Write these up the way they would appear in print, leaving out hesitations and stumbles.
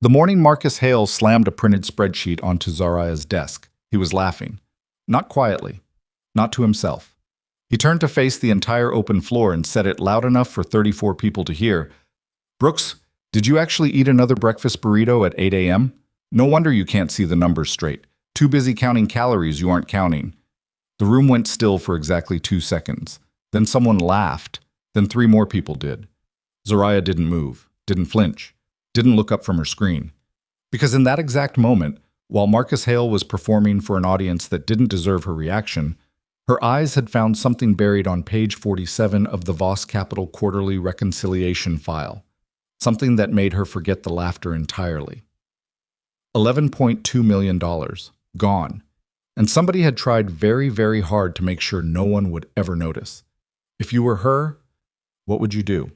The morning Marcus Hale slammed a printed spreadsheet onto Zariah's desk. He was laughing. Not quietly. Not to himself. He turned to face the entire open floor and said it loud enough for 34 people to hear. "Brooks, did you actually eat another breakfast burrito at 8 a.m.? No wonder you can't see the numbers straight. Too busy counting calories you aren't counting." The room went still for exactly 2 seconds. Then someone laughed. Then 3 more people did. Zariah didn't move, didn't flinch, didn't look up from her screen. Because in that exact moment, while Marcus Hale was performing for an audience that didn't deserve her reaction, her eyes had found something buried on page 47 of the Voss Capital quarterly reconciliation file. Something that made her forget the laughter entirely. $11.2 million. Gone. And somebody had tried very, very hard to make sure no one would ever notice. If you were her, what would you do?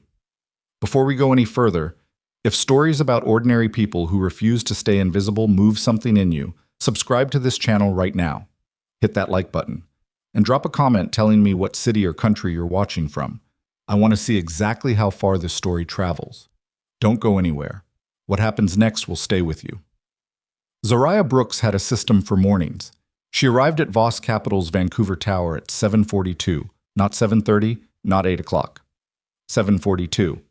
Before we go any further, if stories about ordinary people who refuse to stay invisible move something in you, subscribe to this channel right now. Hit that like button. And drop a comment telling me what city or country you're watching from. I want to see exactly how far this story travels. Don't go anywhere. What happens next will stay with you. Zariah Brooks had a system for mornings. She arrived at Voss Capital's Vancouver Tower at 7:42, not 7:30, not 8 o'clock. 7:42.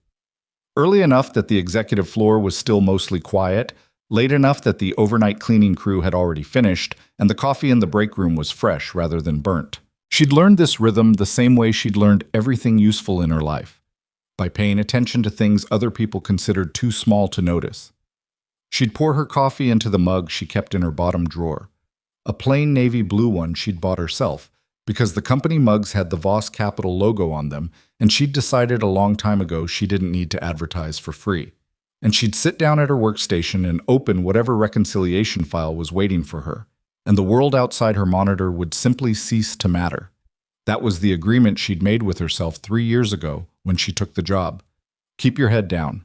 Early enough that the executive floor was still mostly quiet, late enough that the overnight cleaning crew had already finished, and the coffee in the break room was fresh rather than burnt. She'd learned this rhythm the same way she'd learned everything useful in her life, by paying attention to things other people considered too small to notice. She'd pour her coffee into the mug she kept in her bottom drawer, a plain navy blue one she'd bought herself, because the company mugs had the Voss Capital logo on them, and she'd decided a long time ago she didn't need to advertise for free. And she'd sit down at her workstation and open whatever reconciliation file was waiting for her, and the world outside her monitor would simply cease to matter. That was the agreement she'd made with herself 3 years ago when she took the job. Keep your head down.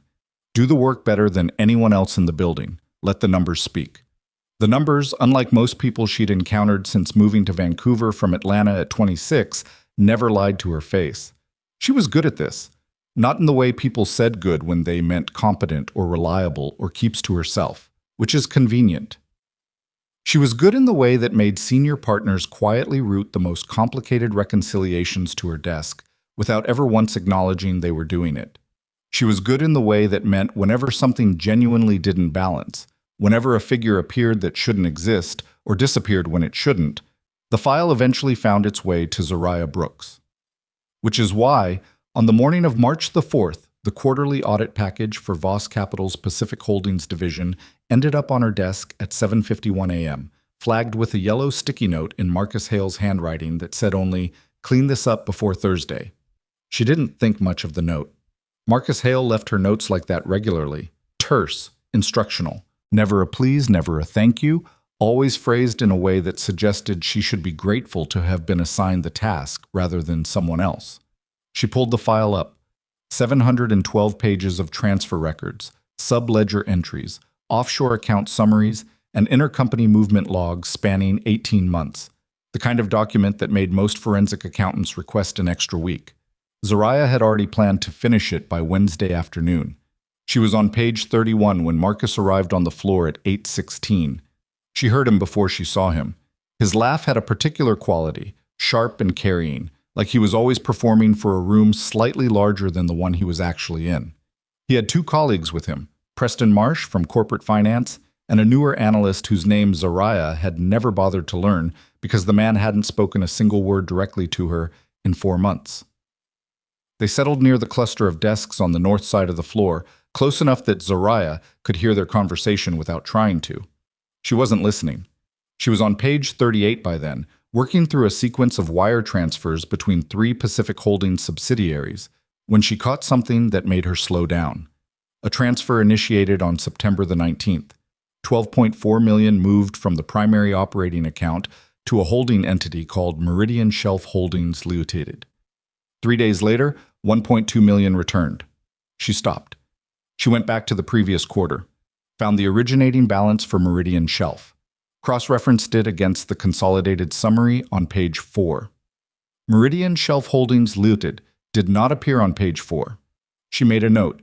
Do the work better than anyone else in the building. Let the numbers speak. The numbers, unlike most people she'd encountered since moving to Vancouver from Atlanta at 26, never lied to her face. She was good at this. Not in the way people said good when they meant competent or reliable or keeps to herself, which is convenient. She was good in the way that made senior partners quietly route the most complicated reconciliations to her desk without ever once acknowledging they were doing it. She was good in the way that meant whenever something genuinely didn't balance, whenever a figure appeared that shouldn't exist or disappeared when it shouldn't, the file eventually found its way to Zariah Brooks. Which is why, on the morning of March the 4th, the quarterly audit package for Voss Capital's Pacific Holdings division ended up on her desk at 7:51 a.m., flagged with a yellow sticky note in Marcus Hale's handwriting that said only, "Clean this up before Thursday." She didn't think much of the note. Marcus Hale left her notes like that regularly, terse, instructional, never a please, never a thank you, always phrased in a way that suggested she should be grateful to have been assigned the task rather than someone else. She pulled the file up. 712 pages of transfer records, sub-ledger entries, offshore account summaries, and intercompany movement logs spanning 18 months, the kind of document that made most forensic accountants request an extra week. Zariah had already planned to finish it by Wednesday afternoon. She was on page 31 when Marcus arrived on the floor at 8:16. She heard him before she saw him. His laugh had a particular quality, sharp and carrying, like he was always performing for a room slightly larger than the one he was actually in. He had 2 colleagues with him, Preston Marsh from corporate finance, and a newer analyst whose name Zariah had never bothered to learn because the man hadn't spoken a single word directly to her in 4 months. They settled near the cluster of desks on the north side of the floor, close enough that Zariah could hear their conversation without trying to. She wasn't listening. She was on page 38 by then, working through a sequence of wire transfers between 3 Pacific Holdings subsidiaries, when she caught something that made her slow down. A transfer initiated on September the 19th. $12.4 million moved from the primary operating account to a holding entity called Meridian Shelf Holdings Limited. 3 days later, $1.2 million returned. She stopped. She went back to the previous quarter, found the originating balance for Meridian Shelf, cross-referenced it against the consolidated summary on page 4. Meridian Shelf Holdings Limited did not appear on page 4. She made a note,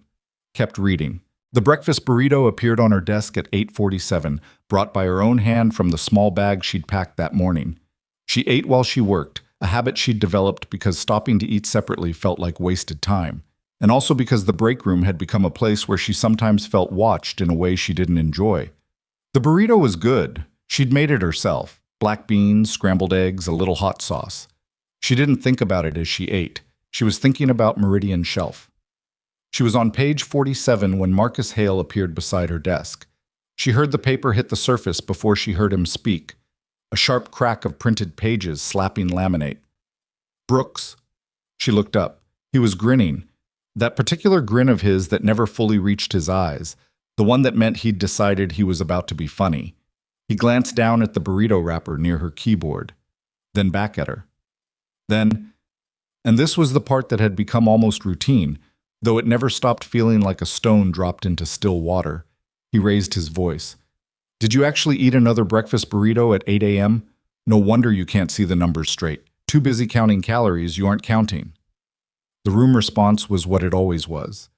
kept reading, The breakfast burrito appeared on her desk at 8:47, brought by her own hand from the small bag she'd packed that morning. She ate while she worked, a habit she'd developed because stopping to eat separately felt like wasted time, and also because the break room had become a place where she sometimes felt watched in a way she didn't enjoy. The burrito was good. She'd made it herself. Black beans, scrambled eggs, a little hot sauce. She didn't think about it as she ate. She was thinking about Meridian Shelf. She was on page 47 when Marcus Hale appeared beside her desk. She heard the paper hit the surface before she heard him speak. A sharp crack of printed pages slapping laminate. Brooks. She looked up. He was grinning. That particular grin of his that never fully reached his eyes. The one that meant he'd decided he was about to be funny. He glanced down at the burrito wrapper near her keyboard. Then back at her. Then, and this was the part that had become almost routine, though it never stopped feeling like a stone dropped into still water. He raised his voice. Did you actually eat another breakfast burrito at 8 a.m.? No wonder you can't see the numbers straight. Too busy counting calories, you aren't counting. The room response was what it always was.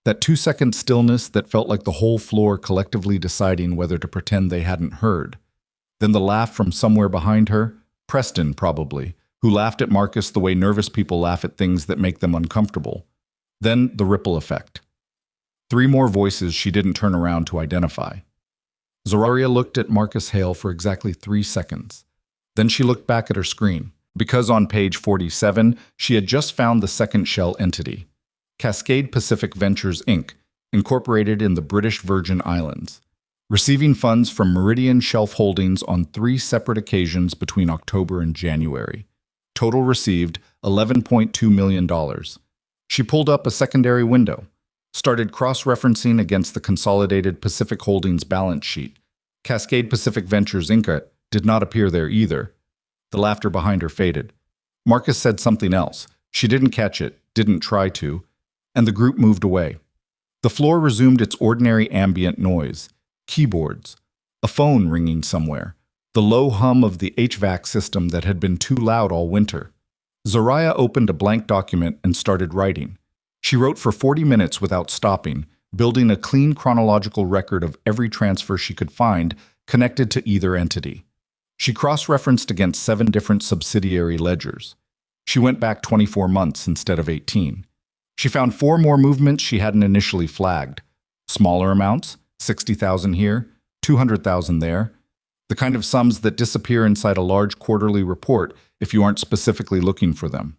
That 2-second stillness that felt like the whole floor collectively deciding whether to pretend they hadn't heard. Then the laugh from somewhere behind her, Preston probably, who laughed at Marcus the way nervous people laugh at things that make them uncomfortable. Then the ripple effect. 3 more voices she didn't turn around to identify. Zariah looked at Marcus Hale for exactly 3 seconds. Then she looked back at her screen, because on page 47, she had just found the second shell entity. Cascade Pacific Ventures, Inc., incorporated in the British Virgin Islands, receiving funds from Meridian Shelf Holdings on 3 separate occasions between October and January. Total received $11.2 million. She pulled up a secondary window, started cross-referencing against the consolidated Pacific Holdings balance sheet. Cascade Pacific Ventures, Inc. did not appear there either. The laughter behind her faded. Marcus said something else. She didn't catch it, didn't try to, and the group moved away. The floor resumed its ordinary ambient noise. Keyboards. A phone ringing somewhere. The low hum of the HVAC system that had been too loud all winter. Zariah opened a blank document and started writing. She wrote for 40 minutes without stopping, building a clean chronological record of every transfer she could find connected to either entity. She cross-referenced against 7 different subsidiary ledgers. She went back 24 months instead of 18. She found 4 more movements she hadn't initially flagged. Smaller amounts, 60,000 here, 200,000 there. The kind of sums that disappear inside a large quarterly report if you aren't specifically looking for them.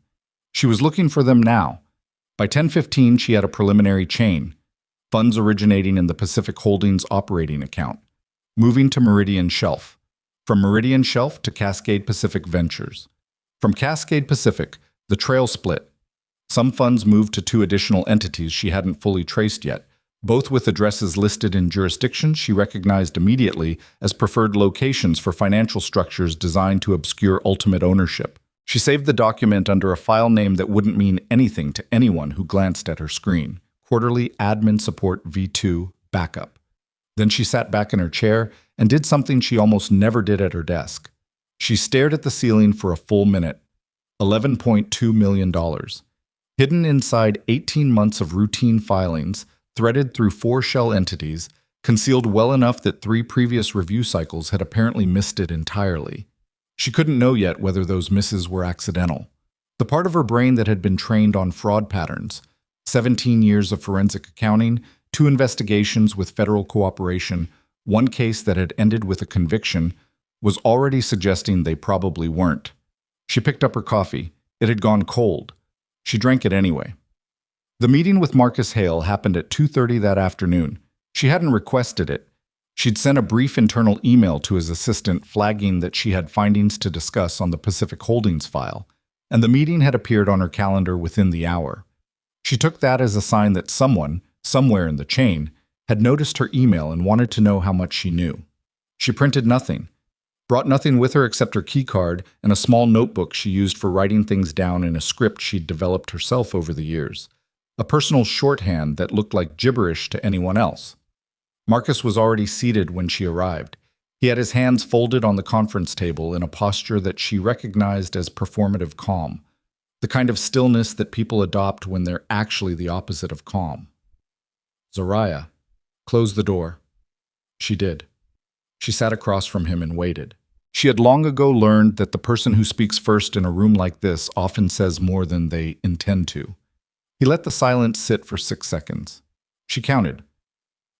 She was looking for them now. By 10:15, she had a preliminary chain. Funds originating in the Pacific Holdings operating account. Moving to Meridian Shelf. From Meridian Shelf to Cascade Pacific Ventures. From Cascade Pacific, the trail split. Some funds moved to 2 additional entities she hadn't fully traced yet, both with addresses listed in jurisdictions she recognized immediately as preferred locations for financial structures designed to obscure ultimate ownership. She saved the document under a file name that wouldn't mean anything to anyone who glanced at her screen. Quarterly Admin Support V2 Backup. Then she sat back in her chair and did something she almost never did at her desk. She stared at the ceiling for a full minute. $11.2 million. Hidden inside 18 months of routine filings, threaded through 4 shell entities, concealed well enough that 3 previous review cycles had apparently missed it entirely. She couldn't know yet whether those misses were accidental. The part of her brain that had been trained on fraud patterns, 17 years of forensic accounting, 2 investigations with federal cooperation, 1 case that had ended with a conviction, was already suggesting they probably weren't. She picked up her coffee. It had gone cold. She drank it anyway. The meeting with Marcus Hale happened at 2:30 that afternoon. She hadn't requested it. She'd sent a brief internal email to his assistant flagging that she had findings to discuss on the Pacific Holdings file, and the meeting had appeared on her calendar within the hour. She took that as a sign that someone, somewhere in the chain, had noticed her email and wanted to know how much she knew. She printed nothing, brought nothing with her except her keycard and a small notebook she used for writing things down in a script she'd developed herself over the years, a personal shorthand that looked like gibberish to anyone else. Marcus was already seated when she arrived. He had his hands folded on the conference table in a posture that she recognized as performative calm, the kind of stillness that people adopt when they're actually the opposite of calm. Zariah. Close the door. She did. She sat across from him and waited. She had long ago learned that the person who speaks first in a room like this often says more than they intend to. He let the silence sit for 6 seconds. She counted.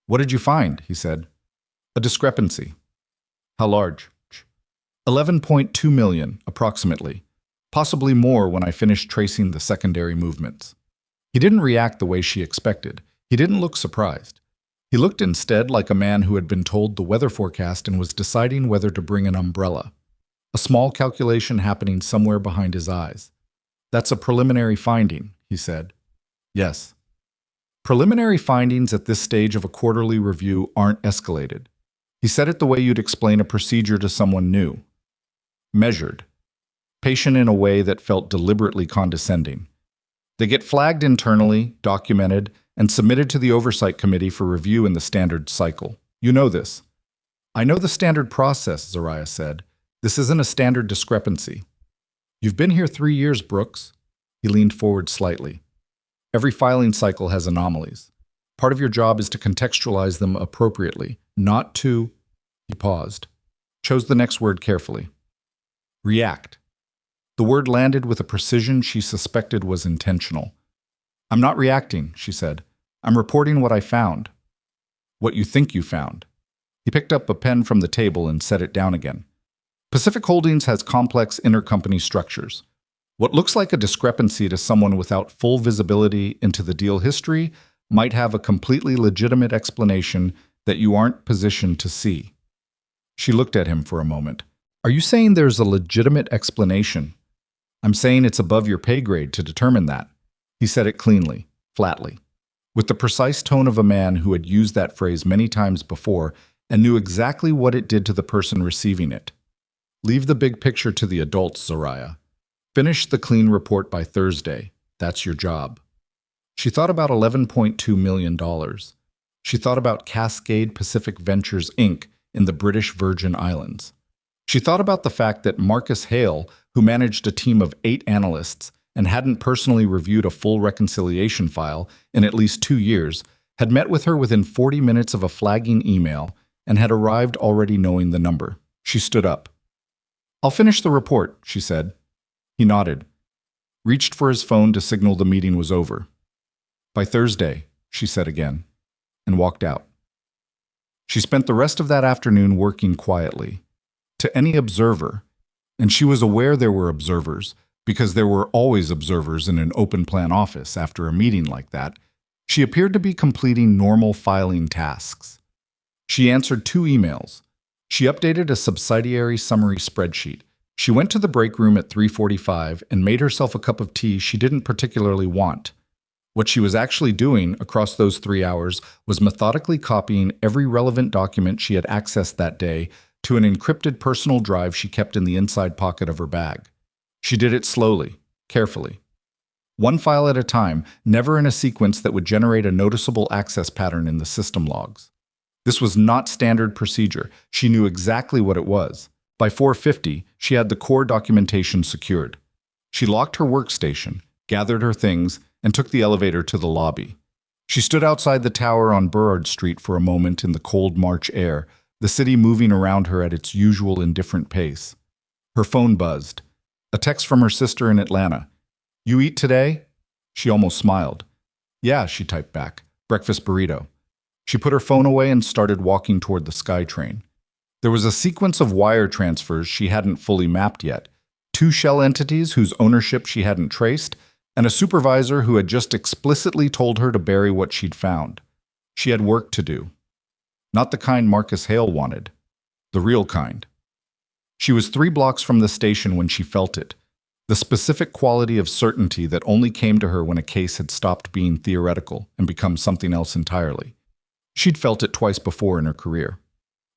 "What did you find?" he said. "A discrepancy." "How large?" 11.2 million, approximately. Possibly more when I finished tracing the secondary movements. He didn't react the way she expected. He didn't look surprised. He looked instead like a man who had been told the weather forecast and was deciding whether to bring an umbrella. A small calculation happening somewhere behind his eyes. "That's a preliminary finding," he said. "Yes." Preliminary findings at this stage of a quarterly review aren't escalated. He said it the way you'd explain a procedure to someone new. Measured. Patient in a way that felt deliberately condescending. They get flagged internally, documented, and submitted to the Oversight Committee for review in the standard cycle. You know this. "I know the standard process," Zariah said. "This isn't a standard discrepancy." "You've been here 3 years, Brooks." He leaned forward slightly. "Every filing cycle has anomalies. Part of your job is to contextualize them appropriately, not to—" He paused. Chose the next word carefully. "React." The word landed with a precision she suspected was intentional. "I'm not reacting," she said. "I'm reporting what I found." "What you think you found." He picked up a pen from the table and set it down again. "Pacific Holdings has complex intercompany structures. What looks like a discrepancy to someone without full visibility into the deal history might have a completely legitimate explanation that you aren't positioned to see." She looked at him for a moment. "Are you saying there's a legitimate explanation?" "I'm saying it's above your pay grade to determine that." He said it cleanly, flatly, with the precise tone of a man who had used that phrase many times before and knew exactly what it did to the person receiving it. "Leave the big picture to the adults, Zariah. Finish the clean report by Thursday. That's your job." She thought about $11.2 million. She thought about Cascade Pacific Ventures, Inc. in the British Virgin Islands. She thought about the fact that Marcus Hale, who managed a team of 8 analysts and hadn't personally reviewed a full reconciliation file in at least 2 years, had met with her within 40 minutes of a flagging email and had arrived already knowing the number. She stood up. "I'll finish the report," she said. He nodded, reached for his phone to signal the meeting was over. "By Thursday," she said again, and walked out. She spent the rest of that afternoon working quietly. To any observer, and she was aware there were observers, because there were always observers in an open-plan office after a meeting like that, she appeared to be completing normal filing tasks. She answered 2 emails. She updated a subsidiary summary spreadsheet. She went to the break room at 3:45 and made herself a cup of tea she didn't particularly want. What she was actually doing across those 3 hours was methodically copying every relevant document she had accessed that day to an encrypted personal drive she kept in the inside pocket of her bag. She did it slowly, carefully. One file at a time, never in a sequence that would generate a noticeable access pattern in the system logs. This was not standard procedure. She knew exactly what it was. By 4:50, she had the core documentation secured. She locked her workstation, gathered her things, and took the elevator to the lobby. She stood outside the tower on Burrard Street for a moment in the cold March air, the city moving around her at its usual indifferent pace. Her phone buzzed. A text from her sister in Atlanta. "You eat today?" She almost smiled. "Yeah," she typed back. "Breakfast burrito." She put her phone away and started walking toward the SkyTrain. There was a sequence of wire transfers she hadn't fully mapped yet, 2 shell entities whose ownership she hadn't traced, and a supervisor who had just explicitly told her to bury what she'd found. She had work to do. Not the kind Marcus Hale wanted. The real kind. She was 3 blocks from the station when she felt it. The specific quality of certainty that only came to her when a case had stopped being theoretical and become something else entirely. She'd felt it twice before in her career.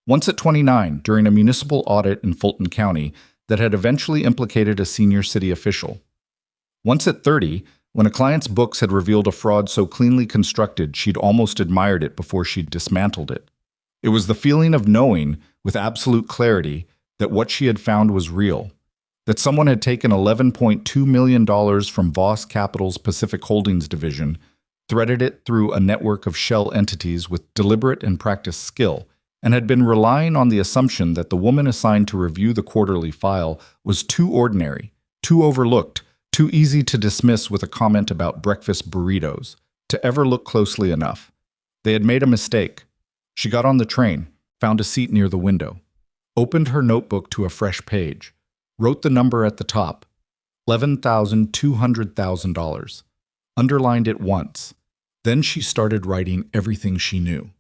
Once at 29, during a municipal audit in Fulton County that had eventually implicated a senior city official. Once at 30, when a client's books had revealed a fraud so cleanly constructed she'd almost admired it before she'd dismantled it. It was the feeling of knowing, with absolute clarity, that what she had found was real, that someone had taken $11.2 million from Voss Capital's Pacific Holdings division, threaded it through a network of shell entities with deliberate and practiced skill, and had been relying on the assumption that the woman assigned to review the quarterly file was too ordinary, too overlooked, too easy to dismiss with a comment about breakfast burritos, to ever look closely enough. They had made a mistake. She got on the train, found a seat near the window, opened her notebook to a fresh page, wrote the number at the top, $11,200,000, underlined it once. Then she started writing everything she knew.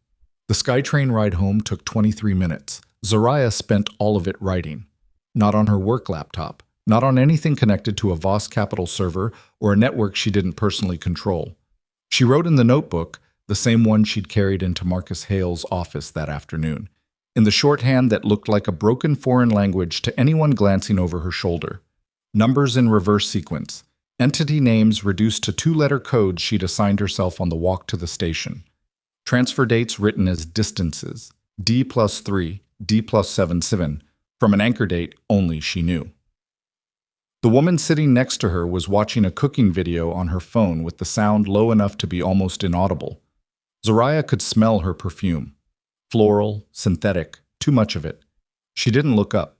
The SkyTrain ride home took 23 minutes. Zariah spent all of it writing. Not on her work laptop, not on anything connected to a Voss Capital server or a network she didn't personally control. She wrote in the notebook, the same one she'd carried into Marcus Hale's office that afternoon, in the shorthand that looked like a broken foreign language to anyone glancing over her shoulder. Numbers in reverse sequence, entity names reduced to two-letter codes she'd assigned herself on the walk to the station. Transfer dates written as distances, D+3, D+77, from an anchor date only she knew. The woman sitting next to her was watching a cooking video on her phone with the sound low enough to be almost inaudible. Zariah could smell her perfume. Floral, synthetic, too much of it. She didn't look up.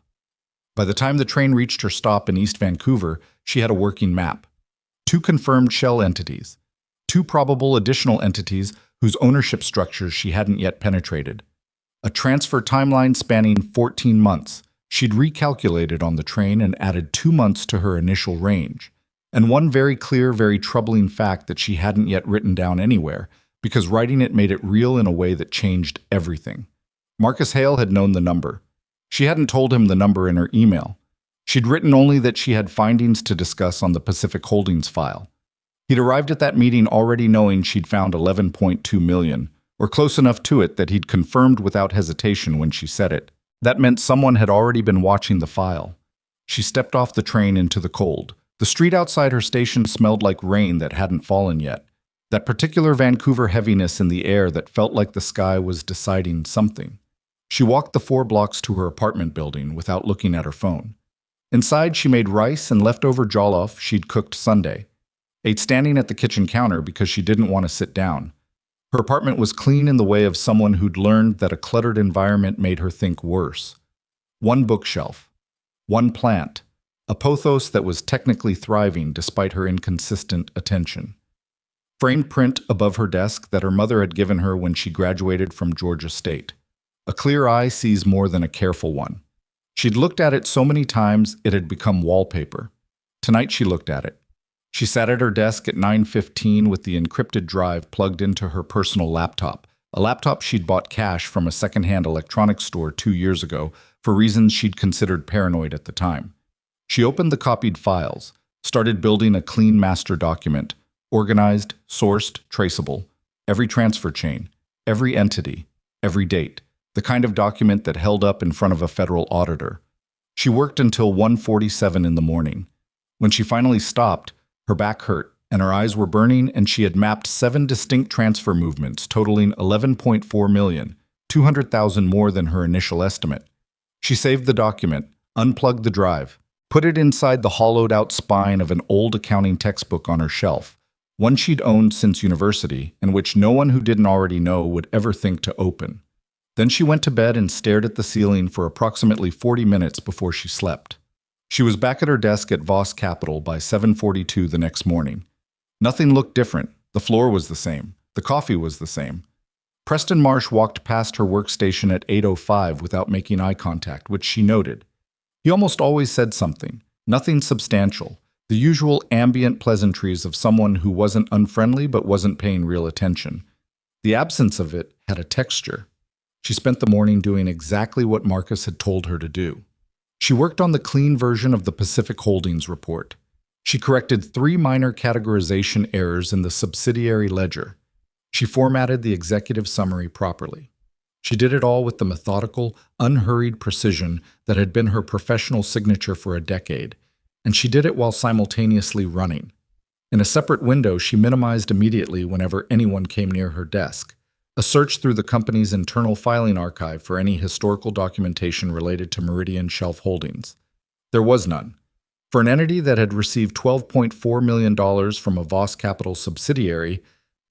By the time the train reached her stop in East Vancouver, she had a working map. 2 confirmed shell entities. 2 probable additional entities whose ownership structures she hadn't yet penetrated. A transfer timeline spanning 14 months. She'd recalculated on the train and added 2 months to her initial range. And one very clear, very troubling fact that she hadn't yet written down anywhere, because writing it made it real in a way that changed everything. Marcus Hale had known the number. She hadn't told him the number in her email. She'd written only that she had findings to discuss on the Pacific Holdings file. He'd arrived at that meeting already knowing she'd found $11.2 million, or close enough to it that he'd confirmed without hesitation when she said it. That meant someone had already been watching the file. She stepped off the train into the cold. The street outside her station smelled like rain that hadn't fallen yet. That particular Vancouver heaviness in the air that felt like the sky was deciding something. She walked the 4 blocks to her apartment building without looking at her phone. Inside, she made rice and leftover jollof she'd cooked Sunday. Ate standing at the kitchen counter because she didn't want to sit down. Her apartment was clean in the way of someone who'd learned that a cluttered environment made her think worse. 1 bookshelf. 1 plant. A pothos that was technically thriving despite her inconsistent attention. Framed print above her desk that her mother had given her when she graduated from Georgia State. A clear eye sees more than a careful one. She'd looked at it so many times it had become wallpaper. Tonight she looked at it. She sat at her desk at 9:15 with the encrypted drive plugged into her personal laptop, a laptop she'd bought cash from a secondhand electronics store 2 years ago for reasons she'd considered paranoid at the time. She opened the copied files, started building a clean master document, organized, sourced, traceable, every transfer chain, every entity, every date, the kind of document that held up in front of a federal auditor. She worked until 1:47 in the morning. When she finally stopped, her back hurt, and her eyes were burning, and she had mapped 7 distinct transfer movements totaling $11.4 million, $200,000 more than her initial estimate. She saved the document, unplugged the drive, put it inside the hollowed-out spine of an old accounting textbook on her shelf, one she'd owned since university, and which no one who didn't already know would ever think to open. Then she went to bed and stared at the ceiling for approximately 40 minutes before she slept. She was back at her desk at Voss Capital by 7:42 the next morning. Nothing looked different. The floor was the same. The coffee was the same. Preston Marsh walked past her workstation at 8:05 without making eye contact, which she noted. He almost always said something, nothing substantial, the usual ambient pleasantries of someone who wasn't unfriendly but wasn't paying real attention. The absence of it had a texture. She spent the morning doing exactly what Marcus had told her to do. She worked on the clean version of the Pacific Holdings report. She corrected 3 minor categorization errors in the subsidiary ledger. She formatted the executive summary properly. She did it all with the methodical, unhurried precision that had been her professional signature for a decade, and she did it while simultaneously running. In a separate window, she minimized immediately whenever anyone came near her desk. A search through the company's internal filing archive for any historical documentation related to Meridian Shelf Holdings. There was none. For an entity that had received $12.4 million from a Voss Capital subsidiary,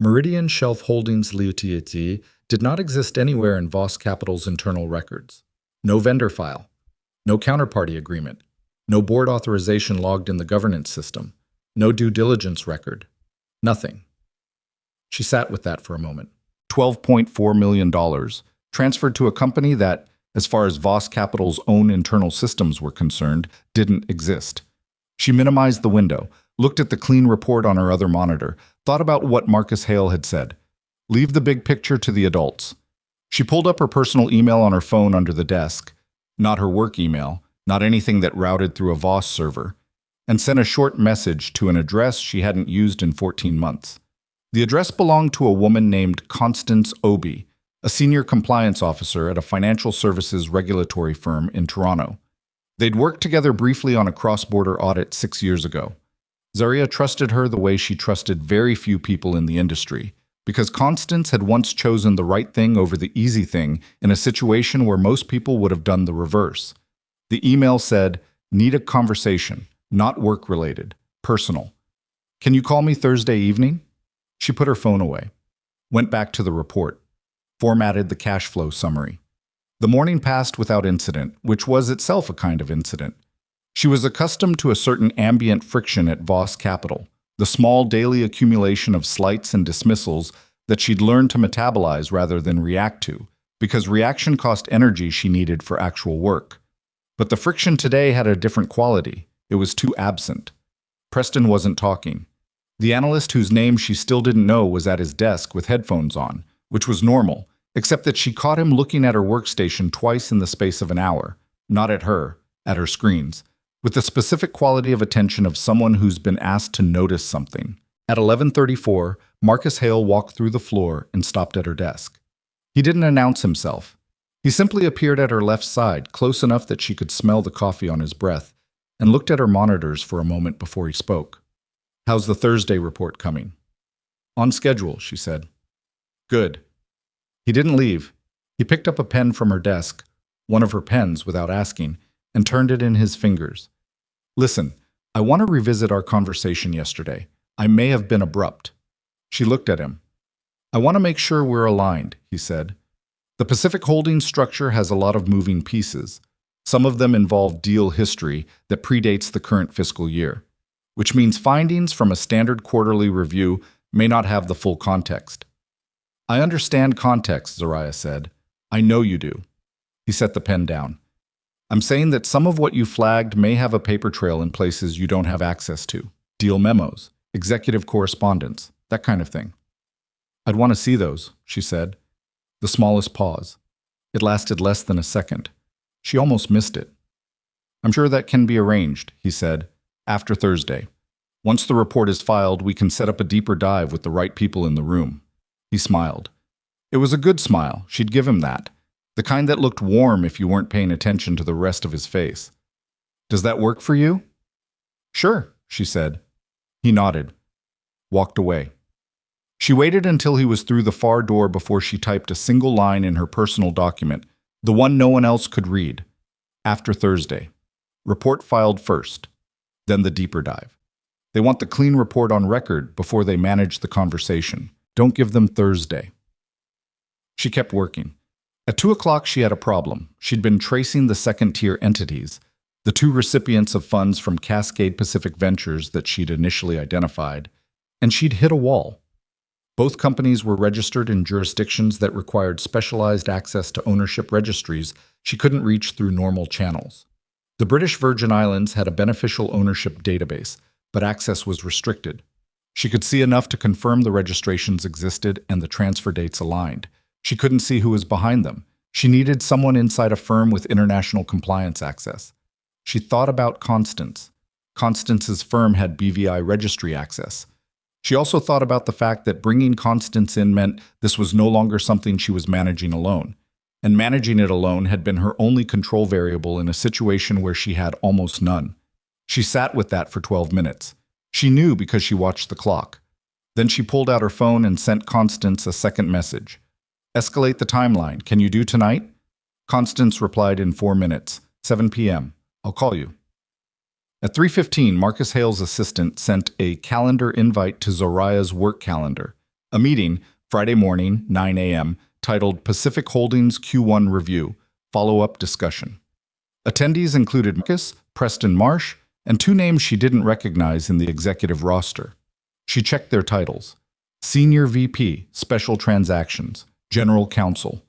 Meridian Shelf Holdings Ltd did not exist anywhere in Voss Capital's internal records. No vendor file, no counterparty agreement, no board authorization logged in the governance system, no due diligence record, nothing. She sat with that for a moment. $12.4 million, transferred to a company that, as far as Voss Capital's own internal systems were concerned, didn't exist. She minimized the window, looked at the clean report on her other monitor, thought about what Marcus Hale had said. Leave the big picture to the adults. She pulled up her personal email on her phone under the desk, not her work email, not anything that routed through a Voss server, and sent a short message to an address she hadn't used in 14 months. The address belonged to a woman named Constance Obi, a senior compliance officer at a financial services regulatory firm in Toronto. They'd worked together briefly on a cross-border audit 6 years ago. Zariah trusted her the way she trusted very few people in the industry, because Constance had once chosen the right thing over the easy thing in a situation where most people would have done the reverse. The email said, "Need a conversation, not work-related, personal. Can you call me Thursday evening?" She put her phone away, went back to the report, formatted the cash flow summary. The morning passed without incident, which was itself a kind of incident. She was accustomed to a certain ambient friction at Voss Capital, the small daily accumulation of slights and dismissals that she'd learned to metabolize rather than react to, because reaction cost energy she needed for actual work. But the friction today had a different quality. It was too absent. Preston wasn't talking. The analyst whose name she still didn't know was at his desk with headphones on, which was normal, except that she caught him looking at her workstation twice in the space of an hour, not at her, at her screens, with the specific quality of attention of someone who's been asked to notice something. At 11:34, Marcus Hale walked through the floor and stopped at her desk. He didn't announce himself. He simply appeared at her left side, close enough that she could smell the coffee on his breath, and looked at her monitors for a moment before he spoke. "How's the Thursday report coming?" "On schedule," she said. "Good." He didn't leave. He picked up a pen from her desk, one of her pens without asking, and turned it in his fingers. "Listen, I want to revisit our conversation yesterday. I may have been abrupt." She looked at him. "I want to make sure we're aligned," he said. "The Pacific Holdings structure has a lot of moving pieces. Some of them involve deal history that predates the current fiscal year, which means findings from a standard quarterly review may not have the full context." "I understand context," Zariah said. "I know you do." He set the pen down. "I'm saying that some of what you flagged may have a paper trail in places you don't have access to. Deal memos, executive correspondence, that kind of thing." "I'd want to see those," she said. The smallest pause. It lasted less than a second. She almost missed it. "I'm sure that can be arranged," he said, "after Thursday. Once the report is filed, we can set up a deeper dive with the right people in the room." He smiled. It was a good smile, she'd give him that. The kind that looked warm if you weren't paying attention to the rest of his face. "Does that work for you?" "Sure," she said. He nodded. Walked away. She waited until he was through the far door before she typed a single line in her personal document, the one no one else could read. "After Thursday. Report filed first. Then the deeper dive. They want the clean report on record before they manage the conversation. Don't give them Thursday." She kept working. At 2 o'clock, she had a problem. She'd been tracing the second-tier entities, the 2 recipients of funds from Cascade Pacific Ventures that she'd initially identified, and she'd hit a wall. Both companies were registered in jurisdictions that required specialized access to ownership registries she couldn't reach through normal channels. The British Virgin Islands had a beneficial ownership database, but access was restricted. She could see enough to confirm the registrations existed and the transfer dates aligned. She couldn't see who was behind them. She needed someone inside a firm with international compliance access. She thought about Constance. Constance's firm had BVI registry access. She also thought about the fact that bringing Constance in meant this was no longer something she was managing alone. And managing it alone had been her only control variable in a situation where she had almost none. She sat with that for 12 minutes. She knew because she watched the clock. Then she pulled out her phone and sent Constance a second message. "Escalate the timeline. Can you do tonight?" Constance replied in 4 minutes. 7 p.m. I'll call you. At 3:15, Marcus Hale's assistant sent a calendar invite to Zariah's work calendar. A meeting, Friday morning, 9 a.m., titled Pacific Holdings Q1 Review, Follow-Up Discussion. Attendees included Marcus, Preston Marsh, and two names she didn't recognize in the executive roster. She checked their titles. Senior VP, Special Transactions, General Counsel.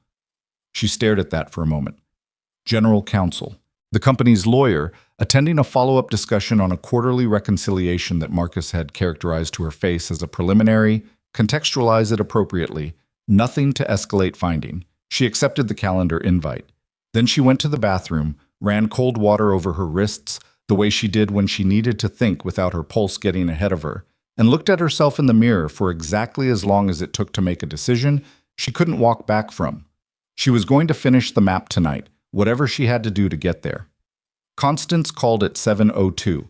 She stared at that for a moment. General Counsel, the company's lawyer, attending a follow-up discussion on a quarterly reconciliation that Marcus had characterized to her face as a preliminary, contextualize it appropriately, nothing to escalate finding. She accepted the calendar invite. Then she went to the bathroom, ran cold water over her wrists, the way she did when she needed to think without her pulse getting ahead of her, and looked at herself in the mirror for exactly as long as it took to make a decision she couldn't walk back from. She was going to finish the map tonight, whatever she had to do to get there. Constance called at 7:02.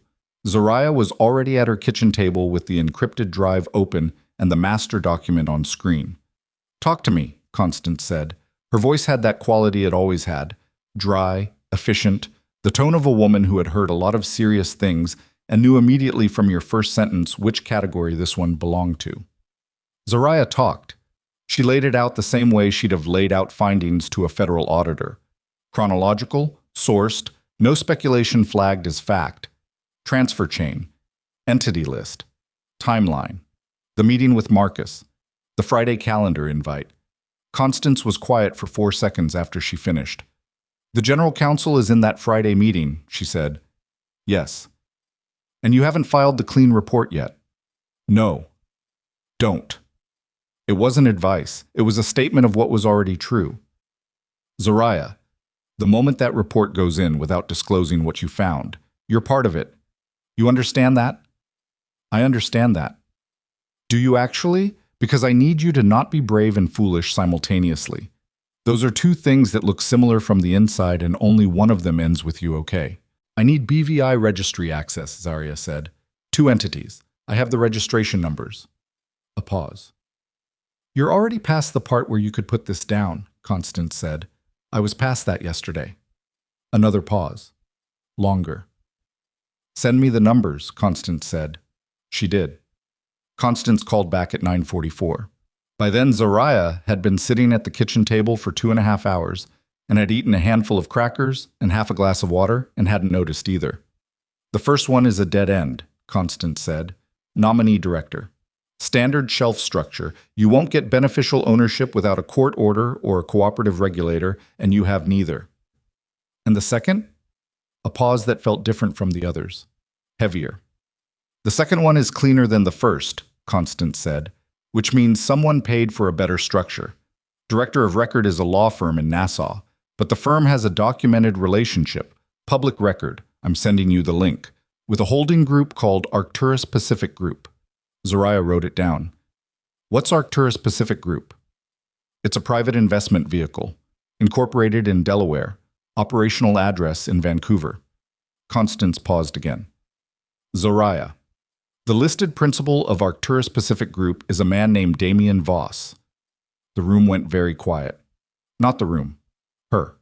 Zariah was already at her kitchen table with the encrypted drive open and the master document on screen. "Talk to me," Constance said. Her voice had that quality it always had, dry, efficient, the tone of a woman who had heard a lot of serious things and knew immediately from your first sentence which category this one belonged to. Zariah talked. She laid it out the same way she'd have laid out findings to a federal auditor. Chronological, sourced, no speculation flagged as fact. Transfer chain, entity list, timeline, the meeting with Marcus, the Friday calendar invite. Constance was quiet for 4 seconds after she finished. "The general counsel is in that Friday meeting," she said. "Yes." "And you haven't filed the clean report yet?" "No." "Don't." It wasn't advice. It was a statement of what was already true. "Zariah, the moment that report goes in without disclosing what you found, you're part of it. You understand that?" "I understand that." "Do you actually? Because I need you to not be brave and foolish simultaneously. Those are two things that look similar from the inside and only one of them ends with you okay." "I need BVI registry access," Zariah said. "2 entities. I have the registration numbers." A pause. "You're already past the part where you could put this down," Constance said. "I was past that yesterday." Another pause. Longer. "Send me the numbers," Constance said. She did. Constance called back at 9:44. By then, Zariah had been sitting at the kitchen table for 2.5 hours and had eaten a handful of crackers and half a glass of water and hadn't noticed either. "The first one is a dead end," Constance said. "Nominee director. Standard shelf structure. You won't get beneficial ownership without a court order or a cooperative regulator, and you have neither." "And the second?" A pause that felt different from the others. Heavier. "The second one is cleaner than the first," Constance said, "which means someone paid for a better structure. Director of record is a law firm in Nassau, but the firm has a documented relationship, public record, I'm sending you the link, with a holding group called Arcturus Pacific Group." Zariah wrote it down. "What's Arcturus Pacific Group?" "It's a private investment vehicle, incorporated in Delaware, operational address in Vancouver." Constance paused again. "Zariah, the listed principal of Arcturus Pacific Group is a man named Damien Voss." The room went very quiet. Not the room. Her.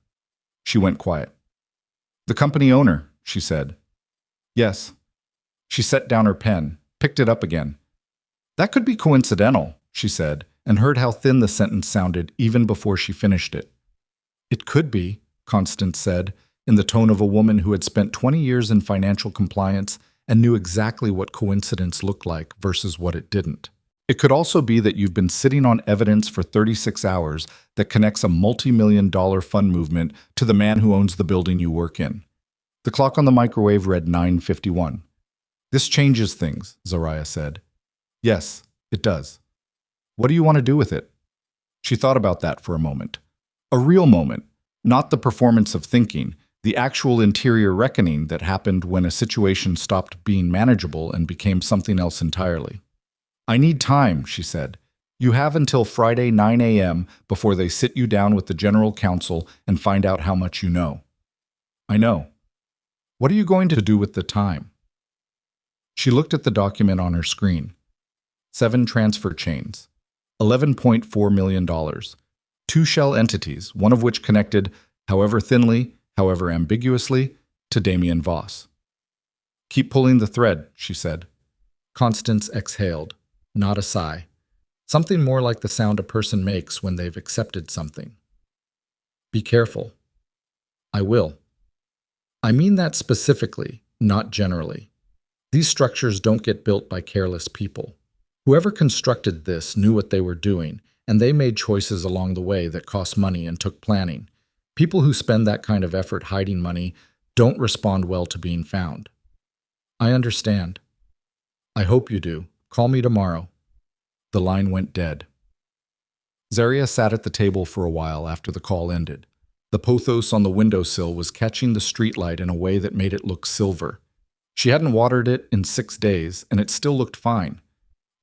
She went quiet. "The company owner," she said. "Yes." She set down her pen, picked it up again. "That could be coincidental," she said, and heard how thin the sentence sounded even before she finished it. "It could be," Constance said, in the tone of a woman who had spent 20 years in financial compliance and knew exactly what coincidence looked like versus what it didn't. "It could also be that you've been sitting on evidence for 36 hours that connects a multi-million-dollar fund movement to the man who owns the building you work in." The clock on the microwave read 9:51. "This changes things," Zariah said. "Yes, it does." "What do you want to do with it?" She thought about that for a moment. A real moment, not the performance of thinking, the actual interior reckoning that happened when a situation stopped being manageable and became something else entirely. "I need time," she said. "You have until Friday 9 a.m. before they sit you down with the general counsel and find out how much you know." "I know." "What are you going to do with the time?" She looked at the document on her screen. 7 transfer chains, $11.4 million, 2 shell entities, one of which connected, however thinly, however ambiguously, to Damien Voss. "Keep pulling the thread," she said. Constance exhaled, not a sigh. Something more like the sound a person makes when they've accepted something. Be careful. I will. I mean that specifically, not generally. These structures don't get built by careless people. Whoever constructed this knew what they were doing, and they made choices along the way that cost money and took planning. People who spend that kind of effort hiding money don't respond well to being found. I understand. I hope you do. Call me tomorrow. The line went dead. Zariah sat at the table for a while after the call ended. The pothos on the windowsill was catching the streetlight in a way that made it look silver. She hadn't watered it in 6 days, and it still looked fine.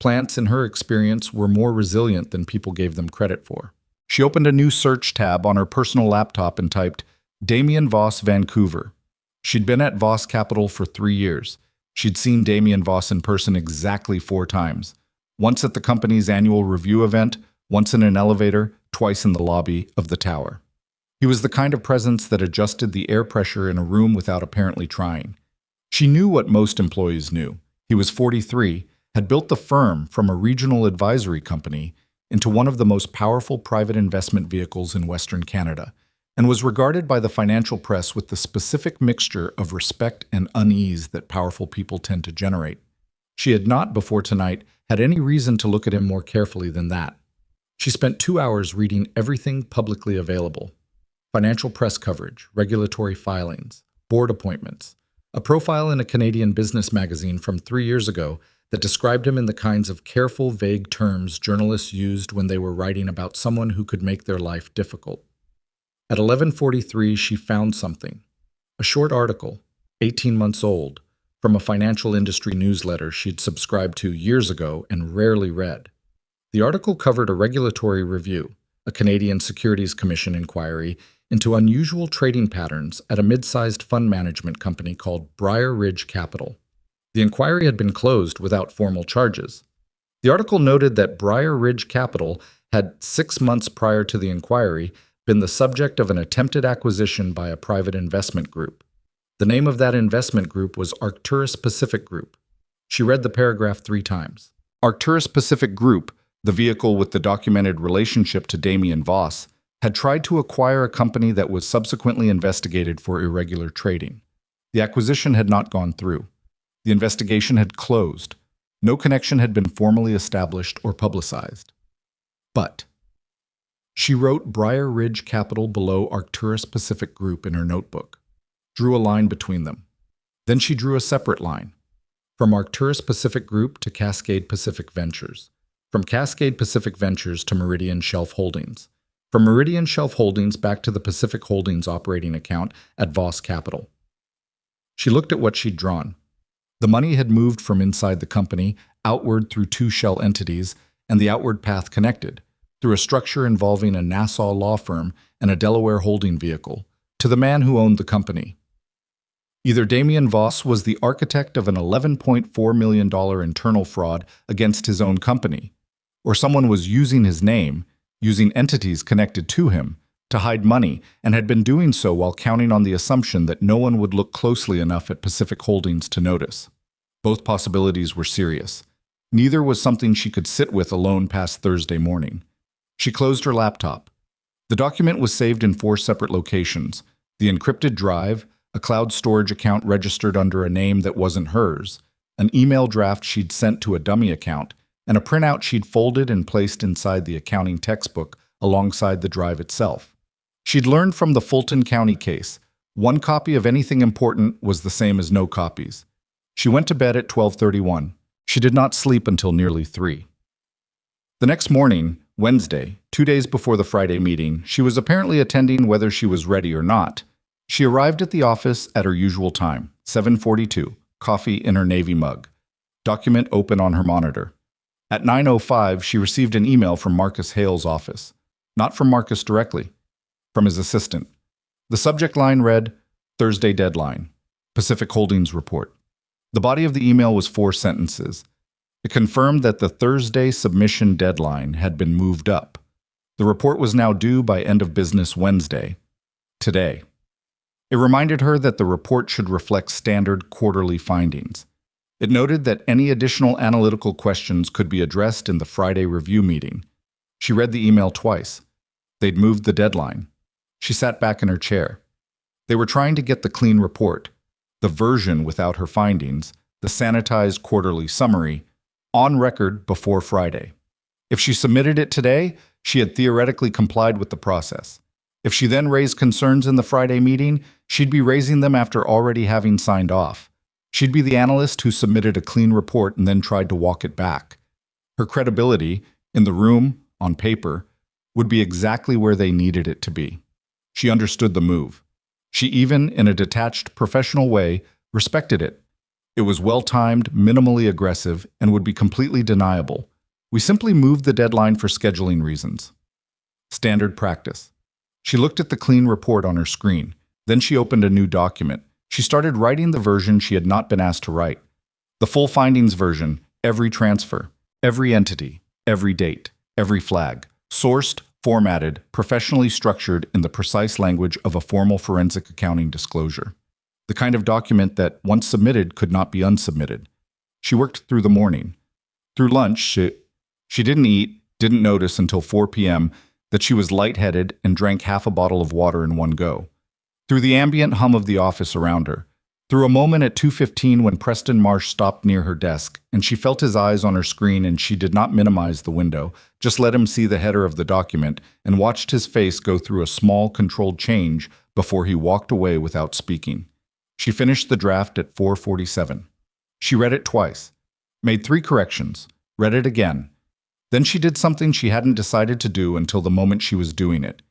Plants, in her experience, were more resilient than people gave them credit for. She opened a new search tab on her personal laptop and typed, Damien Voss, Vancouver. She'd been at Voss Capital for 3 years. She'd seen Damien Voss in person exactly 4 times. Once at the company's annual review event, once in an elevator, twice in the lobby of the tower. He was the kind of presence that adjusted the air pressure in a room without apparently trying. She knew what most employees knew. He was 43, had built the firm from a regional advisory company into one of the most powerful private investment vehicles in Western Canada, and was regarded by the financial press with the specific mixture of respect and unease that powerful people tend to generate. She had not, before tonight, had any reason to look at him more carefully than that. She spent 2 hours reading everything publicly available. Financial press coverage, regulatory filings, board appointments, a profile in a Canadian business magazine from 3 years ago that described him in the kinds of careful, vague terms journalists used when they were writing about someone who could make their life difficult. At 11:43, she found something. A short article, 18 months old, from a financial industry newsletter she'd subscribed to years ago and rarely read. The article covered a regulatory review, a Canadian Securities Commission inquiry into unusual trading patterns at a mid-sized fund management company called Briar Ridge Capital. The inquiry had been closed without formal charges. The article noted that Briar Ridge Capital had 6 months prior to the inquiry been the subject of an attempted acquisition by a private investment group. The name of that investment group was Arcturus Pacific Group. She read the paragraph 3 times. Arcturus Pacific Group, the vehicle with the documented relationship to Damien Voss, had tried to acquire a company that was subsequently investigated for irregular trading. The acquisition had not gone through. The investigation had closed. No connection had been formally established or publicized. But she wrote Briar Ridge Capital below Arcturus Pacific Group in her notebook, drew a line between them. Then she drew a separate line, from Arcturus Pacific Group to Cascade Pacific Ventures, from Cascade Pacific Ventures to Meridian Shelf Holdings, from Meridian Shelf Holdings back to the Pacific Holdings operating account at Voss Capital. She looked at what she'd drawn. The money had moved from inside the company, outward through 2 shell entities, and the outward path connected, through a structure involving a Nassau law firm and a Delaware holding vehicle, to the man who owned the company. Either Damien Voss was the architect of an $11.4 million internal fraud against his own company, or someone was using his name, using entities connected to him, to hide money, and had been doing so while counting on the assumption that no one would look closely enough at Pacific Holdings to notice. Both possibilities were serious. Neither was something she could sit with alone past Thursday morning. She closed her laptop. The document was saved in 4 separate locations: the encrypted drive, a cloud storage account registered under a name that wasn't hers, an email draft she'd sent to a dummy account, and a printout she'd folded and placed inside the accounting textbook alongside the drive itself. She'd learned from the Fulton County case, 1 copy of anything important was the same as no copies. She went to bed at 12:31. She did not sleep until nearly 3. The next morning, Wednesday, 2 days before the Friday meeting, she was apparently attending whether she was ready or not. She arrived at the office at her usual time, 7:42, coffee in her navy mug, document open on her monitor. At 9:05, she received an email from Marcus Hale's office. Not from Marcus directly, from his assistant. The subject line read, Thursday deadline, Pacific Holdings report. The body of the email was 4 sentences. It confirmed that the Thursday submission deadline had been moved up. The report was now due by end of business Wednesday, today. It reminded her that the report should reflect standard quarterly findings. It noted that any additional analytical questions could be addressed in the Friday review meeting. She read the email twice. They'd moved the deadline. She sat back in her chair. They were trying to get the clean report, the version without her findings, the sanitized quarterly summary, on record before Friday. If she submitted it today, she had theoretically complied with the process. If she then raised concerns in the Friday meeting, she'd be raising them after already having signed off. She'd be the analyst who submitted a clean report and then tried to walk it back. Her credibility, in the room, on paper, would be exactly where they needed it to be. She understood the move. She even, in a detached, professional way, respected it. It was well-timed, minimally aggressive, and would be completely deniable. We simply moved the deadline for scheduling reasons. Standard practice. She looked at the clean report on her screen. Then she opened a new document. She started writing the version she had not been asked to write. The full findings version, every transfer, every entity, every date, every flag, sourced, formatted, professionally structured in the precise language of a formal forensic accounting disclosure. The kind of document that, once submitted, could not be unsubmitted. She worked through the morning. Through lunch, she didn't eat, didn't notice until 4 p.m. that she was lightheaded and drank half a bottle of water in one go. Through the ambient hum of the office around her. Through a moment at 2:15 when Preston Marsh stopped near her desk, and she felt his eyes on her screen, and she did not minimize the window, just let him see the header of the document, and watched his face go through a small, controlled change before he walked away without speaking. She finished the draft at 4:47. She read it twice, made 3 corrections, read it again. Then she did something she hadn't decided to do until the moment she was doing it.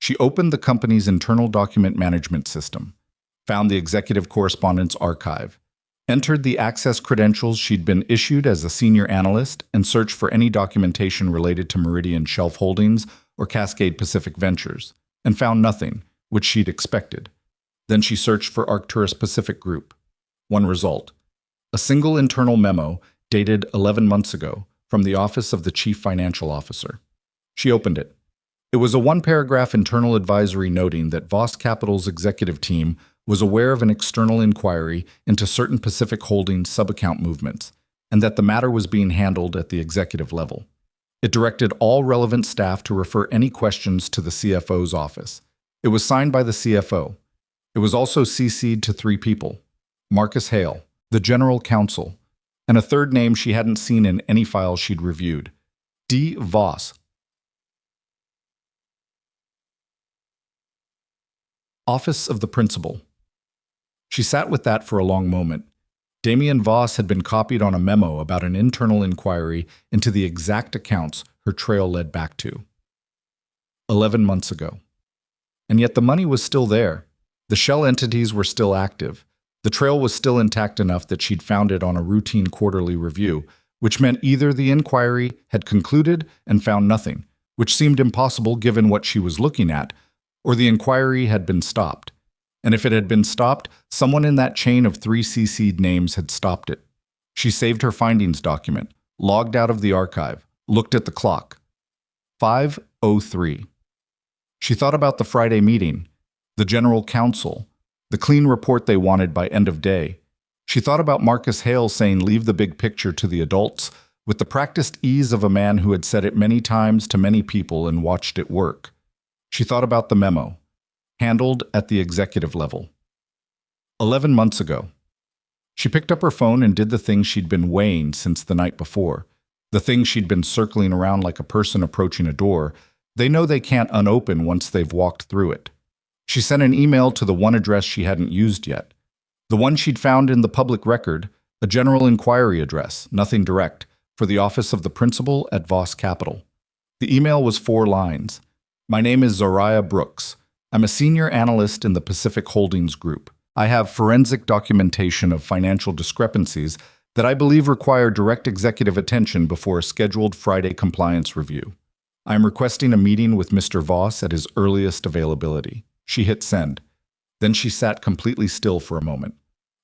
She opened the company's internal document management system, found the executive correspondence archive, entered the access credentials she'd been issued as a senior analyst, and searched for any documentation related to Meridian Shelf Holdings or Cascade Pacific Ventures, and found nothing, which she'd expected. Then she searched for Arcturus Pacific Group. One result: a single internal memo dated 11 months ago from the Office of the Chief Financial Officer. She opened it. It was a 1-paragraph internal advisory noting that Voss Capital's executive team was aware of an external inquiry into certain Pacific Holdings sub-account movements, and that the matter was being handled at the executive level. It directed all relevant staff to refer any questions to the CFO's office. It was signed by the CFO. It was also CC'd to 3 people: Marcus Hale, the general counsel, and a third name she hadn't seen in any files she'd reviewed: D. Voss. Office of the Principal. She sat with that for a long moment. Damien Voss had been copied on a memo about an internal inquiry into the exact accounts her trail led back to. 11 months ago. And yet the money was still there. The shell entities were still active. The trail was still intact enough that she'd found it on a routine quarterly review, which meant either the inquiry had concluded and found nothing, which seemed impossible given what she was looking at, or the inquiry had been stopped. And if it had been stopped, someone in that chain of 3 CC'd names had stopped it. She saved her findings document, logged out of the archive, looked at the clock. 5:03. She thought about the Friday meeting, the general counsel, the clean report they wanted by end of day. She thought about Marcus Hale saying leave the big picture to the adults, with the practiced ease of a man who had said it many times to many people and watched it work. She thought about the memo, handled at the executive level. 11 months ago. She picked up her phone and did the thing she'd been weighing since the night before, the thing she'd been circling around like a person approaching a door. They know they can't unopen once they've walked through it. She sent an email to the one address she hadn't used yet, the one she'd found in the public record, a general inquiry address, nothing direct, for the office of the principal at Voss Capital. The email was 4 lines. My name is Zariah Brooks. I'm a senior analyst in the Pacific Holdings Group. I have forensic documentation of financial discrepancies that I believe require direct executive attention before a scheduled Friday compliance review. I am requesting a meeting with Mr. Voss at his earliest availability. She hit send. Then she sat completely still for a moment.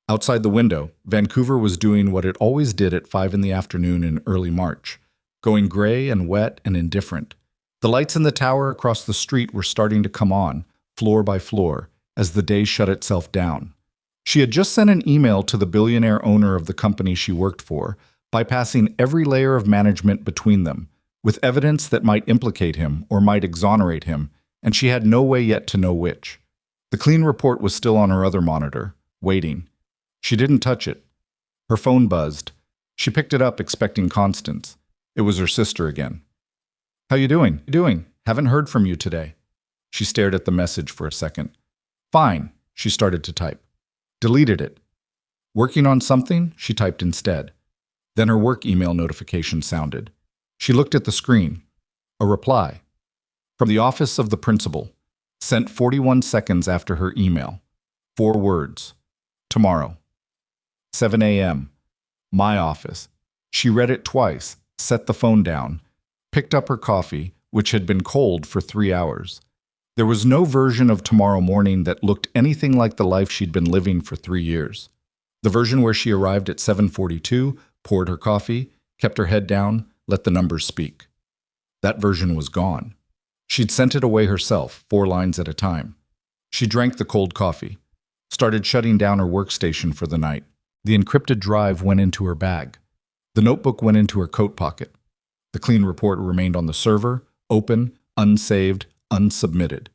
Outside the window, Vancouver was doing what it always did at 5 in the afternoon in early March, going gray and wet and indifferent. The lights in the tower across the street were starting to come on, floor by floor, as the day shut itself down. She had just sent an email to the billionaire owner of the company she worked for, bypassing every layer of management between them, with evidence that might implicate him or might exonerate him, and she had no way yet to know which. The clean report was still on her other monitor, waiting. She didn't touch it. Her phone buzzed. She picked it up, expecting Constance. It was her sister again. "How you doing? Haven't heard from you today." She stared at the message for a second. "Fine," she started to type. Deleted it. "Working on something?" she typed instead. Then her work email notification sounded. She looked at the screen. A reply. From the office of the principal. Sent 41 seconds after her email. 4 words. Tomorrow. 7 a.m. My office. She read it twice, set the phone down, picked up her coffee, which had been cold for 3 hours. There was no version of tomorrow morning that looked anything like the life she'd been living for 3 years. The version where she arrived at 7:42, poured her coffee, kept her head down, let the numbers speak. That version was gone. She'd sent it away herself, 4 lines at a time. She drank the cold coffee, started shutting down her workstation for the night. The encrypted drive went into her bag. The notebook went into her coat pocket. The clean report remained on the server, open, unsaved, unsubmitted.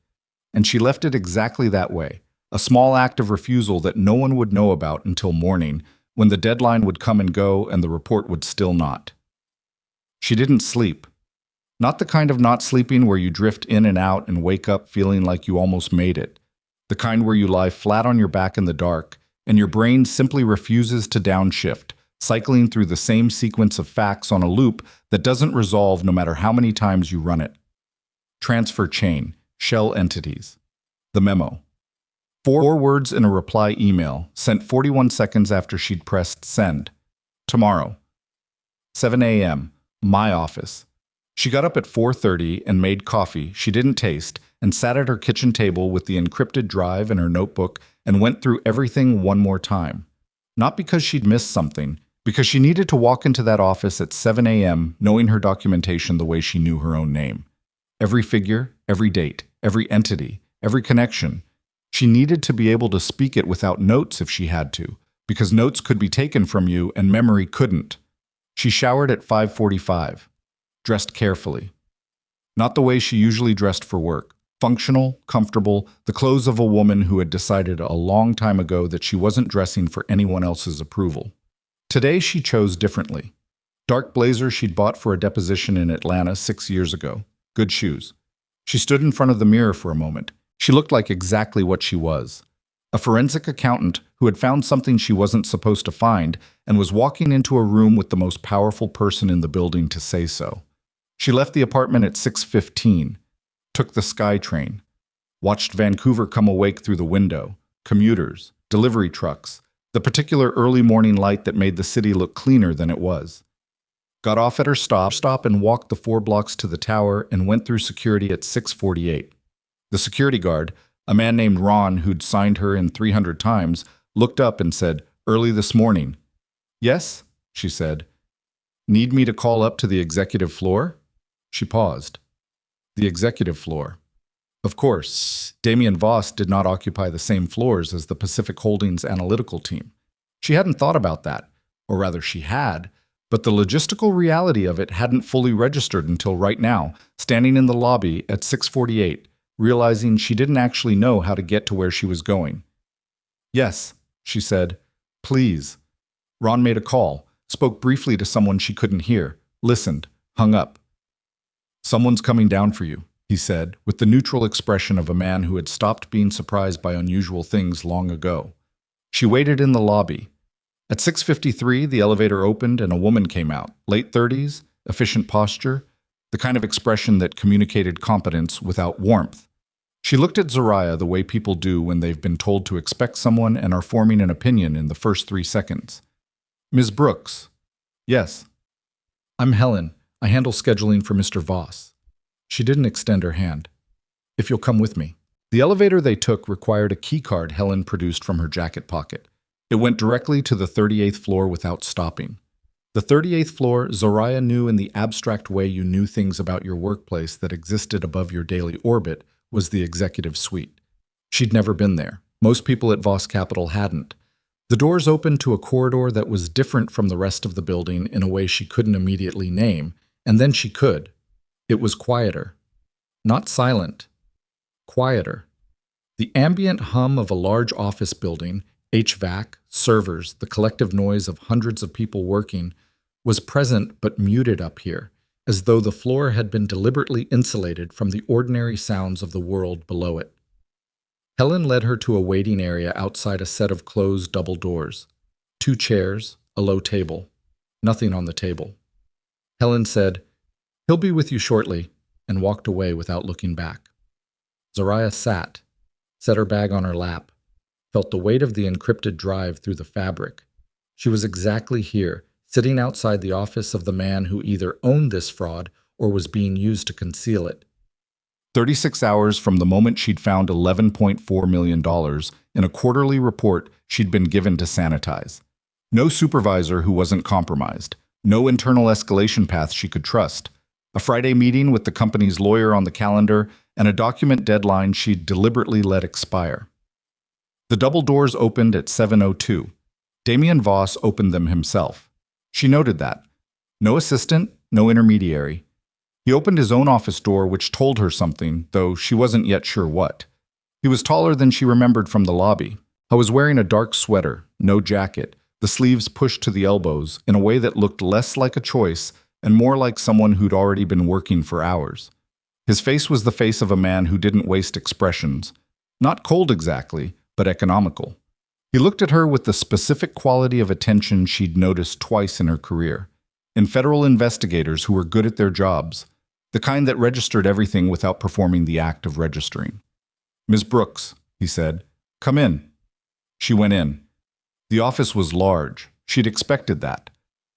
And she left it exactly that way, a small act of refusal that no one would know about until morning, when the deadline would come and go and the report would still not. She didn't sleep. Not the kind of not sleeping where you drift in and out and wake up feeling like you almost made it. The kind where you lie flat on your back in the dark and your brain simply refuses to downshift, cycling through the same sequence of facts on a loop that doesn't resolve no matter how many times you run it. Transfer chain, shell entities. The memo. 4 words in a reply email, sent 41 seconds after she'd pressed send. Tomorrow. 7 a.m. My office. She got up at 4:30 and made coffee she didn't taste and sat at her kitchen table with the encrypted drive and her notebook and went through everything one more time. Not because she'd missed something, because she needed to walk into that office at 7 a.m. knowing her documentation the way she knew her own name. Every figure, every date, every entity, every connection. She needed to be able to speak it without notes if she had to, because notes could be taken from you and memory couldn't. She showered at 5:45, dressed carefully. Not the way she usually dressed for work. Functional, comfortable, the clothes of a woman who had decided a long time ago that she wasn't dressing for anyone else's approval. Today she chose differently. Dark blazer she'd bought for a deposition in Atlanta 6 years ago. Good shoes. She stood in front of the mirror for a moment. She looked like exactly what she was. A forensic accountant who had found something she wasn't supposed to find and was walking into a room with the most powerful person in the building to say so. She left the apartment at 6:15, took the SkyTrain, watched Vancouver come awake through the window, commuters, delivery trucks, the particular early morning light that made the city look cleaner than it was. Got off at her stop and walked the 4 blocks to the tower and went through security at 6:48. The security guard, a man named Ron who'd signed her in 300 times, looked up and said, "Early this morning." "Yes," she said. "Need me to call up to the executive floor?" She paused. The executive floor. Of course, Damien Voss did not occupy the same floors as the Pacific Holdings analytical team. She hadn't thought about that, or rather she had, but the logistical reality of it hadn't fully registered until right now, standing in the lobby at 6:48, realizing she didn't actually know how to get to where she was going. "Yes," she said. "Please." Ron made a call, spoke briefly to someone she couldn't hear, listened, hung up. "Someone's coming down for you," he said, with the neutral expression of a man who had stopped being surprised by unusual things long ago. She waited in the lobby. At 6:53, the elevator opened and a woman came out, late 30s, efficient posture, the kind of expression that communicated competence without warmth. She looked at Zariah the way people do when they've been told to expect someone and are forming an opinion in the first 3 seconds. "Ms. Brooks." "Yes." "I'm Helen. I handle scheduling for Mr. Voss." She didn't extend her hand. "If you'll come with me." The elevator they took required a key card Helen produced from her jacket pocket. It went directly to the 38th floor without stopping. The 38th floor, Zariah knew in the abstract way you knew things about your workplace that existed above your daily orbit, was the executive suite. She'd never been there. Most people at Voss Capital hadn't. The doors opened to a corridor that was different from the rest of the building in a way she couldn't immediately name, and then she could. It was quieter. Not silent. Quieter. The ambient hum of a large office building, HVAC, servers, the collective noise of hundreds of people working, was present but muted up here, as though the floor had been deliberately insulated from the ordinary sounds of the world below it. Helen led her to a waiting area outside a set of closed double doors. 2 chairs, a low table. Nothing on the table. Helen said, "He'll be with you shortly," and walked away without looking back. Zariah sat, set her bag on her lap, felt the weight of the encrypted drive through the fabric. She was exactly here, sitting outside the office of the man who either owned this fraud or was being used to conceal it. 36 hours from the moment she'd found $11.4 million in a quarterly report she'd been given to sanitize. No supervisor who wasn't compromised. No internal escalation path she could trust. A Friday meeting with the company's lawyer on the calendar, and a document deadline she'd deliberately let expire. The double doors opened at 7:02. Damien Voss opened them himself. She noted that. No assistant, no intermediary. He opened his own office door, which told her something, though she wasn't yet sure what. He was taller than she remembered from the lobby. I was wearing a dark sweater, no jacket, the sleeves pushed to the elbows in a way that looked less like a choice and more like someone who'd already been working for hours. His face was the face of a man who didn't waste expressions. Not cold exactly, but economical. He looked at her with the specific quality of attention she'd noticed twice in her career. In federal investigators who were good at their jobs, the kind that registered everything without performing the act of registering. "Ms. Brooks," he said, "come in." She went in. The office was large. She'd expected that.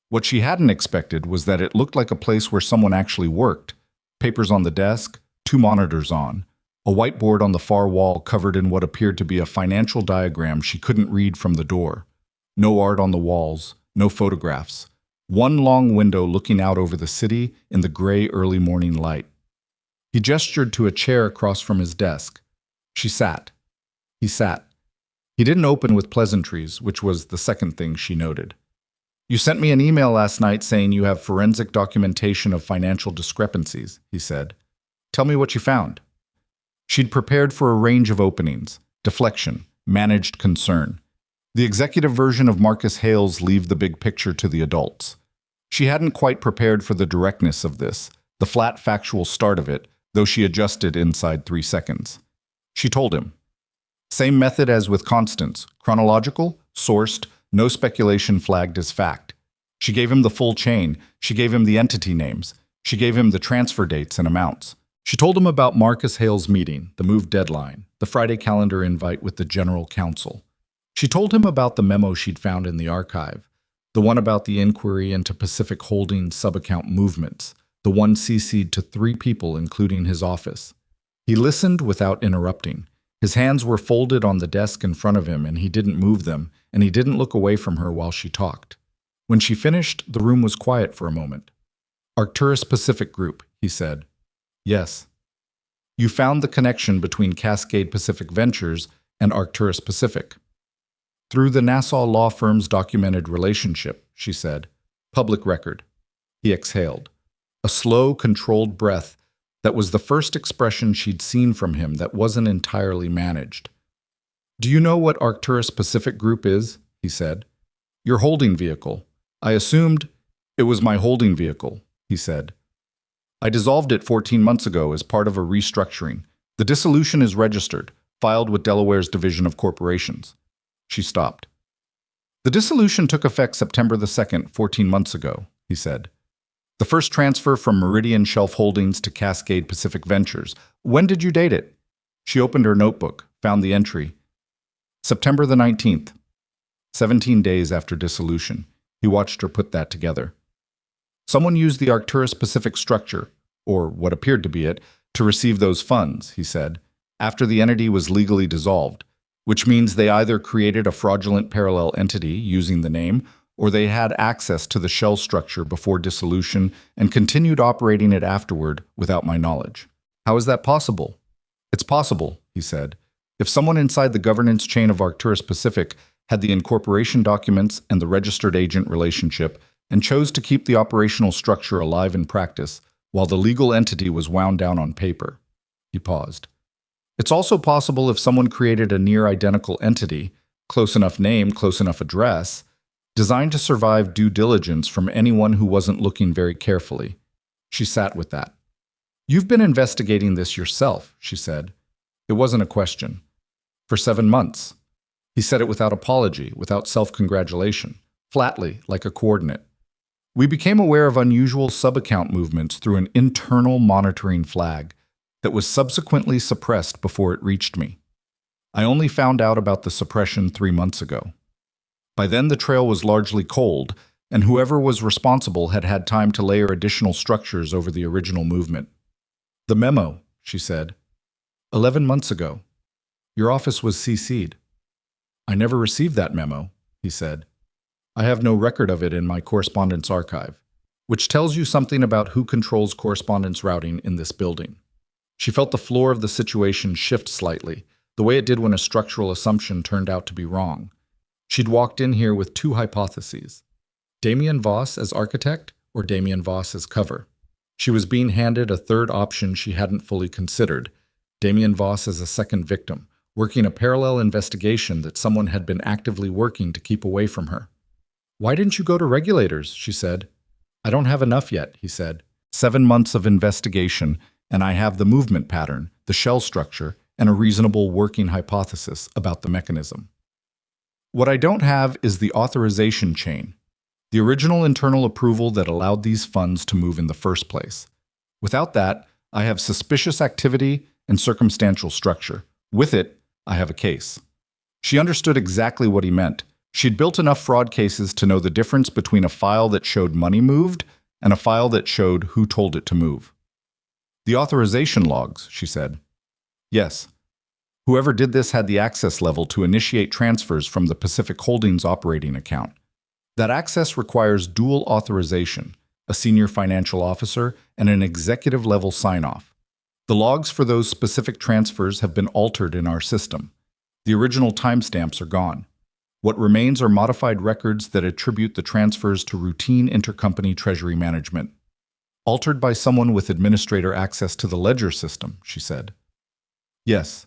What she hadn't expected was that it looked like a place where someone actually worked. Papers on the desk, 2 monitors on, a whiteboard on the far wall covered in what appeared to be a financial diagram she couldn't read from the door. No art on the walls, no photographs. One long window looking out over the city in the gray early morning light. He gestured to a chair across from his desk. She sat. He sat. He didn't open with pleasantries, which was the second thing she noted. "You sent me an email last night saying you have forensic documentation of financial discrepancies," he said. "Tell me what you found." She'd prepared for a range of openings, deflection, managed concern. The executive version of Marcus Hale's leave the big picture to the adults. She hadn't quite prepared for the directness of this, the flat factual start of it, though she adjusted inside 3 seconds. She told him. Same method as with Constance, chronological, sourced, no speculation flagged as fact. She gave him the full chain, she gave him the entity names, she gave him the transfer dates and amounts. She told him about Marcus Hale's meeting, the moved deadline, the Friday calendar invite with the general counsel. She told him about the memo she'd found in the archive, the one about the inquiry into Pacific Holdings sub-account movements, the one CC'd to 3 people, including his office. He listened without interrupting. His hands were folded on the desk in front of him, and he didn't move them, and he didn't look away from her while she talked. When she finished, the room was quiet for a moment. "Arcturus Pacific Group," he said. "Yes." "You found the connection between Cascade Pacific Ventures and Arcturus Pacific." "Through the Nassau law firm's documented relationship," she said. "Public record." He exhaled. A slow, controlled breath that was the first expression she'd seen from him that wasn't entirely managed. "Do you know what Arcturus Pacific Group is?" he said. "Your holding vehicle. I assumed it was my holding vehicle," he said. "I dissolved it 14 months ago as part of a restructuring. The dissolution is registered, filed with Delaware's Division of Corporations." She stopped. "The dissolution took effect September the 2nd, 14 months ago," he said. "The first transfer from Meridian Shelf Holdings to Cascade Pacific Ventures. When did you date it?" She opened her notebook, found the entry. September the 19th. 17 days after dissolution. He watched her put that together. "Someone used the Arcturus Pacific structure, or what appeared to be it, to receive those funds," he said, "after the entity was legally dissolved, which means they either created a fraudulent parallel entity using the name, or they had access to the shell structure before dissolution and continued operating it afterward without my knowledge." "How is that possible?" "It's possible," he said. "If someone inside the governance chain of Arcturus Pacific had the incorporation documents and the registered agent relationship, and chose to keep the operational structure alive in practice while the legal entity was wound down on paper. He paused. It's also possible if someone created a near-identical entity, close enough name, close enough address, designed to survive due diligence from anyone who wasn't looking very carefully. She sat with that. "You've been investigating this yourself," she said. It wasn't a question. "For 7 months." He said it without apology, without self-congratulation, flatly, like a coordinate. "We became aware of unusual sub-account movements through an internal monitoring flag that was subsequently suppressed before it reached me. I only found out about the suppression 3 months ago. By then the trail was largely cold, and whoever was responsible had had time to layer additional structures over the original movement." "The memo," she said. 11 months ago. Your office was CC'd. "I never received that memo," he said. "I have no record of it in my correspondence archive, which tells you something about who controls correspondence routing in this building." She felt the floor of the situation shift slightly, the way it did when a structural assumption turned out to be wrong. She'd walked in here with 2 hypotheses: Damien Voss as architect or Damien Voss as cover. She was being handed a third option she hadn't fully considered: Damien Voss as a second victim, working a parallel investigation that someone had been actively working to keep away from her. "Why didn't you go to regulators?" she said. "I don't have enough yet," he said. 7 months of investigation, and I have the movement pattern, the shell structure, and a reasonable working hypothesis about the mechanism. What I don't have is the authorization chain, the original internal approval that allowed these funds to move in the first place. Without that, I have suspicious activity and circumstantial structure. With it, I have a case." She understood exactly what he meant. She'd built enough fraud cases to know the difference between a file that showed money moved and a file that showed who told it to move. "The authorization logs," she said. "Yes. Whoever did this had the access level to initiate transfers from the Pacific Holdings operating account. That access requires dual authorization, a senior financial officer and an executive-level sign-off. The logs for those specific transfers have been altered in our system. The original timestamps are gone. What remains are modified records that attribute the transfers to routine intercompany treasury management. Altered by someone with administrator access to the ledger system," she said. "Yes."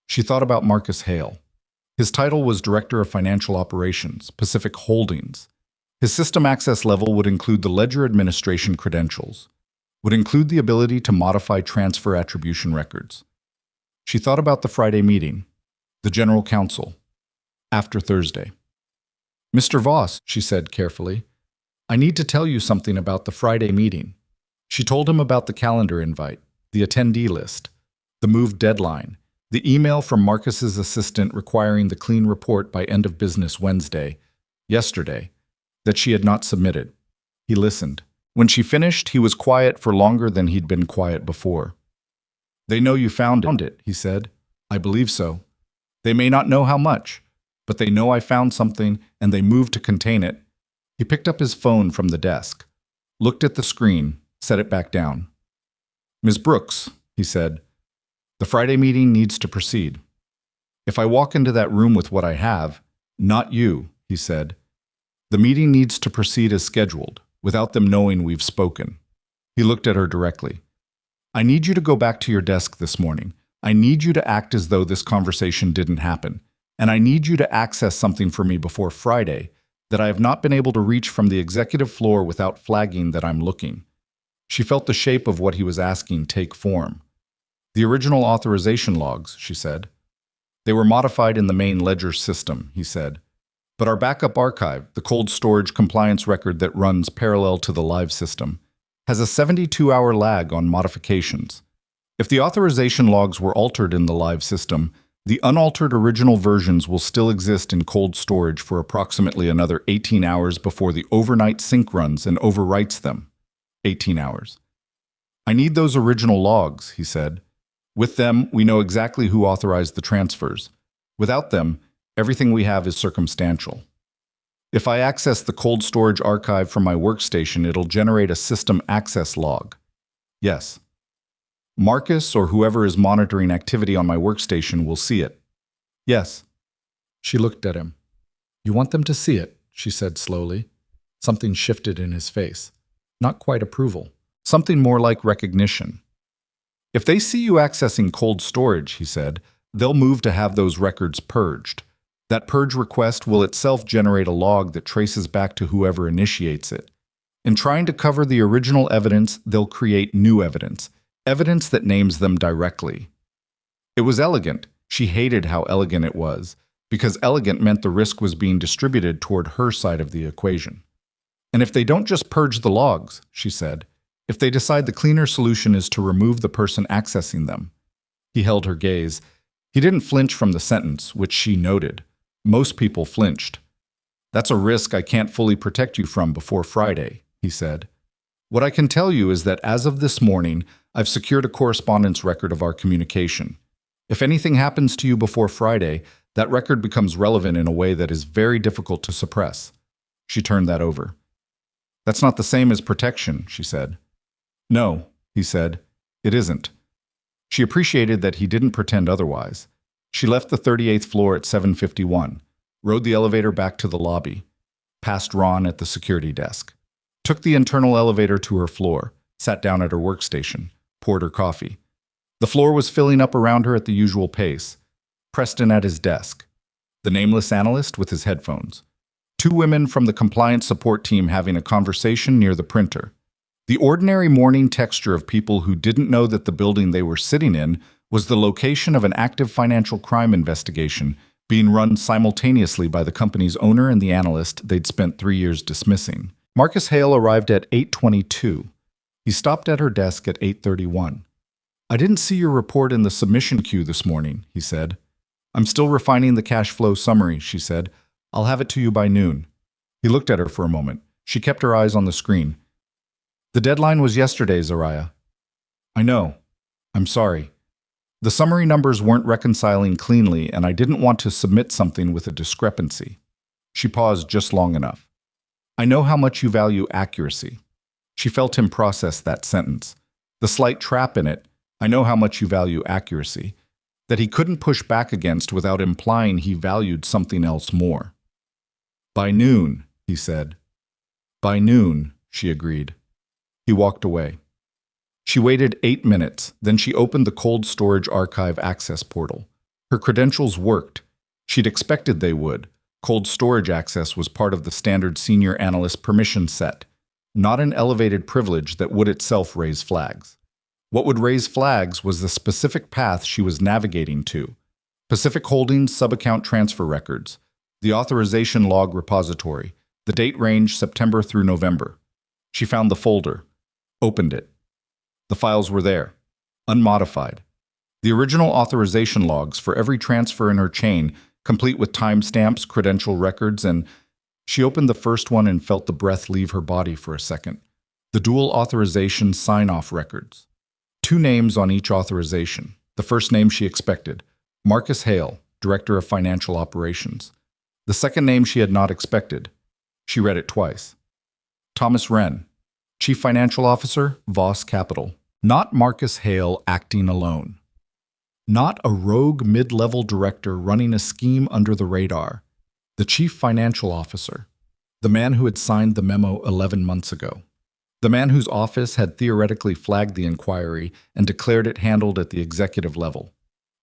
She thought about Marcus Hale. His title was Director of Financial Operations, Pacific Holdings. His system access level would include the ledger administration credentials, would include the ability to modify transfer attribution records. She thought about the Friday meeting, the General Counsel, after Thursday. "Mr. Voss," she said carefully, "I need to tell you something about the Friday meeting." She told him about the calendar invite, the attendee list, the moved deadline, the email from Marcus's assistant requiring the clean report by end of business Wednesday, yesterday, that she had not submitted. He listened. When she finished, he was quiet for longer than he'd been quiet before. "They know you found it," he said. "I believe so. They may not know how much, but they know I found something and they moved to contain it." He picked up his phone from the desk, looked at the screen, set it back down. "Ms. Brooks," he said, "the Friday meeting needs to proceed. If I walk into that room with what I have, not you," he said, "the meeting needs to proceed as scheduled, without them knowing we've spoken." He looked at her directly. "I need you to go back to your desk this morning. I need you to act as though this conversation didn't happen. And I need you to access something for me before Friday that I have not been able to reach from the executive floor without flagging that I'm looking." She felt the shape of what he was asking take form. "The original authorization logs," she said. "They were modified in the main ledger system," he said. "But our backup archive, the cold storage compliance record that runs parallel to the live system, has a 72-hour lag on modifications. If the authorization logs were altered in the live system, the unaltered original versions will still exist in cold storage for approximately another 18 hours before the overnight sync runs and overwrites them. 18 hours. I need those original logs," he said. "With them, we know exactly who authorized the transfers. Without them, everything we have is circumstantial. If I access the cold storage archive from my workstation, it'll generate a system access log. Yes. Marcus or whoever is monitoring activity on my workstation will see it. Yes." She looked at him. You want them to see it, she said slowly. Something shifted in his face. Not quite approval. Something more like recognition. If they see you accessing cold storage, he said, they'll move to have those records purged. That purge request will itself generate a log that traces back to whoever initiates it. In trying to cover the original evidence, they'll create new evidence, evidence that names them directly. It was elegant. She hated how elegant it was, because elegant meant the risk was being distributed toward her side of the equation. And if they don't just purge the logs, she said, if they decide the cleaner solution is to remove the person accessing them. He held her gaze. He didn't flinch from the sentence, which she noted. Most people flinched. That's a risk I can't fully protect you from before Friday, he said. What I can tell you is that as of this morning, I've secured a correspondence record of our communication. If anything happens to you before Friday, that record becomes relevant in a way that is very difficult to suppress. She turned that over. That's not the same as protection, she said. No, he said, it isn't. She appreciated that he didn't pretend otherwise. She left the 38th floor at 7:51, rode the elevator back to the lobby, passed Ron at the security desk, took the internal elevator to her floor, sat down at her workstation, poured her coffee. The floor was filling up around her at the usual pace. Preston at his desk, the nameless analyst with his headphones, two women from the compliance support team having a conversation near the printer. The ordinary morning texture of people who didn't know that the building they were sitting in was the location of an active financial crime investigation being run simultaneously by the company's owner and the analyst they'd spent 3 years dismissing. Marcus Hale arrived at 8:22. He stopped at her desk at 8:31. I didn't see your report in the submission queue this morning, he said. I'm still refining the cash flow summary, she said. I'll have it to you by noon. He looked at her for a moment. She kept her eyes on the screen. The deadline was yesterday, Zariah. I know. I'm sorry. The summary numbers weren't reconciling cleanly, and I didn't want to submit something with a discrepancy. She paused just long enough. I know how much you value accuracy. She felt him process that sentence. The slight trap in it, I know how much you value accuracy, that he couldn't push back against without implying he valued something else more. By noon, he said. By noon, she agreed. He walked away. She waited 8 minutes, then she opened the cold storage archive access portal. Her credentials worked. She'd expected they would. Cold storage access was part of the standard senior analyst permission set, not an elevated privilege that would itself raise flags. What would raise flags was the specific path she was navigating to. Pacific Holdings sub-account transfer records, the authorization log repository, the date range September through November. She found the folder, opened it. The files were there, unmodified. The original authorization logs for every transfer in her chain, complete with timestamps, credential records, and she opened the first one and felt the breath leave her body for a second. The dual authorization sign-off records. 2 names on each authorization. The first name she expected, Marcus Hale, Director of Financial Operations. The second name she had not expected. She read it twice. Thomas Wren, Chief Financial Officer, Voss Capital. Not Marcus Hale acting alone. Not a rogue mid-level director running a scheme under the radar. The Chief Financial Officer. The man who had signed the memo 11 months ago. The man whose office had theoretically flagged the inquiry and declared it handled at the executive level.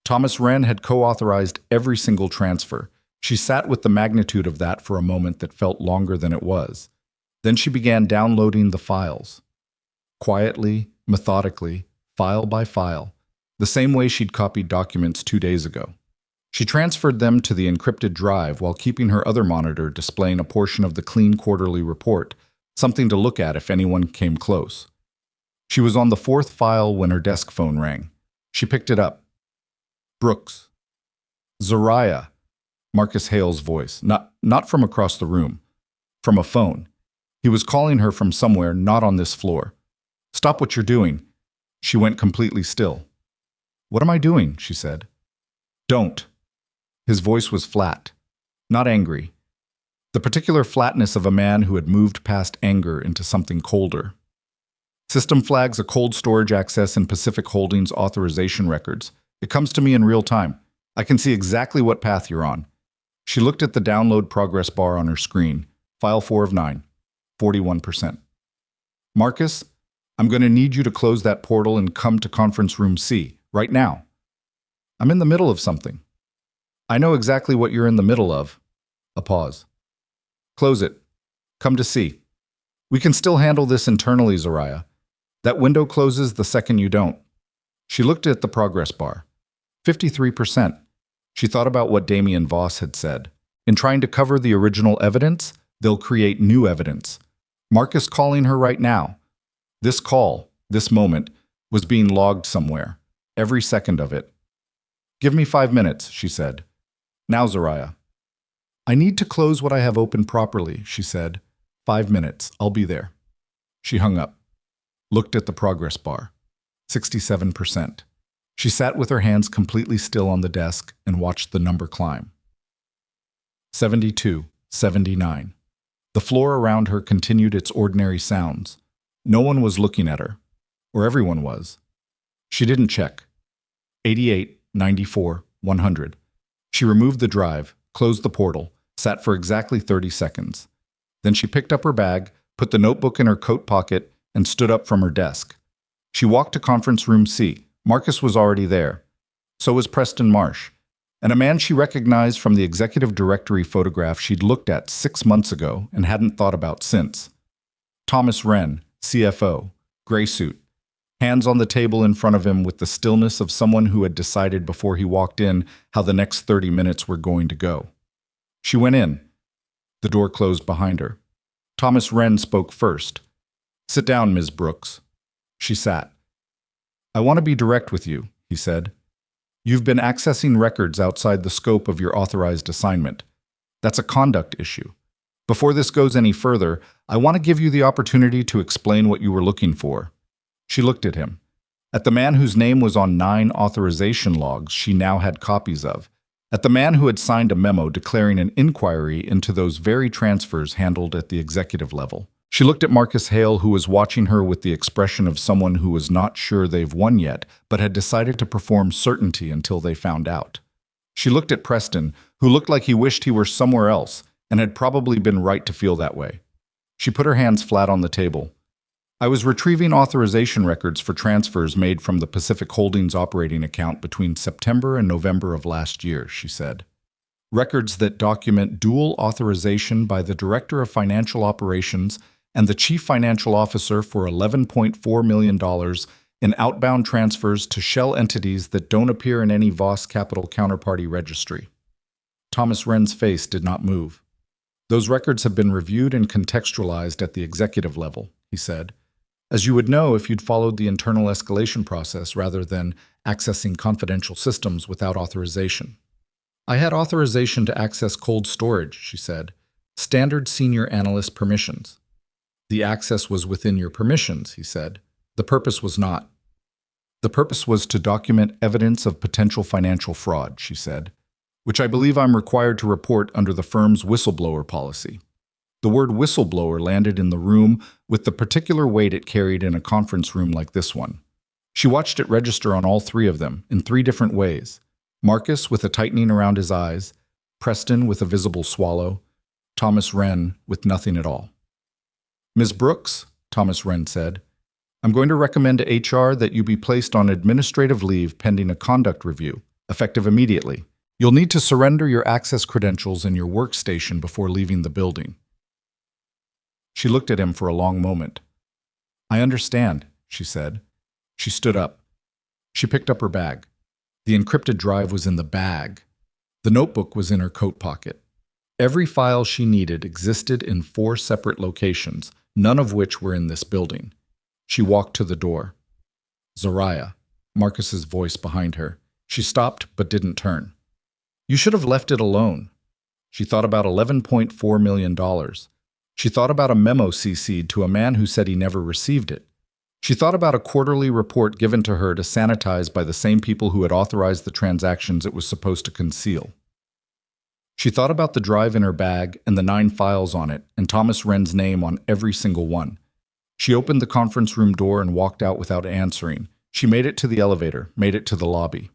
Thomas Wren had co-authorized every single transfer. She sat with the magnitude of that for a moment that felt longer than it was. Then she began downloading the files. Quietly, methodically, file by file, the same way she'd copied documents 2 days ago. She transferred them to the encrypted drive while keeping her other monitor displaying a portion of the clean quarterly report, something to look at if anyone came close. She was on the 4th file when her desk phone rang. She picked it up. Brooks. Zariah. Marcus Hale's voice, not from across the room, from a phone. He was calling her from somewhere not on this floor. Stop what you're doing. She went completely still. What am I doing? She said. Don't. His voice was flat, not angry. The particular flatness of a man who had moved past anger into something colder. System flags a cold storage access in Pacific Holdings authorization records. It comes to me in real time. I can see exactly what path you're on. She looked at the download progress bar on her screen. File 4 of 9, 41%. Marcus, I'm going to need you to close that portal and come to conference room C, right now. I'm in the middle of something. I know exactly what you're in the middle of. A pause. Close it. Come to C. We can still handle this internally, Zariah. That window closes the second you don't. She looked at the progress bar. 53%. She thought about what Damien Voss had said. In trying to cover the original evidence, they'll create new evidence. Marcus calling her right now. This call, this moment, was being logged somewhere. Every second of it. Give me 5 minutes, she said. Now, Zariah. I need to close what I have open properly, she said. 5 minutes, I'll be there. She hung up. Looked at the progress bar. 67%. She sat with her hands completely still on the desk and watched the number climb. 72, 79. The floor around her continued its ordinary sounds. No one was looking at her. Or everyone was. She didn't check. 88, 94, 100. She removed the drive, closed the portal, sat for exactly 30 seconds. Then she picked up her bag, put the notebook in her coat pocket, and stood up from her desk. She walked to conference room C. Marcus was already there. So was Preston Marsh, and a man she recognized from the executive directory photograph she'd looked at 6 months ago and hadn't thought about since. Thomas Wren, CFO, gray suit, hands on the table in front of him with the stillness of someone who had decided before he walked in how the next 30 minutes were going to go. She went in. The door closed behind her. Thomas Wren spoke first. Sit down, Ms. Brooks. She sat. I want to be direct with you, he said. You've been accessing records outside the scope of your authorized assignment. That's a conduct issue. Before this goes any further, I want to give you the opportunity to explain what you were looking for. She looked at him. At the man whose name was on 9 authorization logs she now had copies of. At the man who had signed a memo declaring an inquiry into those very transfers handled at the executive level. She looked at Marcus Hale, who was watching her with the expression of someone who was not sure they've won yet, but had decided to perform certainty until they found out. She looked at Preston, who looked like he wished he were somewhere else, and had probably been right to feel that way. She put her hands flat on the table. I was retrieving authorization records for transfers made from the Pacific Holdings operating account between September and November of last year, she said. Records that document dual authorization by the Director of Financial Operations and the Chief Financial Officer for $11.4 million in outbound transfers to shell entities that don't appear in any Voss Capital counterparty registry. Thomas Wren's face did not move. Those records have been reviewed and contextualized at the executive level, he said, as you would know if you'd followed the internal escalation process rather than accessing confidential systems without authorization. I had authorization to access cold storage, she said. Standard senior analyst permissions. The access was within your permissions, he said. The purpose was not. The purpose was to document evidence of potential financial fraud, she said, which I believe I'm required to report under the firm's whistleblower policy. The word whistleblower landed in the room with the particular weight it carried in a conference room like this one. She watched it register on all 3 of them in 3 different ways. Marcus with a tightening around his eyes, Preston with a visible swallow, Thomas Wren with nothing at all. Ms. Brooks, Thomas Wren said, I'm going to recommend to HR that you be placed on administrative leave pending a conduct review, effective immediately. You'll need to surrender your access credentials and your workstation before leaving the building. She looked at him for a long moment. I understand, she said. She stood up. She picked up her bag. The encrypted drive was in the bag. The notebook was in her coat pocket. Every file she needed existed in 4 separate locations, none of which were in this building. She walked to the door. Zariah, Marcus's voice behind her. She stopped but didn't turn. You should have left it alone. She thought about $11.4 million. She thought about a memo CC'd to a man who said he never received it. She thought about a quarterly report given to her to sanitize by the same people who had authorized the transactions it was supposed to conceal. She thought about the drive in her bag and the 9 files on it and Thomas Wren's name on every single one. She opened the conference room door and walked out without answering. She made it to the elevator, made it to the lobby.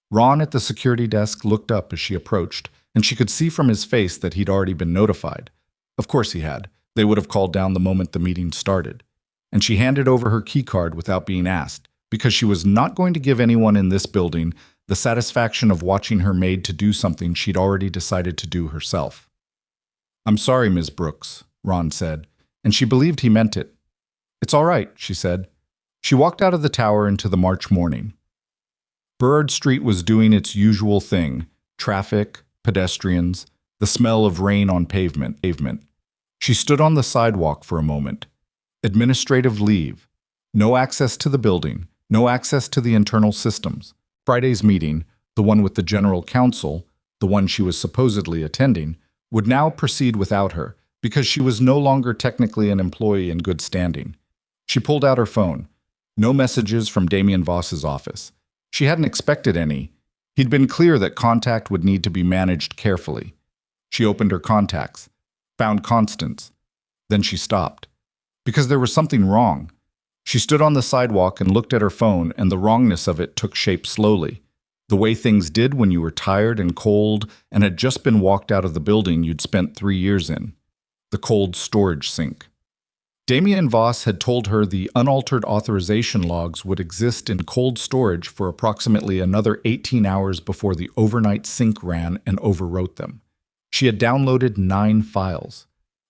Ron at the security desk looked up as she approached and she could see from his face that he'd already been notified. Of course he had. They would have called down the moment the meeting started. And she handed over her keycard without being asked, because she was not going to give anyone in this building the satisfaction of watching her maid to do something she'd already decided to do herself. "I'm sorry, Ms. Brooks," Ron said, and she believed he meant it. "It's all right," she said. She walked out of the tower into the March morning. Burrard Street was doing its usual thing: traffic, pedestrians, the smell of rain on pavement. She stood on the sidewalk for a moment. Administrative leave. No access to the building, no access to the internal systems. Friday's meeting, the one with the general counsel, the one she was supposedly attending, would now proceed without her, because she was no longer technically an employee in good standing. She pulled out her phone. No messages from Damien Voss's office. She hadn't expected any. He'd been clear that contact would need to be managed carefully. She opened her contacts, found Constance. Then she stopped. Because there was something wrong. She stood on the sidewalk and looked at her phone, and the wrongness of it took shape slowly. The way things did when you were tired and cold and had just been walked out of the building you'd spent 3 years in. The cold storage sink. Damien Voss had told her the unaltered authorization logs would exist in cold storage for approximately another 18 hours before the overnight sink ran and overwrote them. She had downloaded 9 files.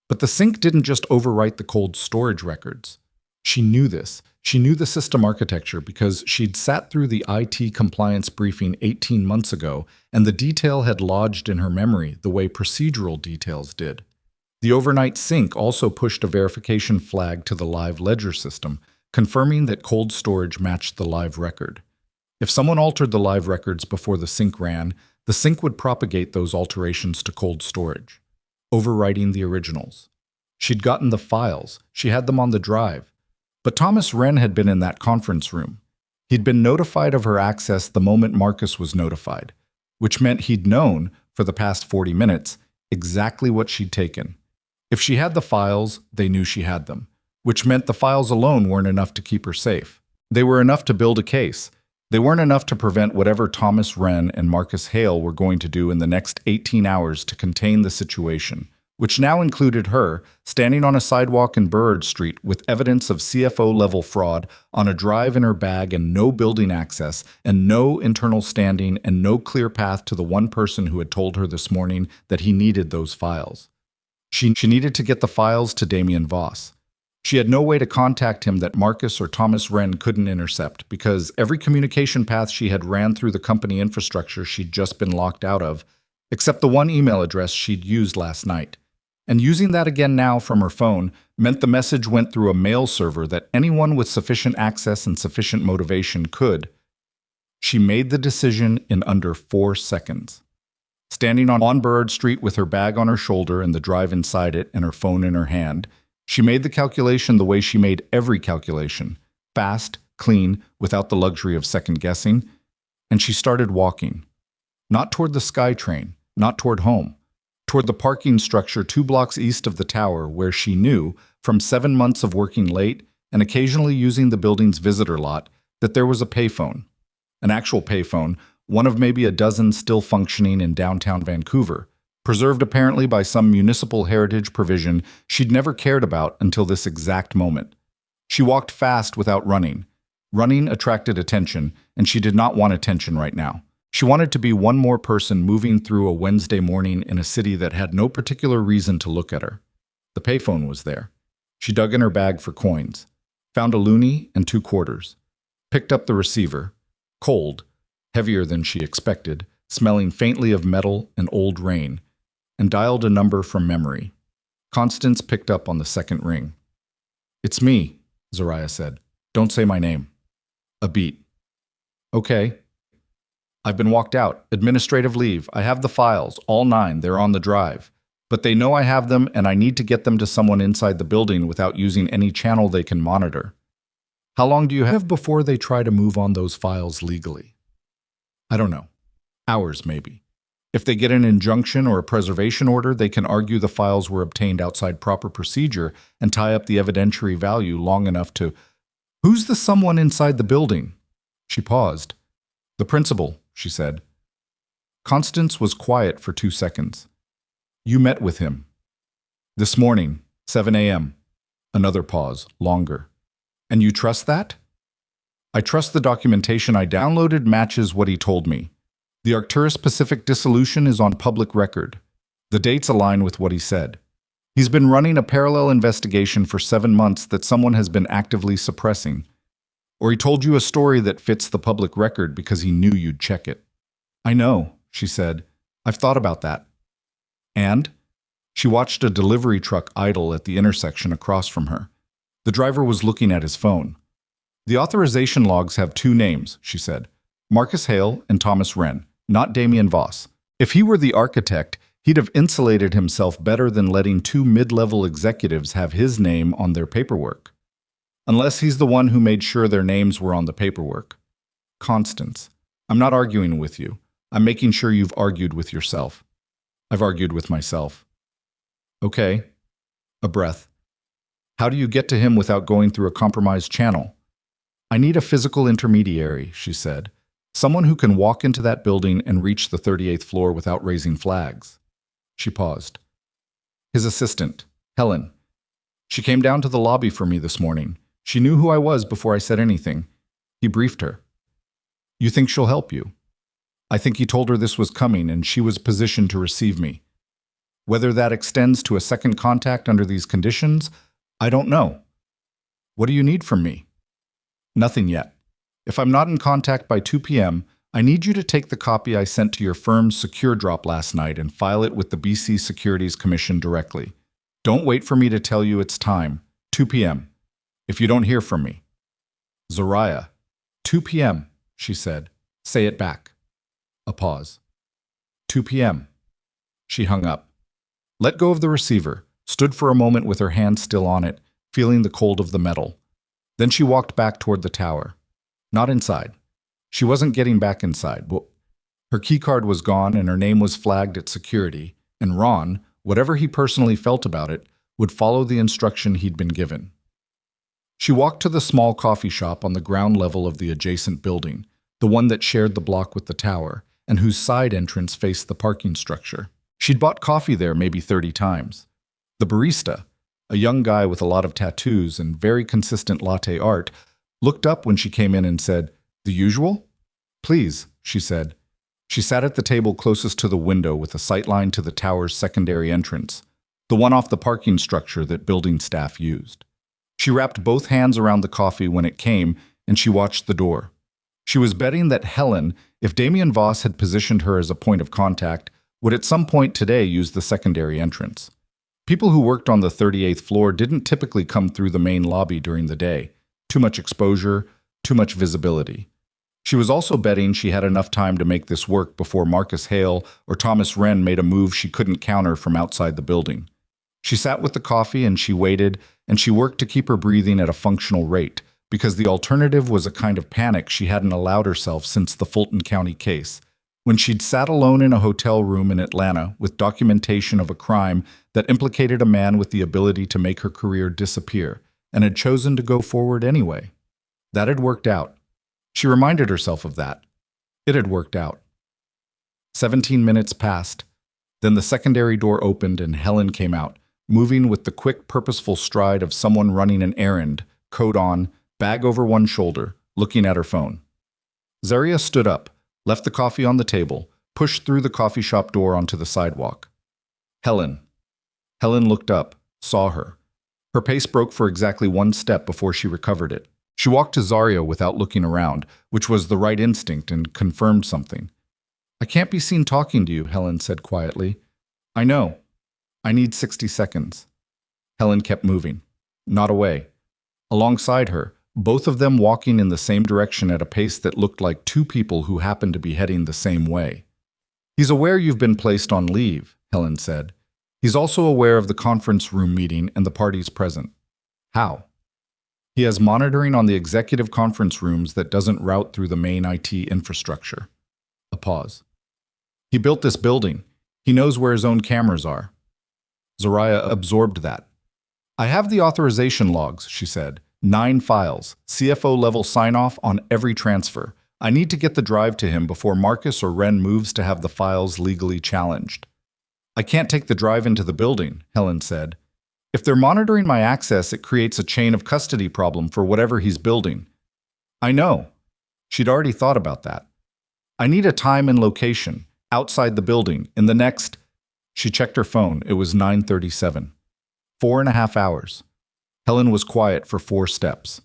But the sink didn't just overwrite the cold storage records. She knew this. She knew the system architecture because she'd sat through the IT compliance briefing 18 months ago, and the detail had lodged in her memory the way procedural details did. The overnight sync also pushed a verification flag to the live ledger system, confirming that cold storage matched the live record. If someone altered the live records before the sync ran, the sync would propagate those alterations to cold storage, overwriting the originals. She'd gotten the files. She had them on the drive. But Thomas Wren had been in that conference room. He'd been notified of her access the moment Marcus was notified, which meant he'd known, for the past 40 minutes, exactly what she'd taken. If she had the files, they knew she had them, which meant the files alone weren't enough to keep her safe. They were enough to build a case. They weren't enough to prevent whatever Thomas Wren and Marcus Hale were going to do in the next 18 hours to contain the situation, which now included her standing on a sidewalk in Burrard Street with evidence of CFO-level fraud on a drive in her bag and no building access and no internal standing and no clear path to the one person who had told her this morning that he needed those files. She needed to get the files to Damien Voss. She had no way to contact him that Marcus or Thomas Wren couldn't intercept because every communication path she had ran through the company infrastructure she'd just been locked out of, except the one email address she'd used last night. And using that again now from her phone meant the message went through a mail server that anyone with sufficient access and sufficient motivation could. She made the decision in under 4 seconds. Standing on Burrard Street with her bag on her shoulder and the drive inside it and her phone in her hand, she made the calculation the way she made every calculation, fast, clean, without the luxury of second-guessing, and she started walking. Not toward the SkyTrain, not toward home. Toward the parking structure 2 blocks east of the tower where she knew, from 7 months of working late and occasionally using the building's visitor lot, that there was a payphone. An actual payphone, one of maybe a dozen still functioning in downtown Vancouver, preserved apparently by some municipal heritage provision she'd never cared about until this exact moment. She walked fast without running. Running attracted attention, and she did not want attention right now. She wanted to be one more person moving through a Wednesday morning in a city that had no particular reason to look at her. The payphone was there. She dug in her bag for coins, found a loonie and 2 quarters, picked up the receiver, cold, heavier than she expected, smelling faintly of metal and old rain, and dialed a number from memory. Constance picked up on the second ring. "It's me," Zariah said. "Don't say my name." A beat. "Okay. I've been walked out. Administrative leave. I have the files, all 9. They're on the drive. But they know I have them, and I need to get them to someone inside the building without using any channel they can monitor." "How long do you have before they try to move on those files legally?" "I don't know. Hours, maybe. If they get an injunction or a preservation order, they can argue the files were obtained outside proper procedure and tie up the evidentiary value long enough to—" "Who's the someone inside the building?" She paused. "The principal," she said. Constance was quiet for 2 seconds. You met with him. This morning, 7 a.m. Another pause, longer. And you trust that? I trust the documentation I downloaded matches what he told me. The Arcturus Pacific dissolution is on public record. The dates align with what he said. He's been running a parallel investigation for 7 months that someone has been actively suppressing. Or he told you a story that fits the public record because he knew you'd check it. I know, she said. I've thought about that. And? She watched a delivery truck idle at the intersection across from her. The driver was looking at his phone. The authorization logs have 2 names, she said. Marcus Hale and Thomas Wren, not Damien Voss. If he were the architect, he'd have insulated himself better than letting 2 mid-level executives have his name on their paperwork. Unless he's the one who made sure their names were on the paperwork. Constance, I'm not arguing with you. I'm making sure you've argued with yourself. I've argued with myself. Okay. A breath. How do you get to him without going through a compromised channel? I need a physical intermediary, she said. Someone who can walk into that building and reach the 38th floor without raising flags. She paused. His assistant, Helen. She came down to the lobby for me this morning. She knew who I was before I said anything. He briefed her. You think she'll help you? I think he told her this was coming and she was positioned to receive me. Whether that extends to a second contact under these conditions, I don't know. What do you need from me? Nothing yet. If I'm not in contact by 2 p.m., I need you to take the copy I sent to your firm's secure drop last night and file it with the BC Securities Commission directly. Don't wait for me to tell you it's time. 2 p.m. If you don't hear from me. Zariah. 2 p.m., she said. Say it back. A pause. 2 p.m. She hung up. Let go of the receiver, stood for a moment with her hand still on it, feeling the cold of the metal. Then she walked back toward the tower. Not inside. She wasn't getting back inside. Her keycard was gone and her name was flagged at security, and Ron, whatever he personally felt about it, would follow the instruction he'd been given. She walked to the small coffee shop on the ground level of the adjacent building, the one that shared the block with the tower, and whose side entrance faced the parking structure. She'd bought coffee there maybe 30 times. The barista, a young guy with a lot of tattoos and very consistent latte art, looked up when she came in and said, "The usual?" "Please," she said. She sat at the table closest to the window with a sightline to the tower's secondary entrance, the one off the parking structure that building staff used. She wrapped both hands around the coffee when it came, and she watched the door. She was betting that Helen, if Damien Voss had positioned her as a point of contact, would at some point today use the secondary entrance. People who worked on the 38th floor didn't typically come through the main lobby during the day. Too much exposure, too much visibility. She was also betting she had enough time to make this work before Marcus Hale or Thomas Wren made a move she couldn't counter from outside the building. She sat with the coffee and she waited, and she worked to keep her breathing at a functional rate, because the alternative was a kind of panic she hadn't allowed herself since the Fulton County case, when she'd sat alone in a hotel room in Atlanta with documentation of a crime that implicated a man with the ability to make her career disappear, and had chosen to go forward anyway. That had worked out. She reminded herself of that. It had worked out. 17 minutes passed. Then the secondary door opened and Helen came out, moving with the quick, purposeful stride of someone running an errand, coat on, bag over one shoulder, looking at her phone. Zariah stood up, left the coffee on the table, pushed through the coffee shop door onto the sidewalk. Helen. Helen looked up, saw her. Her pace broke for exactly 1 step before she recovered it. She walked to Zariah without looking around, which was the right instinct and confirmed something. I can't be seen talking to you, Helen said quietly. I know. I need 60 seconds. Helen kept moving. Not away. Alongside her, both of them walking in the same direction at a pace that looked like 2 people who happened to be heading the same way. He's aware you've been placed on leave, Helen said. He's also aware of the conference room meeting and the parties present. How? He has monitoring on the executive conference rooms that doesn't route through the main IT infrastructure. A pause. He built this building. He knows where his own cameras are. Zariah absorbed that. I have the authorization logs, she said. 9 files, CFO-level sign-off on every transfer. I need to get the drive to him before Marcus or Wren moves to have the files legally challenged. I can't take the drive into the building, Helen said. If they're monitoring my access, it creates a chain of custody problem for whatever he's building. I know. She'd already thought about that. I need a time and location, outside the building, in the next… She checked her phone. It was 9:37. 4.5 hours. Helen was quiet for 4 steps.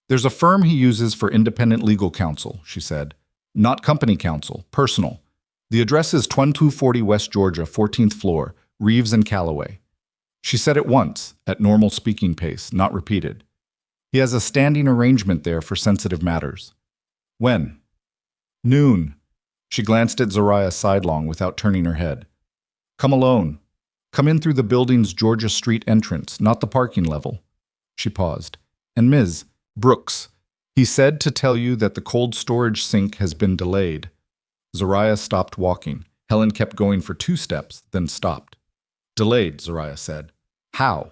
There's a firm he uses for independent legal counsel, she said. Not company counsel, personal. The address is 2240 West Georgia, 14th floor, Reeves and Callaway. She said it once, at normal speaking pace, not repeated. He has a standing arrangement there for sensitive matters. When? Noon. She glanced at Zariah sidelong without turning her head. Come alone. Come in through the building's Georgia Street entrance, not the parking level. She paused. And Ms. Brooks, he said to tell you that the cold storage sink has been delayed. Zariah stopped walking. Helen kept going for 2 steps, then stopped. Delayed, Zariah said. How?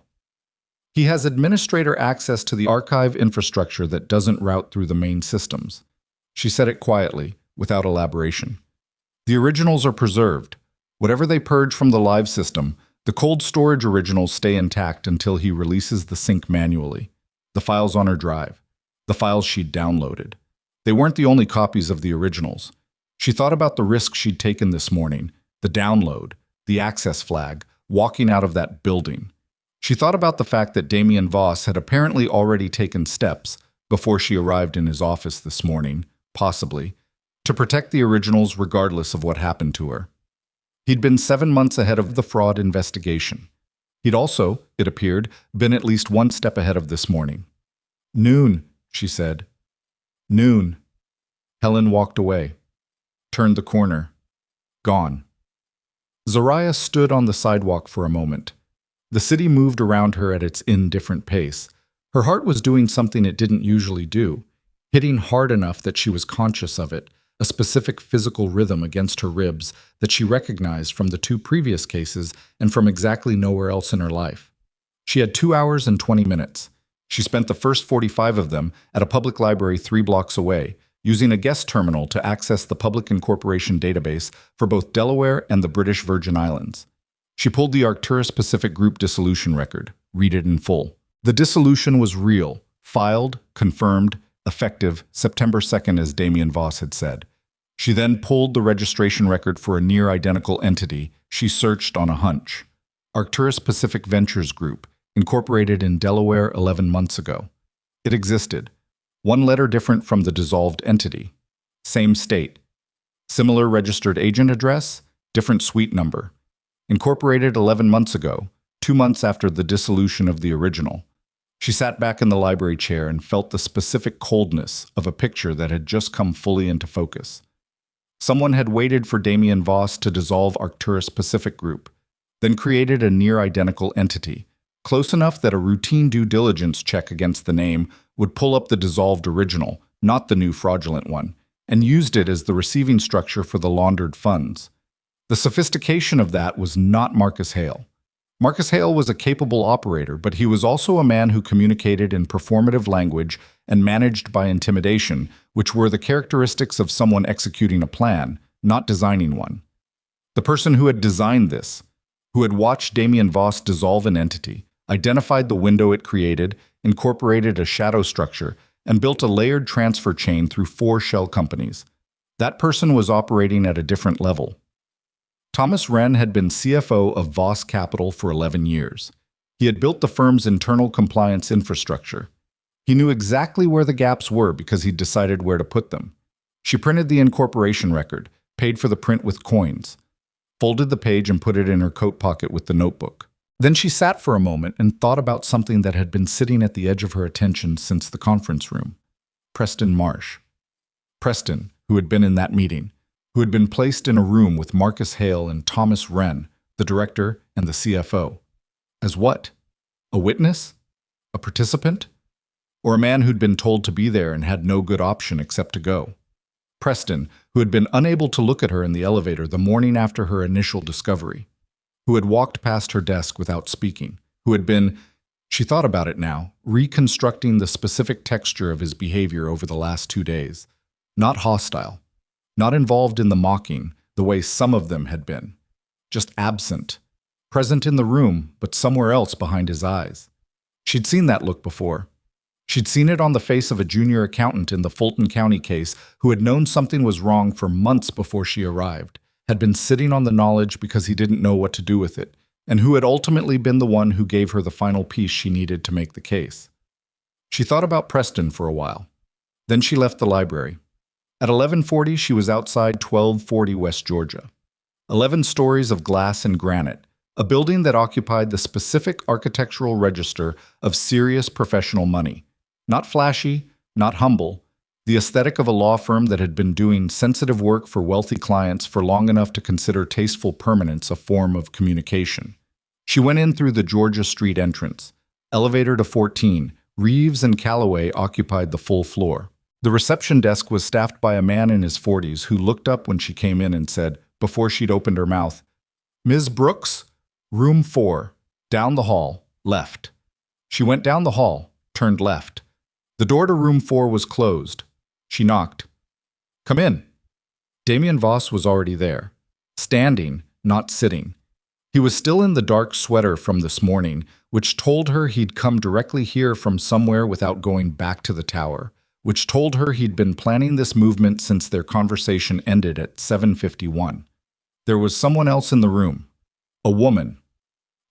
He has administrator access to the archive infrastructure that doesn't route through the main systems. She said it quietly, without elaboration. The originals are preserved. Whatever they purge from the live system, the cold storage originals stay intact until he releases the sync manually. The files on her drive. The files she'd downloaded. They weren't the only copies of the originals. She thought about the risk she'd taken this morning, the download, the access flag, walking out of that building. She thought about the fact that Damien Voss had apparently already taken steps, before she arrived in his office this morning, possibly, to protect the originals regardless of what happened to her. He'd been 7 months ahead of the fraud investigation. He'd also, it appeared, been at least 1 step ahead of this morning. Noon, she said. Noon. Helen walked away, turned the corner. Gone. Zariah stood on the sidewalk for a moment. The city moved around her at its indifferent pace. Her heart was doing something it didn't usually do, hitting hard enough that she was conscious of it, a specific physical rhythm against her ribs that she recognized from the 2 previous cases and from exactly nowhere else in her life. She had 2 hours and 20 minutes. She spent the first 45 of them at a public library 3 blocks away, using a guest terminal to access the public incorporation database for both Delaware and the British Virgin Islands. She pulled the Arcturus Pacific Group dissolution record. Read it in full. The dissolution was real, filed, confirmed, effective September 2nd, as Damien Voss had said. She then pulled the registration record for a near-identical entity she searched on a hunch. Arcturus Pacific Ventures Group, incorporated in Delaware 11 months ago. It existed. 1 letter different from the dissolved entity. Same state. Similar registered agent address, different suite number. Incorporated 11 months ago, 2 months after the dissolution of the original. She sat back in the library chair and felt the specific coldness of a picture that had just come fully into focus. Someone had waited for Damien Voss to dissolve Arcturus Pacific Group, then created a near-identical entity, close enough that a routine due diligence check against the name would pull up the dissolved original, not the new fraudulent one, and used it as the receiving structure for the laundered funds. The sophistication of that was not Marcus Hale. Marcus Hale was a capable operator, but he was also a man who communicated in performative language and managed by intimidation, which were the characteristics of someone executing a plan, not designing one. The person who had designed this, who had watched Damien Voss dissolve an entity, identified the window it created, incorporated a shadow structure, and built a layered transfer chain through 4 shell companies. That person was operating at a different level. Thomas Wren had been CFO of Voss Capital for 11 years. He had built the firm's internal compliance infrastructure. He knew exactly where the gaps were because he'd decided where to put them. She printed the incorporation record, paid for the print with coins, folded the page and put it in her coat pocket with the notebook. Then she sat for a moment and thought about something that had been sitting at the edge of her attention since the conference room. Preston Marsh. Preston, who had been in that meeting, who had been placed in a room with Marcus Hale and Thomas Wren, the director and the CFO. As what? A witness? A participant? Or a man who'd been told to be there and had no good option except to go? Preston, who had been unable to look at her in the elevator the morning after her initial discovery, who had walked past her desk without speaking, who had been, she thought about it now, reconstructing the specific texture of his behavior over the last 2 days, Not hostile. Not involved in the mocking, the way some of them had been. Just absent. Present in the room, but somewhere else behind his eyes. She'd seen that look before. She'd seen it on the face of a junior accountant in the Fulton County case who had known something was wrong for months before she arrived, had been sitting on the knowledge because he didn't know what to do with it, and who had ultimately been the one who gave her the final piece she needed to make the case. She thought about Preston for a while. Then she left the library. At 11:40, she was outside 1240 West Georgia. 11 stories of glass and granite, a building that occupied the specific architectural register of serious professional money. Not flashy, not humble, the aesthetic of a law firm that had been doing sensitive work for wealthy clients for long enough to consider tasteful permanence a form of communication. She went in through the Georgia Street entrance. Elevator to 14, Reeves and Calloway occupied the full floor. The reception desk was staffed by a man in his 40s who looked up when she came in and said, before she'd opened her mouth, "Ms. Brooks, room 4, down the hall, left." She went down the hall, turned left. The door to room 4 was closed. She knocked. "Come in." Damien Voss was already there, standing, not sitting. He was still in the dark sweater from this morning, which told her he'd come directly here from somewhere without going back to the tower, which told her he'd been planning this movement since their conversation ended at 7:51. There was someone else in the room. A woman.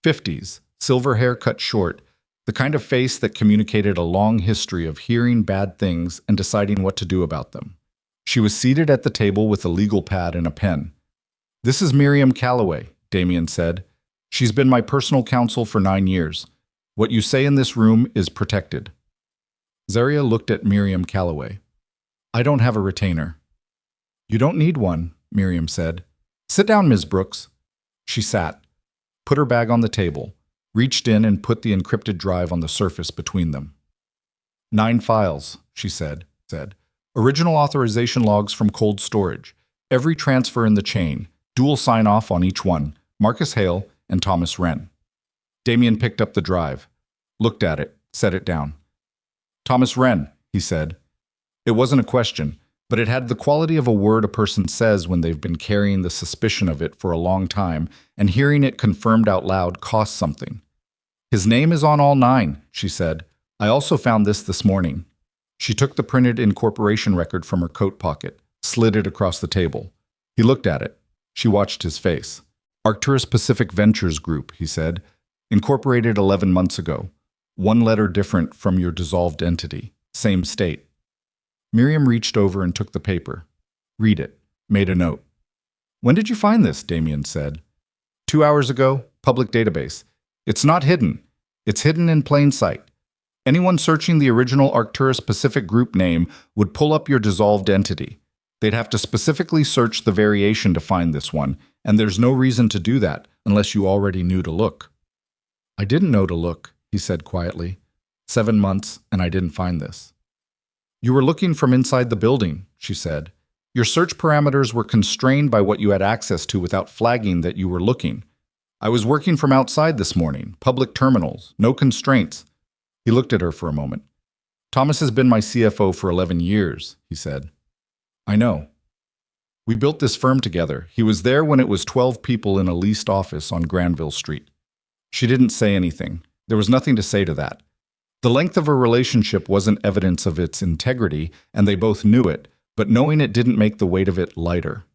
50s, silver hair cut short, the kind of face that communicated a long history of hearing bad things and deciding what to do about them. She was seated at the table with a legal pad and a pen. "This is Miriam Calloway," Damien said. "She's been my personal counsel for 9 years. What you say in this room is protected." Zariah looked at Miriam Calloway. "I don't have a retainer." "You don't need one," Miriam said. "Sit down, Ms. Brooks." She sat, put her bag on the table, reached in and put the encrypted drive on the surface between them. 9 files, she said. Original authorization logs from cold storage. Every transfer in the chain. Dual sign-off on each one. Marcus Hale and Thomas Wren. Damien picked up the drive, looked at it, set it down. "Thomas Wren," he said. It wasn't a question, but it had the quality of a word a person says when they've been carrying the suspicion of it for a long time, and hearing it confirmed out loud costs something. "His name is on all 9, she said. "I also found this morning." She took the printed incorporation record from her coat pocket, slid it across the table. He looked at it. She watched his face. "Arcturus Pacific Ventures Group," he said. "Incorporated 11 months ago. 1 letter different from your dissolved entity. Same state." Miriam reached over and took the paper. "Read it." Made a note. "When did you find this?" Damien said. 2 hours ago. Public database. It's not hidden. It's hidden in plain sight. Anyone searching the original Arcturus Pacific Group name would pull up your dissolved entity. They'd have to specifically search the variation to find this one, and there's no reason to do that unless you already knew to look. "I didn't know to look," he said quietly. 7 months, and I didn't find this. "You were looking from inside the building," she said. "Your search parameters were constrained by what you had access to without flagging that you were looking. I was working from outside this morning, public terminals, no constraints." He looked at her for a moment. "Thomas has been my CFO for 11 years, he said. "I know. We built this firm together. He was there when it was 12 people in a leased office on Granville Street." She didn't say anything. There was nothing to say to that. The length of her relationship wasn't evidence of its integrity, and they both knew it, but knowing it didn't make the weight of it lighter.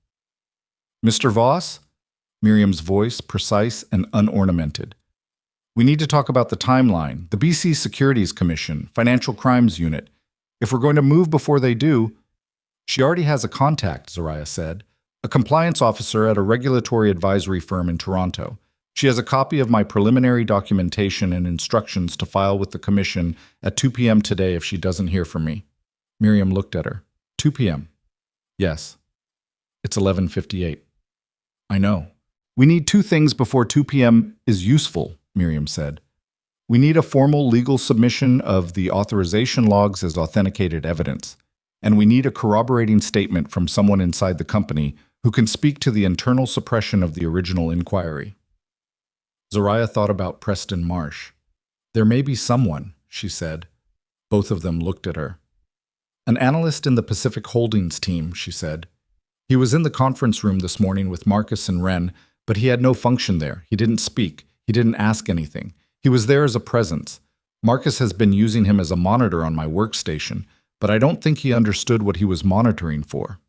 "Mr. Voss?" Miriam's voice, precise and unornamented. "We need to talk about the timeline, the BC Securities Commission, Financial Crimes Unit. If we're going to move before they do—" "She already has a contact," Zariah said. "A compliance officer at a regulatory advisory firm in Toronto. She has a copy of my preliminary documentation and instructions to file with the commission at 2 p.m. today if she doesn't hear from me." Miriam looked at her. 2 p.m. "Yes. It's 11:58. "I know. We need 2 things before 2 p.m. is useful," Miriam said. "We need a formal legal submission of the authorization logs as authenticated evidence, and we need a corroborating statement from someone inside the company who can speak to the internal suppression of the original inquiry." Zariah thought about Preston Marsh. "There may be someone," she said. Both of them looked at her. An analyst in the Pacific Holdings team, she said. He was in the conference room this morning with Marcus and Wren, but he had no function there. He didn't speak. He didn't ask anything. He was there as a presence. Marcus has been using him as a monitor on my workstation, but I don't think he understood what he was monitoring for.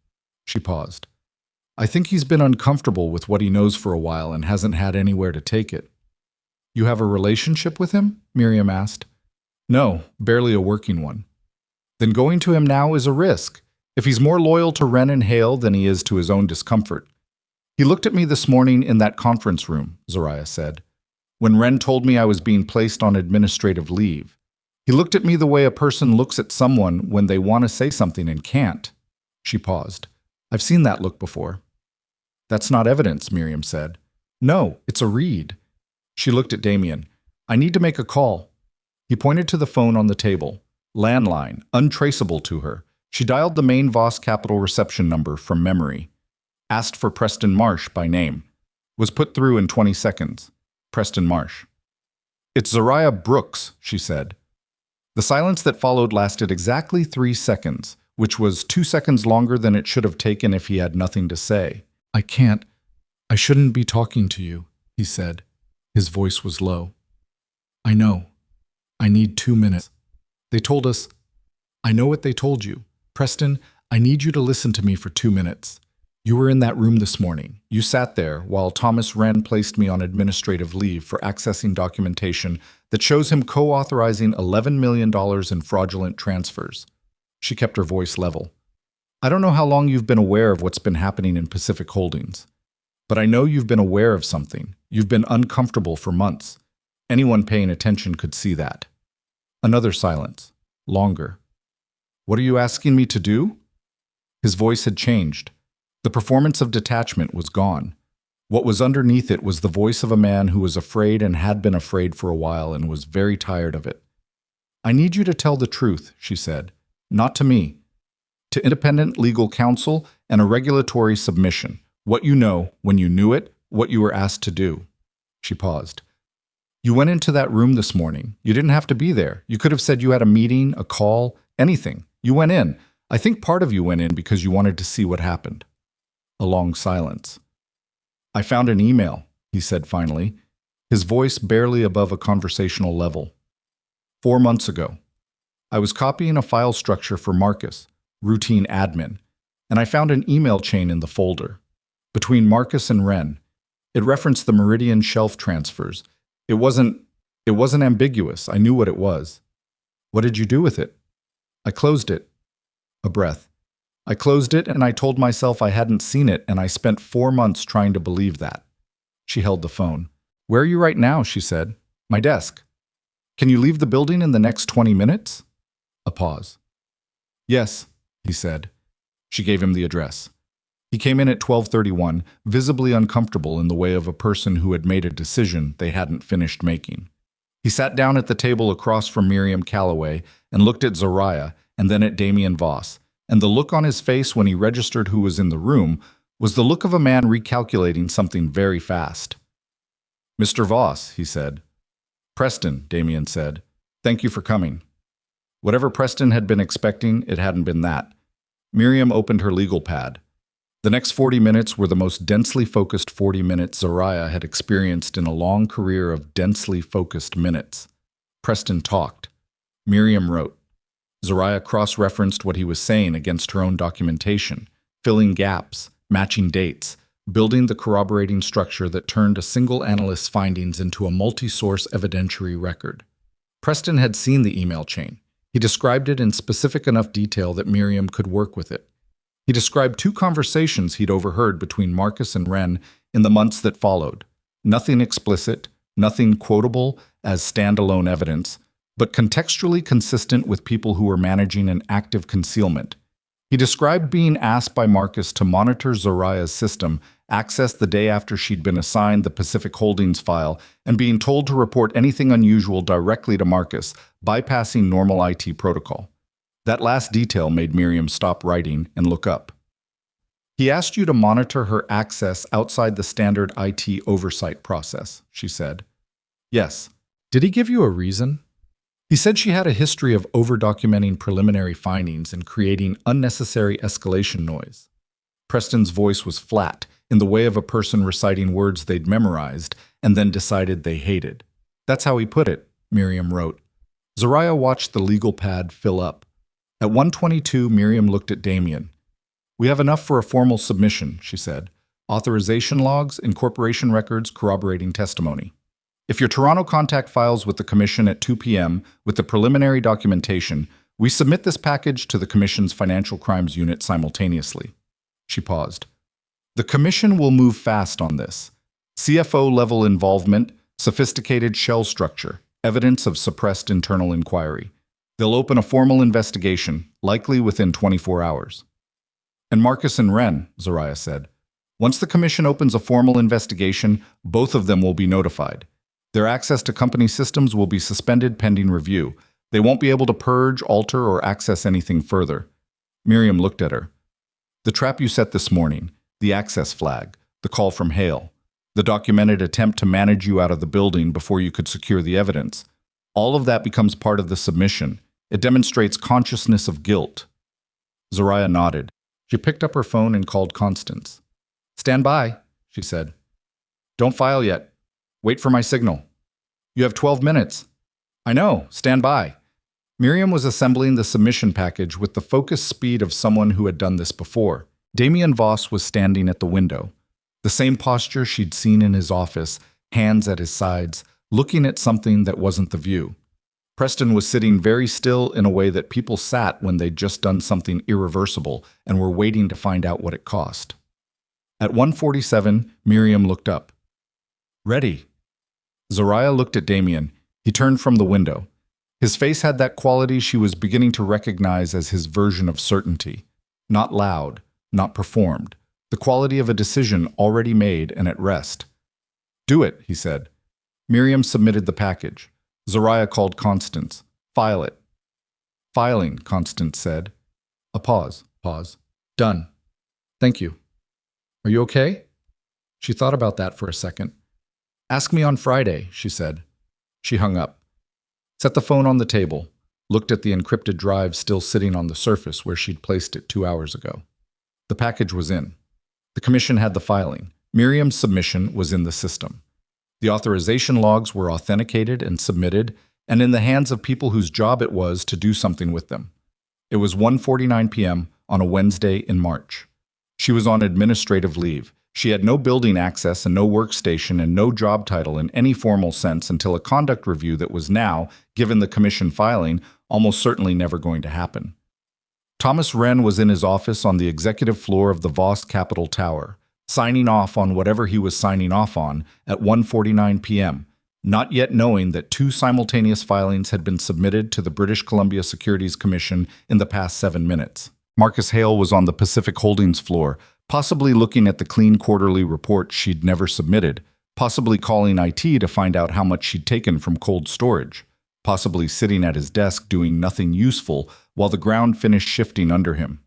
She paused. I think he's been uncomfortable with what he knows for a while and hasn't had anywhere to take it. You have a relationship with him? Miriam asked. No, barely a working one. Then going to him now is a risk, if he's more loyal to Wren and Hale than he is to his own discomfort. He looked at me this morning in that conference room, Zariah said, when Wren told me I was being placed on administrative leave. He looked at me the way a person looks at someone when they want to say something and can't. She paused. I've seen that look before. That's not evidence, Miriam said. No, it's a read. She looked at Damien. I need to make a call. He pointed to the phone on the table. Landline, untraceable to her. She dialed the main Voss Capital reception number from memory. Asked for Preston Marsh by name. Was put through in 20 seconds. Preston Marsh. It's Zariah Brooks, she said. The silence that followed lasted exactly 3 seconds, which was 2 seconds longer than it should have taken if he had nothing to say. I shouldn't be talking to you, he said. His voice was low. I know. I need 2 minutes. They told us, I know what they told you. Preston, I need you to listen to me for 2 minutes. You were in that room this morning. You sat there while Thomas Wren placed me on administrative leave for accessing documentation that shows him co-authorizing $11 million in fraudulent transfers. She kept her voice level. I don't know how long you've been aware of what's been happening in Pacific Holdings, but I know you've been aware of something. You've been uncomfortable for months. Anyone paying attention could see that. Another silence. Longer. What are you asking me to do? His voice had changed. The performance of detachment was gone. What was underneath it was the voice of a man who was afraid and had been afraid for a while and was very tired of it. I need you to tell the truth, she said. Not to me. To independent legal counsel and a regulatory submission. What you know, when you knew it, what you were asked to do. She paused. You went into that room this morning. You didn't have to be there. You could have said you had a meeting, a call, anything. You went in. I think part of you went in because you wanted to see what happened. A long silence. I found an email, he said finally, his voice barely above a conversational level. 4 months ago. I was copying a file structure for Marcus, routine admin, and I found an email chain in the folder. Between Marcus and Wren. It referenced the Meridian shelf transfers. It wasn't ambiguous. I knew what it was. What did you do with it? I closed it. A breath. I closed it and I told myself I hadn't seen it, and I spent 4 months trying to believe that. She held the phone. Where are you right now? She said. My desk. Can you leave the building in the next 20 minutes? A pause. Yes, he said. She gave him the address. He came in at 12:31, visibly uncomfortable in the way of a person who had made a decision they hadn't finished making. He sat down at the table across from Miriam Calloway and looked at Zariah and then at Damien Voss, and the look on his face when he registered who was in the room was the look of a man recalculating something very fast. Mr. Voss, he said. Preston, Damien said. Thank you for coming. Whatever Preston had been expecting, it hadn't been that. Miriam opened her legal pad. The next 40 minutes were the most densely focused 40 minutes Zariah had experienced in a long career of densely focused minutes. Preston talked. Miriam wrote. Zariah cross-referenced what he was saying against her own documentation, filling gaps, matching dates, building the corroborating structure that turned a single analyst's findings into a multi-source evidentiary record. Preston had seen the email chain. He described it in specific enough detail that Miriam could work with it. He described 2 conversations he'd overheard between Marcus and Wren in the months that followed. Nothing explicit, nothing quotable as standalone evidence, but contextually consistent with people who were managing an active concealment. He described being asked by Marcus to monitor Zariah's system, access the day after she'd been assigned the Pacific Holdings file, and being told to report anything unusual directly to Marcus, bypassing normal IT protocol. That last detail made Miriam stop writing and look up. He asked you to monitor her access outside the standard IT oversight process, she said. Yes. Did he give you a reason? He said she had a history of over-documenting preliminary findings and creating unnecessary escalation noise. Preston's voice was flat, in the way of a person reciting words they'd memorized and then decided they hated. That's how he put it, Miriam wrote. Zariah watched the legal pad fill up. At 1:22, Miriam looked at Damien. "We have enough for a formal submission," she said. "Authorization logs, incorporation records, corroborating testimony. If your Toronto contact files with the Commission at 2 p.m. with the preliminary documentation, we submit this package to the Commission's Financial Crimes Unit simultaneously." She paused. "The Commission will move fast on this. CFO-level involvement, sophisticated shell structure, evidence of suppressed internal inquiry. They'll open a formal investigation, likely within 24 hours. "And Marcus and Wren," Zariah said. "Once the Commission opens a formal investigation, both of them will be notified. Their access to company systems will be suspended pending review. They won't be able to purge, alter, or access anything further." Miriam looked at her. "The trap you set this morning, the access flag, the call from Hale, the documented attempt to manage you out of the building before you could secure the evidence, all of that becomes part of the submission. It demonstrates consciousness of guilt." Zariah nodded. She picked up her phone and called Constance. "Stand by," she said. "Don't file yet. Wait for my signal." "You have 12 minutes. "I know. Stand by." Miriam was assembling the submission package with the focused speed of someone who had done this before. Damien Voss was standing at the window. The same posture she'd seen in his office, hands at his sides, looking at something that wasn't the view. Preston was sitting very still in a way that people sat when they'd just done something irreversible and were waiting to find out what it cost. At 1:47, Miriam looked up. "Ready." Zariah looked at Damien. He turned from the window. His face had that quality she was beginning to recognize as his version of certainty. Not loud, not performed. The quality of a decision already made and at rest. "Do it," he said. Miriam submitted the package. Zariah called Constance. "File it." "Filing," Constance said. A pause. "Done. Thank you. Are you okay?" She thought about that for a second. "Ask me on Friday," she said. She hung up. Set the phone on the table, looked at the encrypted drive still sitting on the surface where she'd placed it 2 hours ago. The package was in. The Commission had the filing. Miriam's submission was in the system. The authorization logs were authenticated and submitted, and in the hands of people whose job it was to do something with them. It was 1:49 p.m. on a Wednesday in March. She was on administrative leave. She had no building access and no workstation and no job title in any formal sense until a conduct review that was now, given the Commission filing, almost certainly never going to happen. Thomas Wren was in his office on the executive floor of the Voss Capital Tower, signing off on whatever he was signing off on at 1:49 p.m., not yet knowing that 2 simultaneous filings had been submitted to the British Columbia Securities Commission in the past 7 minutes. Marcus Hale was on the Pacific Holdings floor, possibly looking at the clean quarterly report she'd never submitted, possibly calling IT to find out how much she'd taken from cold storage, possibly sitting at his desk doing nothing useful while the ground finished shifting under him.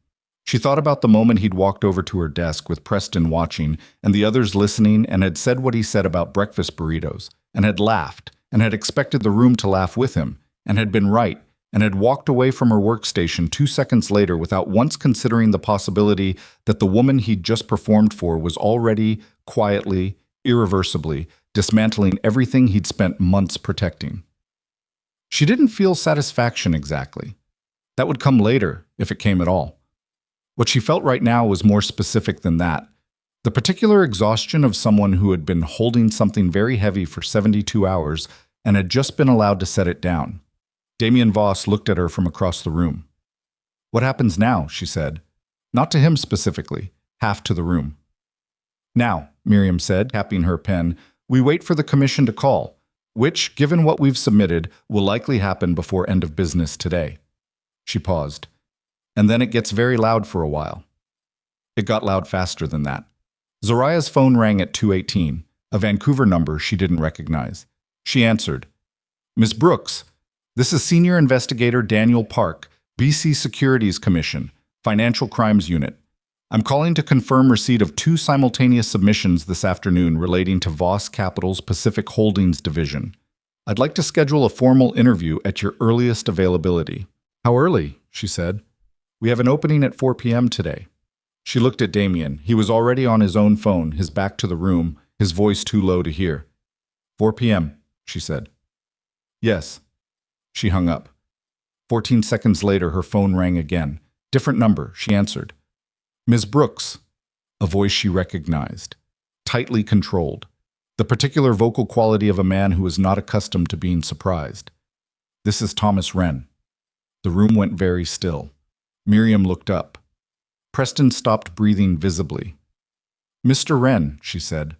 She thought about the moment he'd walked over to her desk with Preston watching and the others listening and had said what he said about breakfast burritos, and had laughed, and had expected the room to laugh with him, and had been right, and had walked away from her workstation 2 seconds later without once considering the possibility that the woman he'd just performed for was already, quietly, irreversibly, dismantling everything he'd spent months protecting. She didn't feel satisfaction exactly. That would come later, if it came at all. What she felt right now was more specific than that. The particular exhaustion of someone who had been holding something very heavy for 72 hours and had just been allowed to set it down. Damien Voss looked at her from across the room. "What happens now?" she said. Not to him specifically, half to the room. "Now," Miriam said, tapping her pen, "we wait for the Commission to call, which, given what we've submitted, will likely happen before end of business today." She paused. "And then it gets very loud for a while." It got loud faster than that. Zariah's phone rang at 2:18, a Vancouver number she didn't recognize. She answered. "Ms. Brooks, this is Senior Investigator Daniel Park, BC Securities Commission, Financial Crimes Unit. I'm calling to confirm receipt of 2 simultaneous submissions this afternoon relating to Voss Capital's Pacific Holdings Division. I'd like to schedule a formal interview at your earliest availability. How early? She said. We have an opening at 4 p.m. today. She looked at Damien. He was already on his own phone, his back to the room, his voice too low to hear. 4 p.m., she said. Yes. She hung up. 14 seconds later, her phone rang again. Different number, she answered. Ms. Brooks, a voice she recognized, tightly controlled, the particular vocal quality of a man who is not accustomed to being surprised. This is Thomas Wren. The room went very still. Miriam looked up. Preston stopped breathing visibly. Mr. Wren, she said,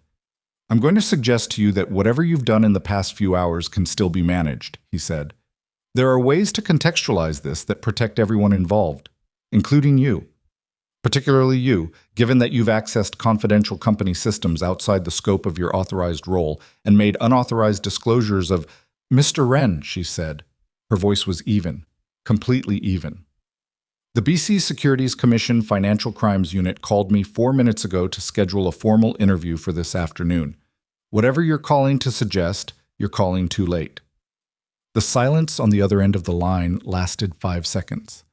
I'm going to suggest to you that whatever you've done in the past few hours can still be managed, he said. There are ways to contextualize this that protect everyone involved, including you. Particularly you, given that you've accessed confidential company systems outside the scope of your authorized role and made unauthorized disclosures of Mr. Wren, she said. Her voice was even, completely even. The BC Securities Commission Financial Crimes Unit called me 4 minutes ago to schedule a formal interview for this afternoon. Whatever you're calling to suggest, you're calling too late. The silence on the other end of the line lasted 5 seconds.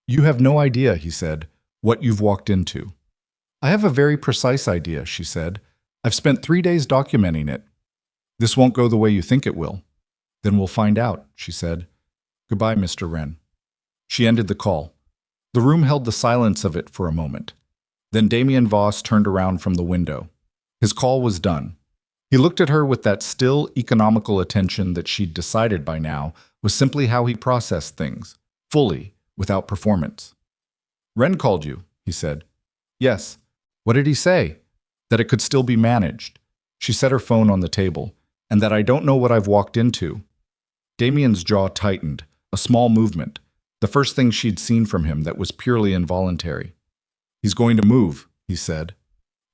You have no idea, he said, what you've walked into. I have a very precise idea, she said. I've spent 3 days documenting it. This won't go the way you think it will. Then we'll find out, she said. Goodbye, Mr. Wren. She ended the call. The room held the silence of it for a moment. Then Damien Voss turned around from the window. His call was done. He looked at her with that still, economical attention that she'd decided by now was simply how he processed things, fully, without performance. Wren called you, he said. Yes. What did he say? That it could still be managed. She set her phone on the table, and that I don't know what I've walked into. Damien's jaw tightened, a small movement, the first thing she'd seen from him that was purely involuntary. He's going to move, he said.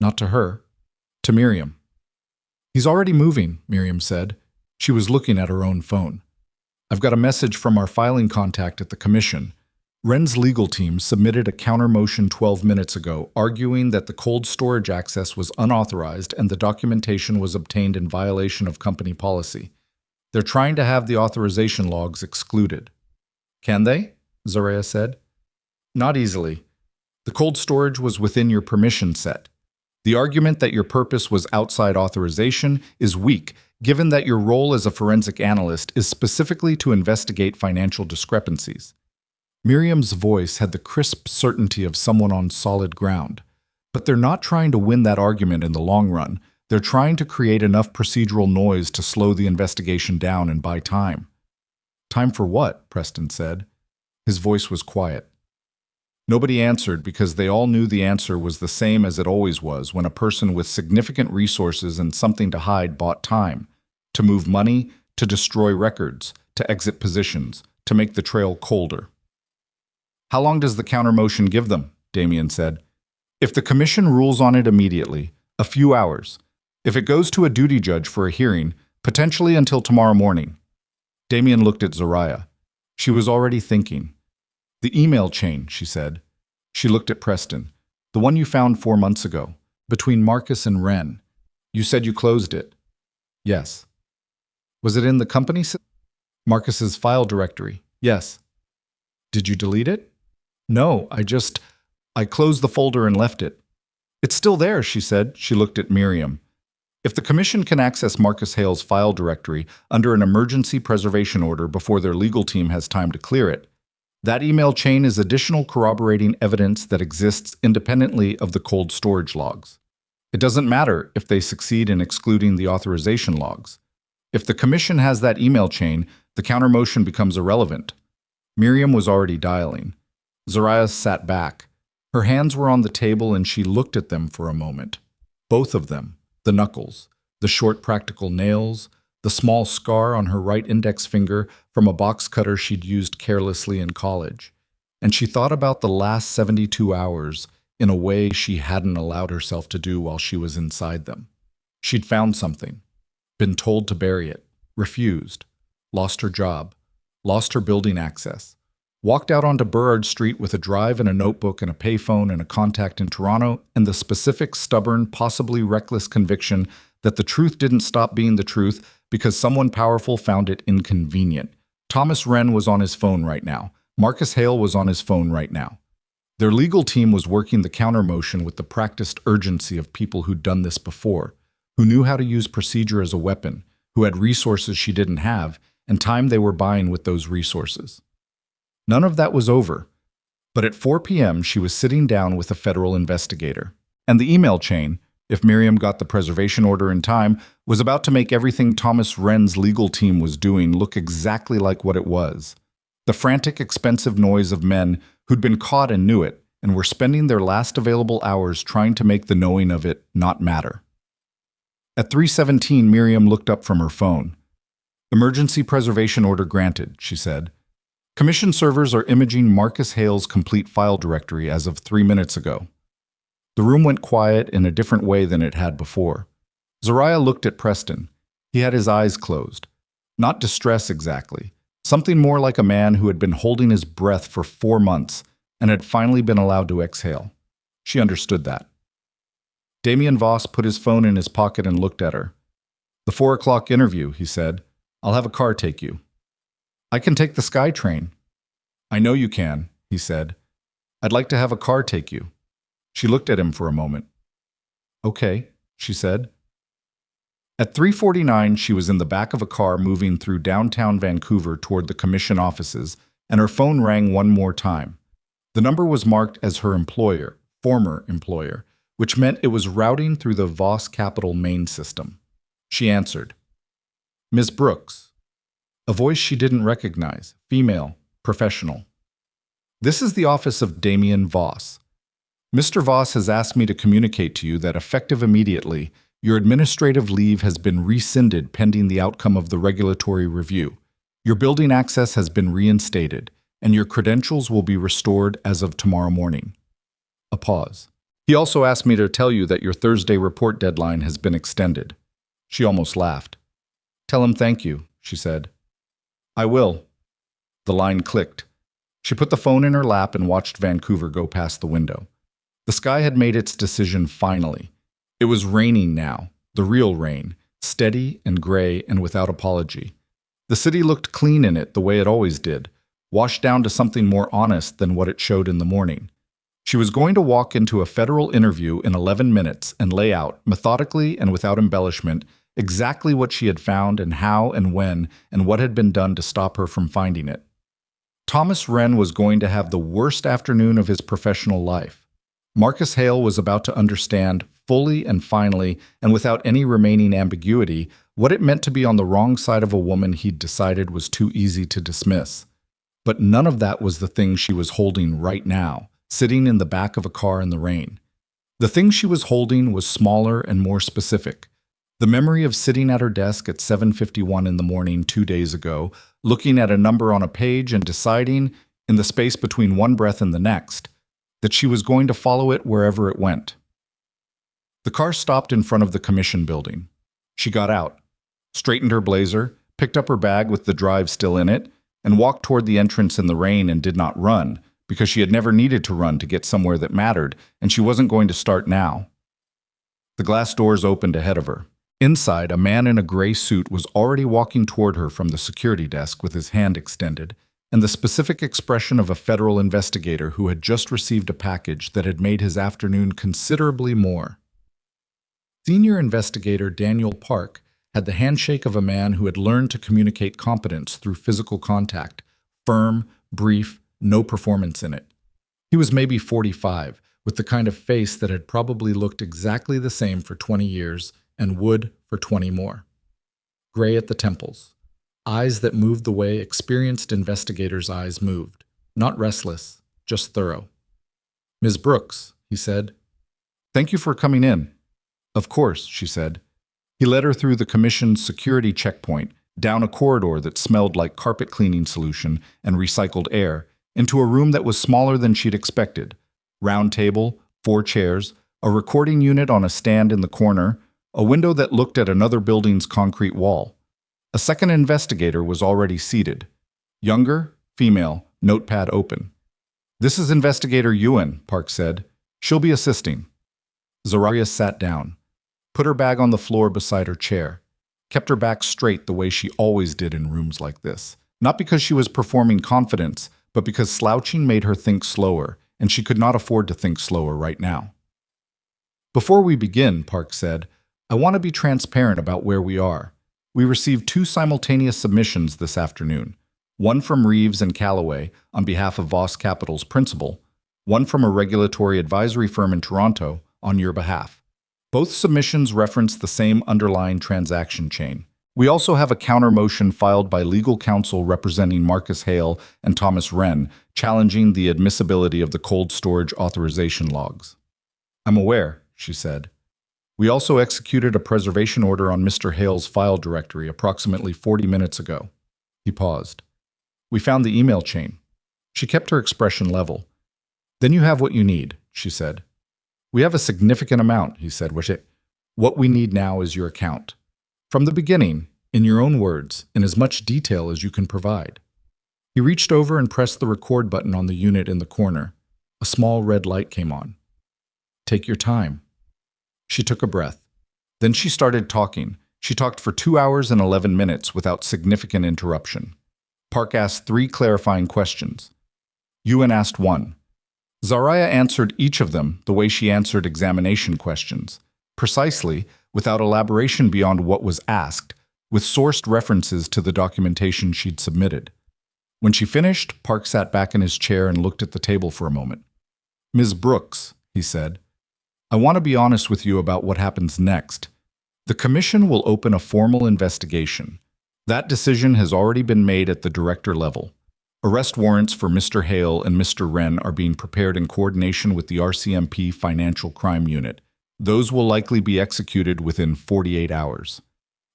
Not to her, to Miriam. He's already moving, Miriam said. She was looking at her own phone. I've got a message from our filing contact at the commission. Wren's legal team submitted a counter motion 12 minutes ago arguing that the cold storage access was unauthorized and the documentation was obtained in violation of company policy. They're trying to have the authorization logs excluded. Can they? Zariah said. Not easily. The cold storage was within your permission set. The argument that your purpose was outside authorization is weak, given that your role as a forensic analyst is specifically to investigate financial discrepancies. Miriam's voice had the crisp certainty of someone on solid ground. But they're not trying to win that argument in the long run. They're trying to create enough procedural noise to slow the investigation down and buy time. Time for what? Preston said. His voice was quiet. Nobody answered because they all knew the answer was the same as it always was when a person with significant resources and something to hide bought time. To move money, to destroy records, to exit positions, to make the trail colder. How long does the counter motion give them? Damien said. If the commission rules on it immediately, a few hours. If it goes to a duty judge for a hearing, potentially until tomorrow morning. Damien looked at Zariah. She was already thinking. The email chain, she said. She looked at Preston. The one you found 4 months ago, between Marcus and Wren. You said you closed it. Yes. Was it in the company? Marcus's file directory. Yes. Did you delete it? No, I closed the folder and left it. It's still there, she said. She looked at Miriam. If the commission can access Marcus Hale's file directory under an emergency preservation order before their legal team has time to clear it, that email chain is additional corroborating evidence that exists independently of the cold storage logs. It doesn't matter if they succeed in excluding the authorization logs. If the commission has that email chain, the counter motion becomes irrelevant. Miriam was already dialing. Zariah sat back. Her hands were on the table and she looked at them for a moment. Both of them, the knuckles, the short practical nails, the small scar on her right index finger from a box cutter she'd used carelessly in college. And she thought about the last 72 hours in a way she hadn't allowed herself to do while she was inside them. She'd found something, been told to bury it, refused, lost her job, lost her building access, walked out onto Burrard Street with a drive and a notebook and a payphone and a contact in Toronto and the specific, stubborn, possibly reckless conviction that the truth didn't stop being the truth because someone powerful found it inconvenient. Thomas Wren was on his phone right now. Marcus Hale was on his phone right now. Their legal team was working the counter-motion with the practiced urgency of people who'd done this before, who knew how to use procedure as a weapon, who had resources she didn't have, and time they were buying with those resources. None of that was over, but at 4 p.m. she was sitting down with a federal investigator. And the email chain, if Miriam got the preservation order in time, was about to make everything Thomas Wren's legal team was doing look exactly like what it was. The frantic, expensive noise of men who'd been caught and knew it, and were spending their last available hours trying to make the knowing of it not matter. At 3:17, Miriam looked up from her phone. "Emergency preservation order granted," she said. "Commission servers are imaging Marcus Hale's complete file directory as of 3 minutes ago." The room went quiet in a different way than it had before. Zariah looked at Preston. He had his eyes closed. Not distress exactly. Something more like a man who had been holding his breath for 4 months and had finally been allowed to exhale. She understood that. Damien Voss put his phone in his pocket and looked at her. "The 4 o'clock interview," he said. "I'll have a car take you." "I can take the Sky Train." "I know you can," he said. "I'd like to have a car take you." She looked at him for a moment. "Okay," she said. At 3:49, she was in the back of a car moving through downtown Vancouver toward the commission offices, and her phone rang one more time. The number was marked as her employer, former employer, which meant it was routing through the Voss Capital main system. She answered. "Ms. Brooks." A voice she didn't recognize, female, professional. "This is the office of Damien Voss. Mr. Voss has asked me to communicate to you that effective immediately, your administrative leave has been rescinded pending the outcome of the regulatory review. Your building access has been reinstated, and your credentials will be restored as of tomorrow morning." A pause. "He also asked me to tell you that your Thursday report deadline has been extended." She almost laughed. "Tell him thank you," she said. "I will." The line clicked. She put the phone in her lap and watched Vancouver go past the window. The sky had made its decision finally. It was raining now, the real rain, steady and gray and without apology. The city looked clean in it the way it always did, washed down to something more honest than what it showed in the morning. She was going to walk into a federal interview in 11 minutes and lay out, methodically and without embellishment, exactly what she had found and how and when and what had been done to stop her from finding it. Thomas Wren was going to have the worst afternoon of his professional life. Marcus Hale was about to understand, fully and finally, and without any remaining ambiguity, what it meant to be on the wrong side of a woman he'd decided was too easy to dismiss. But none of that was the thing she was holding right now, sitting in the back of a car in the rain. The thing she was holding was smaller and more specific. The memory of sitting at her desk at 7:51 in the morning 2 days ago, looking at a number on a page and deciding, in the space between one breath and the next, that she was going to follow it wherever it went. The car stopped in front of the commission building. She got out, straightened her blazer, picked up her bag with the drive still in it, and walked toward the entrance in the rain and did not run, because she had never needed to run to get somewhere that mattered, and she wasn't going to start now. The glass doors opened ahead of her. Inside, a man in a gray suit was already walking toward her from the security desk with his hand extended, and the specific expression of a federal investigator who had just received a package that had made his afternoon considerably more. Senior investigator Daniel Park had the handshake of a man who had learned to communicate competence through physical contact, firm, brief, no performance in it. He was maybe 45, with the kind of face that had probably looked exactly the same for 20 years and would for 20 more. Gray at the temples. Eyes that moved the way experienced investigators' eyes moved. Not restless, just thorough. "Ms. Brooks," he said. "Thank you for coming in." "Of course," she said. He led her through the commission's security checkpoint, down a corridor that smelled like carpet cleaning solution and recycled air, into a room that was smaller than she'd expected. Round table, 4 chairs, a recording unit on a stand in the corner, a window that looked at another building's concrete wall. A second investigator was already seated. Younger, female, notepad open. "This is Investigator Ewan," Park said. "She'll be assisting." Zariah sat down. put her bag on the floor beside her chair, kept her back straight the way she always did in rooms like this. Not because she was performing confidence, but because slouching made her think slower, and she could not afford to think slower right now. Before we begin, Park said, I want to be transparent about where we are. We received 2 simultaneous submissions this afternoon, one from Reeves and Callaway on behalf of Voss Capital's principal, one from a regulatory advisory firm in Toronto on your behalf. Both submissions reference the same underlying transaction chain. We also have a counter motion filed by legal counsel representing Marcus Hale and Thomas Wren, challenging the admissibility of the cold storage authorization logs. I'm aware, she said. We also executed a preservation order on Mr. Hale's file directory approximately 40 minutes ago. He paused. We found the email chain. She kept her expression level. Then you have what you need, she said. We have a significant amount, he said. What we need now is your account. From the beginning, in your own words, in as much detail as you can provide. He reached over and pressed the record button on the unit in the corner. A small red light came on. Take your time. She took a breath. Then she started talking. She talked for 2 hours and 11 minutes without significant interruption. Park asked 3 clarifying questions. Ewan asked 1. Zariah answered each of them the way she answered examination questions, precisely, without elaboration beyond what was asked, with sourced references to the documentation she'd submitted. When she finished, Park sat back in his chair and looked at the table for a moment. Ms. Brooks, he said, I want to be honest with you about what happens next. The Commission will open a formal investigation. That decision has already been made at the director level. Arrest warrants for Mr. Hale and Mr. Wren are being prepared in coordination with the RCMP Financial Crime Unit. Those will likely be executed within 48 hours.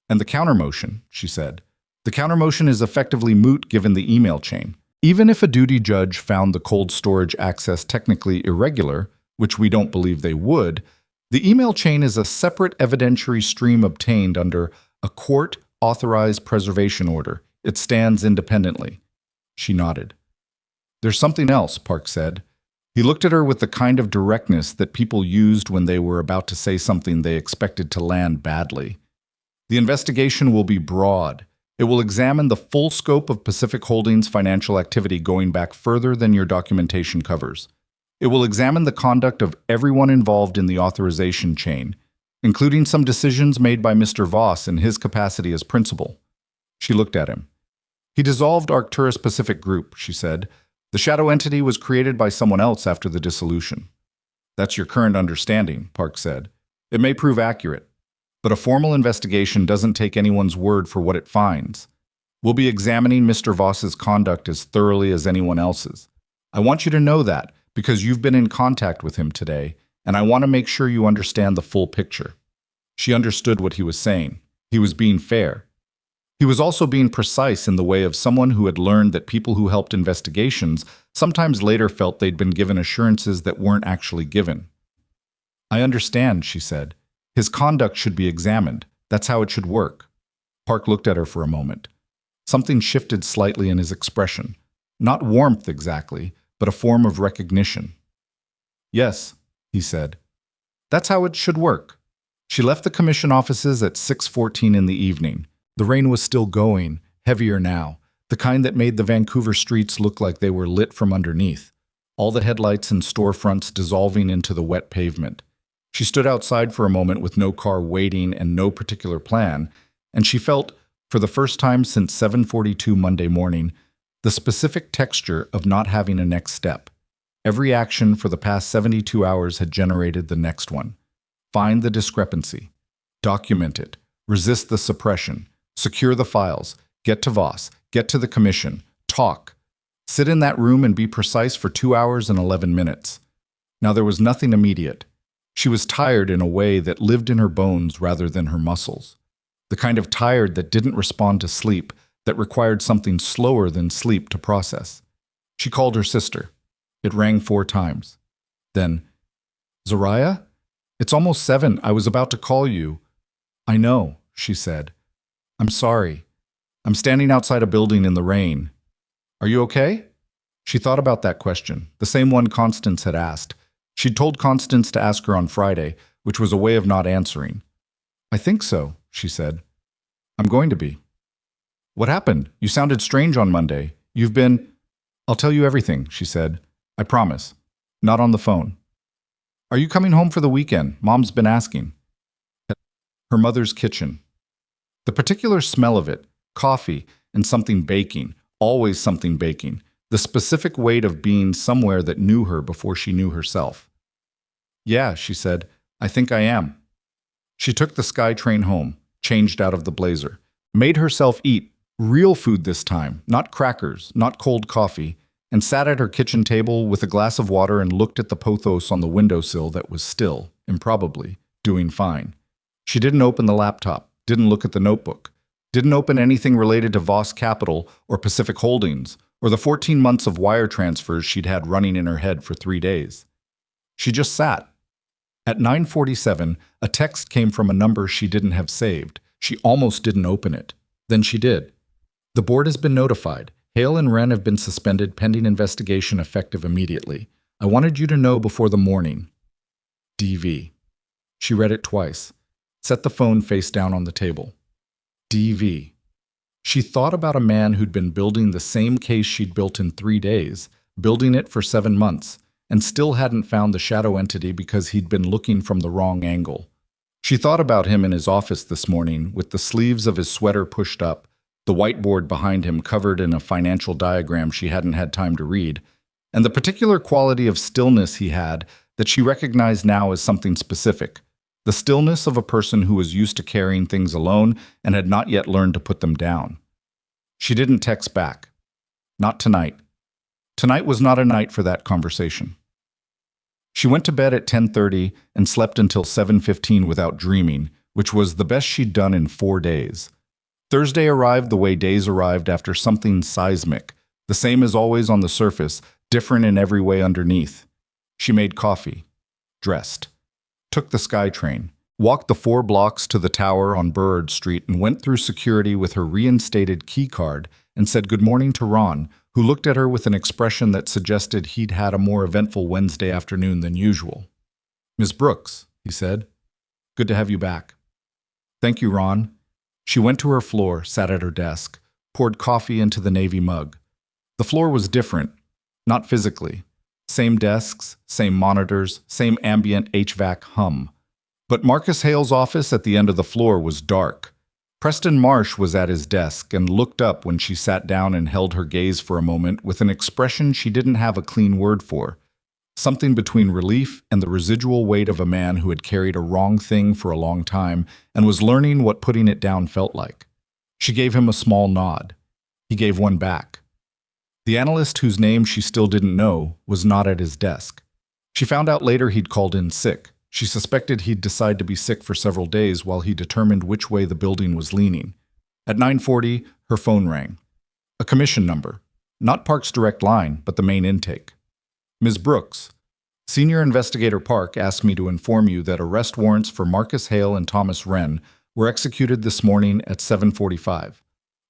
And the countermotion, she said. The countermotion is effectively moot given the email chain. Even if a duty judge found the cold storage access technically irregular, which we don't believe they would, the email chain is a separate evidentiary stream obtained under a court-authorized preservation order. It stands independently. She nodded. There's something else, Park said. He looked at her with the kind of directness that people used when they were about to say something they expected to land badly. The investigation will be broad. It will examine the full scope of Pacific Holdings' financial activity going back further than your documentation covers. It will examine the conduct of everyone involved in the authorization chain, including some decisions made by Mr. Voss in his capacity as principal. She looked at him. He dissolved Arcturus Pacific Group, she said. The shadow entity was created by someone else after the dissolution. That's your current understanding, Park said. It may prove accurate, but a formal investigation doesn't take anyone's word for what it finds. We'll be examining Mr. Voss's conduct as thoroughly as anyone else's. I want you to know that because you've been in contact with him today, and I want to make sure you understand the full picture. She understood what he was saying. He was being fair. He was also being precise in the way of someone who had learned that people who helped investigations sometimes later felt they'd been given assurances that weren't actually given. I understand, she said. His conduct should be examined. That's how it should work. Park looked at her for a moment. Something shifted slightly in his expression. Not warmth exactly, but a form of recognition. Yes, he said. That's how it should work. She left the commission offices at 6:14 in the evening. The rain was still going, heavier now, the kind that made the Vancouver streets look like they were lit from underneath, all the headlights and storefronts dissolving into the wet pavement. She stood outside for a moment with no car waiting and no particular plan, and she felt, for the first time since 7:42 Monday morning, the specific texture of not having a next step. Every action for the past 72 hours had generated the next one. Find the discrepancy. Document it. Resist the suppression. Secure the files. Get to Voss. Get to the commission. Talk. Sit in that room and be precise for 2 hours and 11 minutes. Now there was nothing immediate. She was tired in a way that lived in her bones rather than her muscles. The kind of tired that didn't respond to sleep, that required something slower than sleep to process. She called her sister. It rang 4 times. Then, Zariah? It's almost 7. I was about to call you. I know, she said. I'm sorry. I'm standing outside a building in the rain. Are you okay? She thought about that question, the same one Constance had asked. She'd told Constance to ask her on Friday, which was a way of not answering. I think so, she said. I'm going to be. What happened? You sounded strange on Monday. You've been… I'll tell you everything, she said. I promise. Not on the phone. Are you coming home for the weekend? Mom's been asking. Her mother's kitchen. The particular smell of it, coffee, and something baking, always something baking, the specific weight of being somewhere that knew her before she knew herself. Yeah, she said, I think I am. She took the Sky train home, changed out of the blazer, made herself eat real food this time, not crackers, not cold coffee, and sat at her kitchen table with a glass of water and looked at the pothos on the windowsill that was still, improbably, doing fine. She didn't open the laptop, didn't look at the notebook, didn't open anything related to Voss Capital or Pacific Holdings or the 14 months of wire transfers she'd had running in her head for 3 days. She just sat. At 9:47, a text came from a number she didn't have saved. She almost didn't open it. Then she did. The board has been notified. Hale and Wren have been suspended pending investigation effective immediately. I wanted you to know before the morning. DV. She read it twice. Set the phone face down on the table. DV. She thought about a man who'd been building the same case she'd built in 3 days, building it for 7 months, and still hadn't found the shadow entity because he'd been looking from the wrong angle. She thought about him in his office this morning, with the sleeves of his sweater pushed up, the whiteboard behind him covered in a financial diagram she hadn't had time to read, and the particular quality of stillness he had that she recognized now as something specific, the stillness of a person who was used to carrying things alone and had not yet learned to put them down. She didn't text back. Not tonight. Tonight was not a night for that conversation. She went to bed at 10:30 and slept until 7:15 without dreaming, which was the best she'd done in 4 days. Thursday arrived the way days arrived after something seismic, the same as always on the surface, different in every way underneath. She made coffee, dressed, took the Sky train, walked the 4 blocks to the tower on Burrard Street and went through security with her reinstated key card and said good morning to Ron, who looked at her with an expression that suggested he'd had a more eventful Wednesday afternoon than usual. Ms. Brooks, he said, good to have you back. Thank you, Ron. She went to her floor, sat at her desk, poured coffee into the navy mug. The floor was different, not physically. Same desks, same monitors, same ambient HVAC hum. But Marcus Hale's office at the end of the floor was dark. Preston Marsh was at his desk and looked up when she sat down and held her gaze for a moment with an expression she didn't have a clean word for. Something between relief and the residual weight of a man who had carried a wrong thing for a long time and was learning what putting it down felt like. She gave him a small nod. He gave one back. The analyst, whose name she still didn't know, was not at his desk. She found out later he'd called in sick. She suspected he'd decide to be sick for several days while he determined which way the building was leaning. At 9:40, her phone rang. A commission number. Not Park's direct line, but the main intake. Ms. Brooks, Senior Investigator Park asked me to inform you that arrest warrants for Marcus Hale and Thomas Wren were executed this morning at 7:45.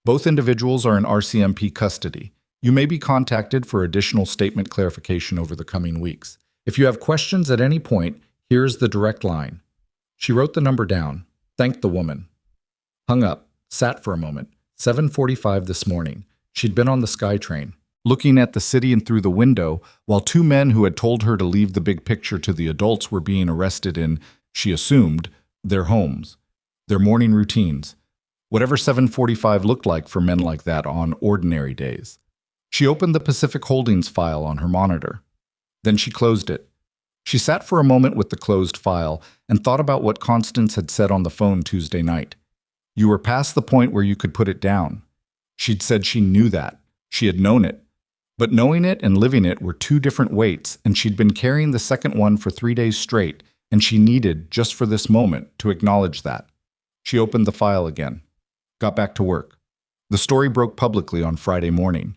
Both individuals are in RCMP custody. You may be contacted for additional statement clarification over the coming weeks. If you have questions at any point, here's the direct line. She wrote the number down, thanked the woman. Hung up, sat for a moment. 7:45 this morning. She'd been on the Sky train, looking at the city and through the window, while 2 men who had told her to leave the big picture to the adults were being arrested in, she assumed, their homes, their morning routines, whatever 7:45 looked like for men like that on ordinary days. She opened the Pacific Holdings file on her monitor. Then she closed it. She sat for a moment with the closed file and thought about what Constance had said on the phone Tuesday night. You were past the point where you could put it down. She'd said she knew that. She had known it. But knowing it and living it were 2 different weights, and she'd been carrying the second one for 3 days straight, and she needed, just for this moment, to acknowledge that. She opened the file again. Got back to work. The story broke publicly on Friday morning.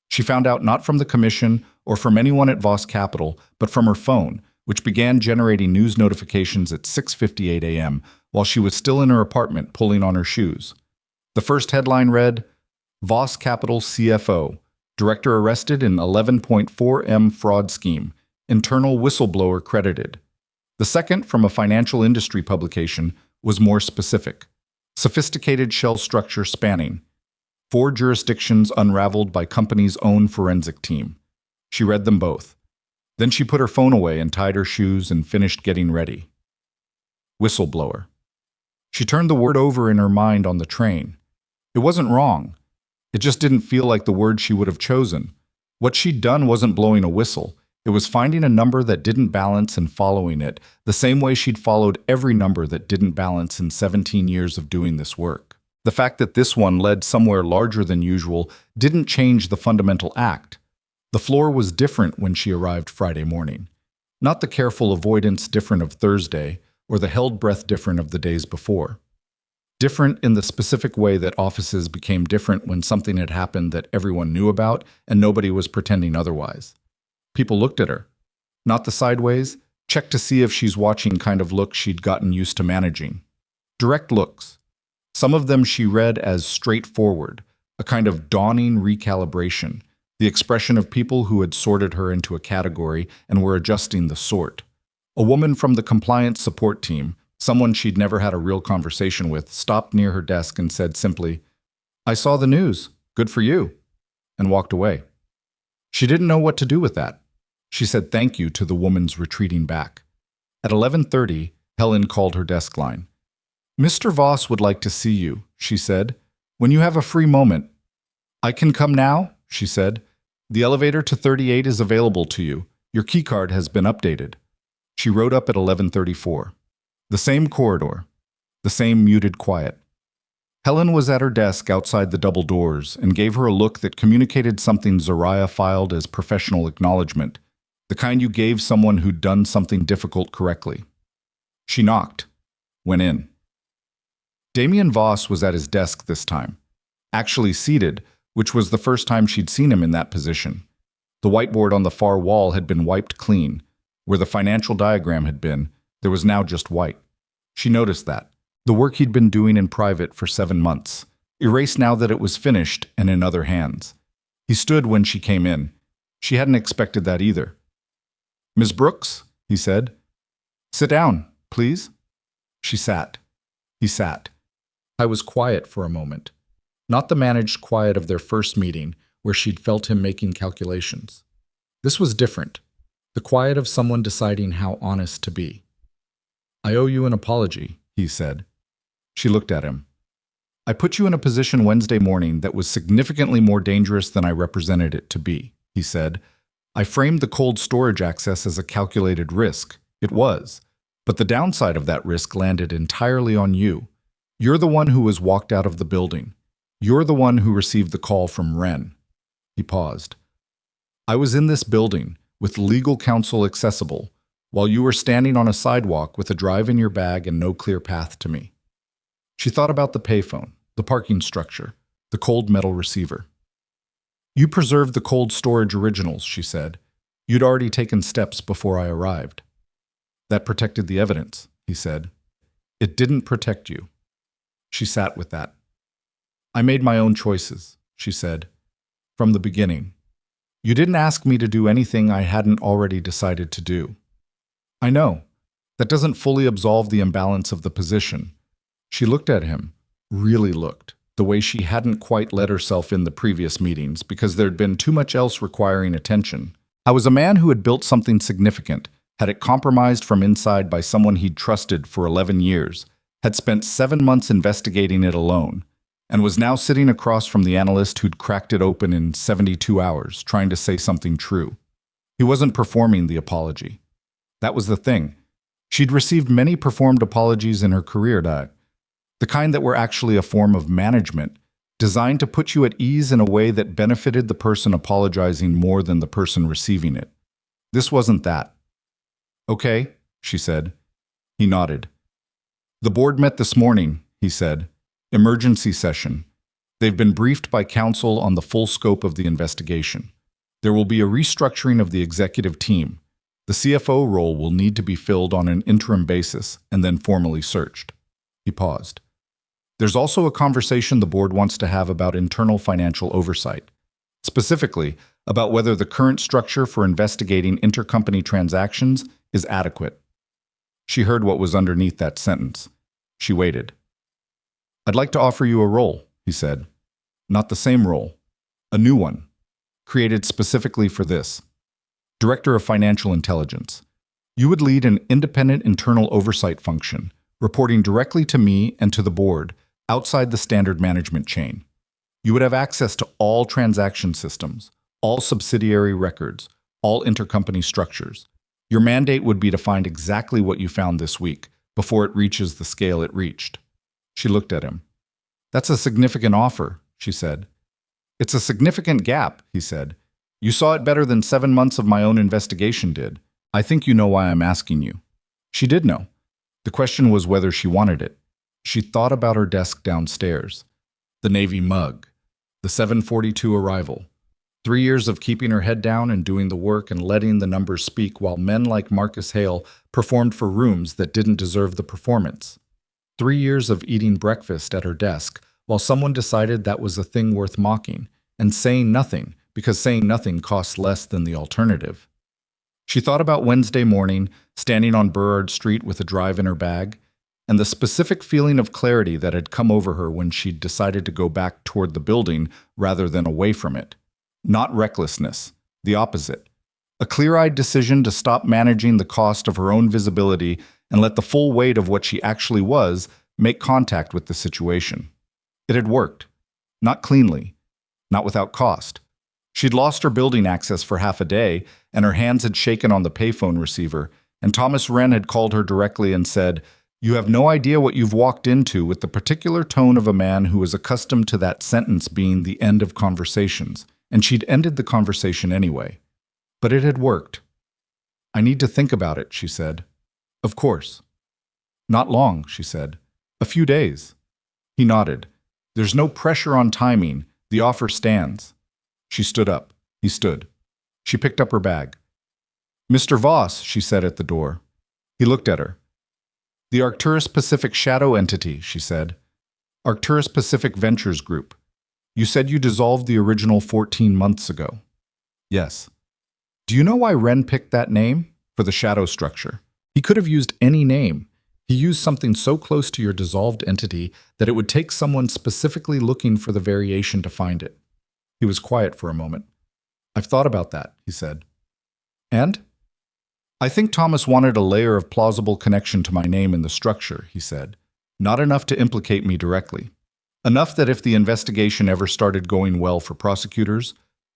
She found out not from the commission or from anyone at Voss Capital, but from her phone, which began generating news notifications at 6:58 a.m. while she was still in her apartment pulling on her shoes. The first headline read, Voss Capital CFO, Director arrested in 11.4 M fraud scheme, internal whistleblower credited. The second, from a financial industry publication, was more specific. Sophisticated shell structure spanning 4 jurisdictions unraveled by company's own forensic team. She read them both. Then she put her phone away and tied her shoes and finished getting ready. Whistleblower. She turned the word over in her mind on the train. It wasn't wrong. It just didn't feel like the word she would have chosen. What she'd done wasn't blowing a whistle. It was finding a number that didn't balance and following it, the same way she'd followed every number that didn't balance in 17 years of doing this work. The fact that this one led somewhere larger than usual didn't change the fundamental act. The floor was different when she arrived Friday morning. Not the careful avoidance different of Thursday, or the held breath different of the days before. Different in the specific way that offices became different when something had happened that everyone knew about and nobody was pretending otherwise. People looked at her. Not the sideways, check to see if she's watching kind of look she'd gotten used to managing. Direct looks. Some of them she read as straightforward, a kind of dawning recalibration, the expression of people who had sorted her into a category and were adjusting the sort. A woman from the compliance support team, someone she'd never had a real conversation with, stopped near her desk and said simply, "I saw the news. Good for you," and walked away. She didn't know what to do with that. She said thank you to the woman's retreating back. At 11:30, Helen called her desk line. "Mr. Voss would like to see you," she said, "when you have a free moment." "I can come now," she said. "The elevator to 38 is available to you. Your keycard has been updated." She rode up at 11:34. The same corridor. The same muted quiet. Helen was at her desk outside the double doors and gave her a look that communicated something Zariah filed as professional acknowledgement, the kind you gave someone who'd done something difficult correctly. She knocked. Went in. Damien Voss was at his desk this time, actually seated, which was the first time she'd seen him in that position. The whiteboard on the far wall had been wiped clean. Where the financial diagram had been, there was now just white. She noticed that. The work he'd been doing in private for 7 months, erased now that it was finished and in other hands. He stood when she came in. She hadn't expected that either. "Ms. Brooks," he said. "Sit down, please." She sat. He sat. I was quiet for a moment. Not the managed quiet of their first meeting, where she'd felt him making calculations. This was different. The quiet of someone deciding how honest to be. "I owe you an apology," he said. She looked at him. "I put you in a position Wednesday morning that was significantly more dangerous than I represented it to be," he said. "I framed the cold storage access as a calculated risk. It was. But the downside of that risk landed entirely on you. You're the one who was walked out of the building. You're the one who received the call from Wren." He paused. "I was in this building, with legal counsel accessible, while you were standing on a sidewalk with a drive in your bag and no clear path to me." She thought about the payphone, the parking structure, the cold metal receiver. "You preserved the cold storage originals," she said. "You'd already taken steps before I arrived." "That protected the evidence," he said. "It didn't protect you." She sat with that. "I made my own choices," she said, "from the beginning. You didn't ask me to do anything I hadn't already decided to do." "I know. That doesn't fully absolve the imbalance of the position." She looked at him, really looked, the way she hadn't quite let herself in the previous meetings because there'd been too much else requiring attention. I was a man who had built something significant, had it compromised from inside by someone he'd trusted for 11 years, had spent 7 months investigating it alone, and was now sitting across from the analyst who'd cracked it open in 72 hours, trying to say something true. He wasn't performing the apology. That was the thing. She'd received many performed apologies in her career, the kind that were actually a form of management, designed to put you at ease in a way that benefited the person apologizing more than the person receiving it. This wasn't that. "Okay," she said. He nodded. "The board met this morning," he said. "Emergency session. They've been briefed by counsel on the full scope of the investigation. There will be a restructuring of the executive team. The CFO role will need to be filled on an interim basis and then formally searched." He paused. "There's also a conversation the board wants to have about internal financial oversight, specifically about whether the current structure for investigating intercompany transactions is adequate." She heard what was underneath that sentence. She waited. "I'd like to offer you a role," he said. "Not the same role. A new one. Created specifically for this. Director of Financial Intelligence. You would lead an independent internal oversight function, reporting directly to me and to the board, outside the standard management chain. You would have access to all transaction systems, all subsidiary records, all intercompany structures. Your mandate would be to find exactly what you found this week, before it reaches the scale it reached." She looked at him. "That's a significant offer," she said. "It's a significant gap," he said. "You saw it better than 7 months of my own investigation did. I think you know why I'm asking you." She did know. The question was whether she wanted it. She thought about her desk downstairs. The Navy mug. The 742 arrival. 3 years of keeping her head down and doing the work and letting the numbers speak while men like Marcus Hale performed for rooms that didn't deserve the performance. 3 years of eating breakfast at her desk while someone decided that was a thing worth mocking, and saying nothing because saying nothing costs less than the alternative. She thought about Wednesday morning, standing on Burrard Street with a drive in her bag, and the specific feeling of clarity that had come over her when she'd decided to go back toward the building rather than away from it. Not recklessness, the opposite. A clear-eyed decision to stop managing the cost of her own visibility and let the full weight of what she actually was make contact with the situation. It had worked. Not cleanly. Not without cost. She'd lost her building access for half a day, and her hands had shaken on the payphone receiver, and Thomas Wren had called her directly and said, "You have no idea what you've walked into," with the particular tone of a man who was accustomed to that sentence being the end of conversations, and she'd ended the conversation anyway. But it had worked. "I need to think about it," she said. "Of course." "Not long," she said. "A few days." He nodded. "There's no pressure on timing. The offer stands." She stood up. He stood. She picked up her bag. "Mr. Voss," she said at the door. He looked at her. "The Arcturus Pacific Shadow Entity," she said. "Arcturus Pacific Ventures Group. You said you dissolved the original 14 months ago." "Yes." "Do you know why Wren picked that name? For the shadow structure. He could have used any name. He used something so close to your dissolved entity that it would take someone specifically looking for the variation to find it." He was quiet for a moment. "I've thought about that," he said. "And?" "I think Thomas wanted a layer of plausible connection to my name in the structure," he said. "Not enough to implicate me directly. Enough that if the investigation ever started going well for prosecutors,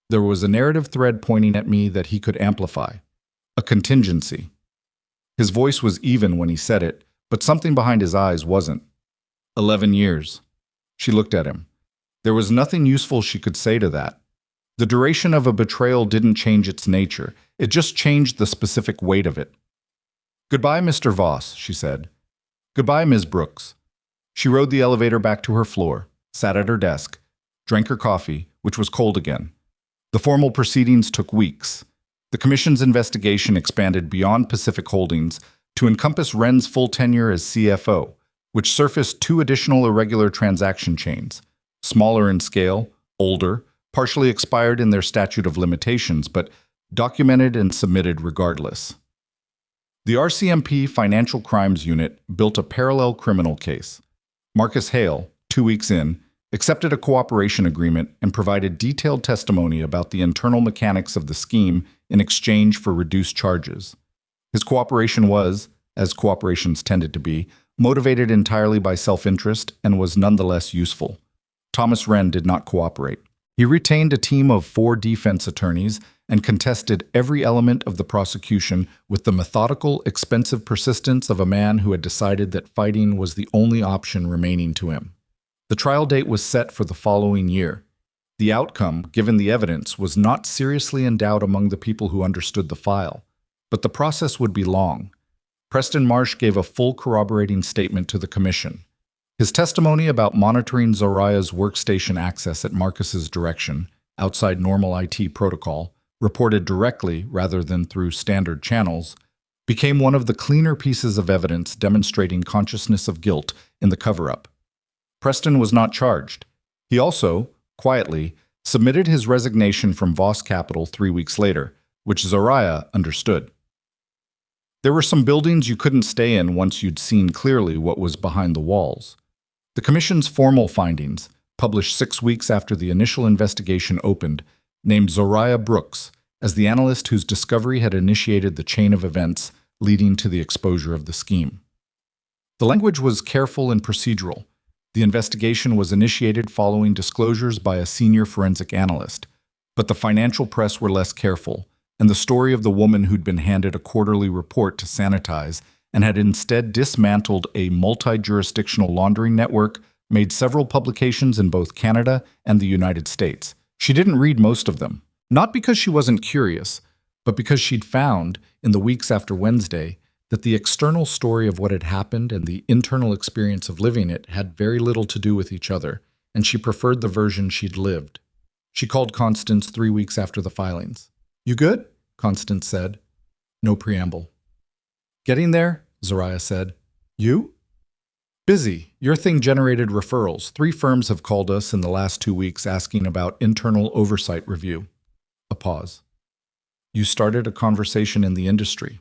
there was a narrative thread pointing at me that he could amplify. A contingency." His voice was even when he said it, but something behind his eyes wasn't. 11 years. She looked at him. There was nothing useful she could say to that. The duration of a betrayal didn't change its nature. It just changed the specific weight of it. "Goodbye, Mr. Voss," she said. "Goodbye, Ms. Brooks." She rode the elevator back to her floor, sat at her desk, drank her coffee, which was cold again. The formal proceedings took weeks. The Commission's investigation expanded beyond Pacific Holdings to encompass Wren's full tenure as CFO, which surfaced 2 additional irregular transaction chains, smaller in scale, older, partially expired in their statute of limitations, but documented and submitted regardless. The RCMP Financial Crimes Unit built a parallel criminal case. Marcus Hale, 2 weeks in, accepted a cooperation agreement and provided detailed testimony about the internal mechanics of the scheme in exchange for reduced charges. His cooperation was, as cooperations tended to be, motivated entirely by self-interest and was nonetheless useful. Thomas Wren did not cooperate. He retained a team of 4 defense attorneys and contested every element of the prosecution with the methodical, expensive persistence of a man who had decided that fighting was the only option remaining to him. The trial date was set for the following year. The outcome, given the evidence, was not seriously in doubt among the people who understood the file, but the process would be long. Preston Marsh gave a full corroborating statement to the Commission. His testimony about monitoring Zariah's workstation access at Marcus's direction, outside normal IT protocol, reported directly rather than through standard channels, became one of the cleaner pieces of evidence demonstrating consciousness of guilt in the cover-up. Preston was not charged. He also, quietly, submitted his resignation from Voss Capital 3 weeks later, which Zariah understood. There were some buildings you couldn't stay in once you'd seen clearly what was behind the walls. The Commission's formal findings, published 6 weeks after the initial investigation opened, named Zariah Brooks as the analyst whose discovery had initiated the chain of events leading to the exposure of the scheme. The language was careful and procedural. The investigation was initiated following disclosures by a senior forensic analyst, but the financial press were less careful, and the story of the woman who'd been handed a quarterly report to sanitize and had instead dismantled a multi-jurisdictional laundering network made several publications in both Canada and the United States. She didn't read most of them, not because she wasn't curious, but because she'd found, in the weeks after Wednesday, that the external story of what had happened and the internal experience of living it had very little to do with each other, and she preferred the version she'd lived. She called Constance 3 weeks after the filings. "You good?" Constance said. No preamble. "Getting there," Zariah said. "You?" "Busy. Your thing generated referrals. 3 firms have called us in the last 2 weeks asking about internal oversight review." A pause. "You started a conversation in the industry."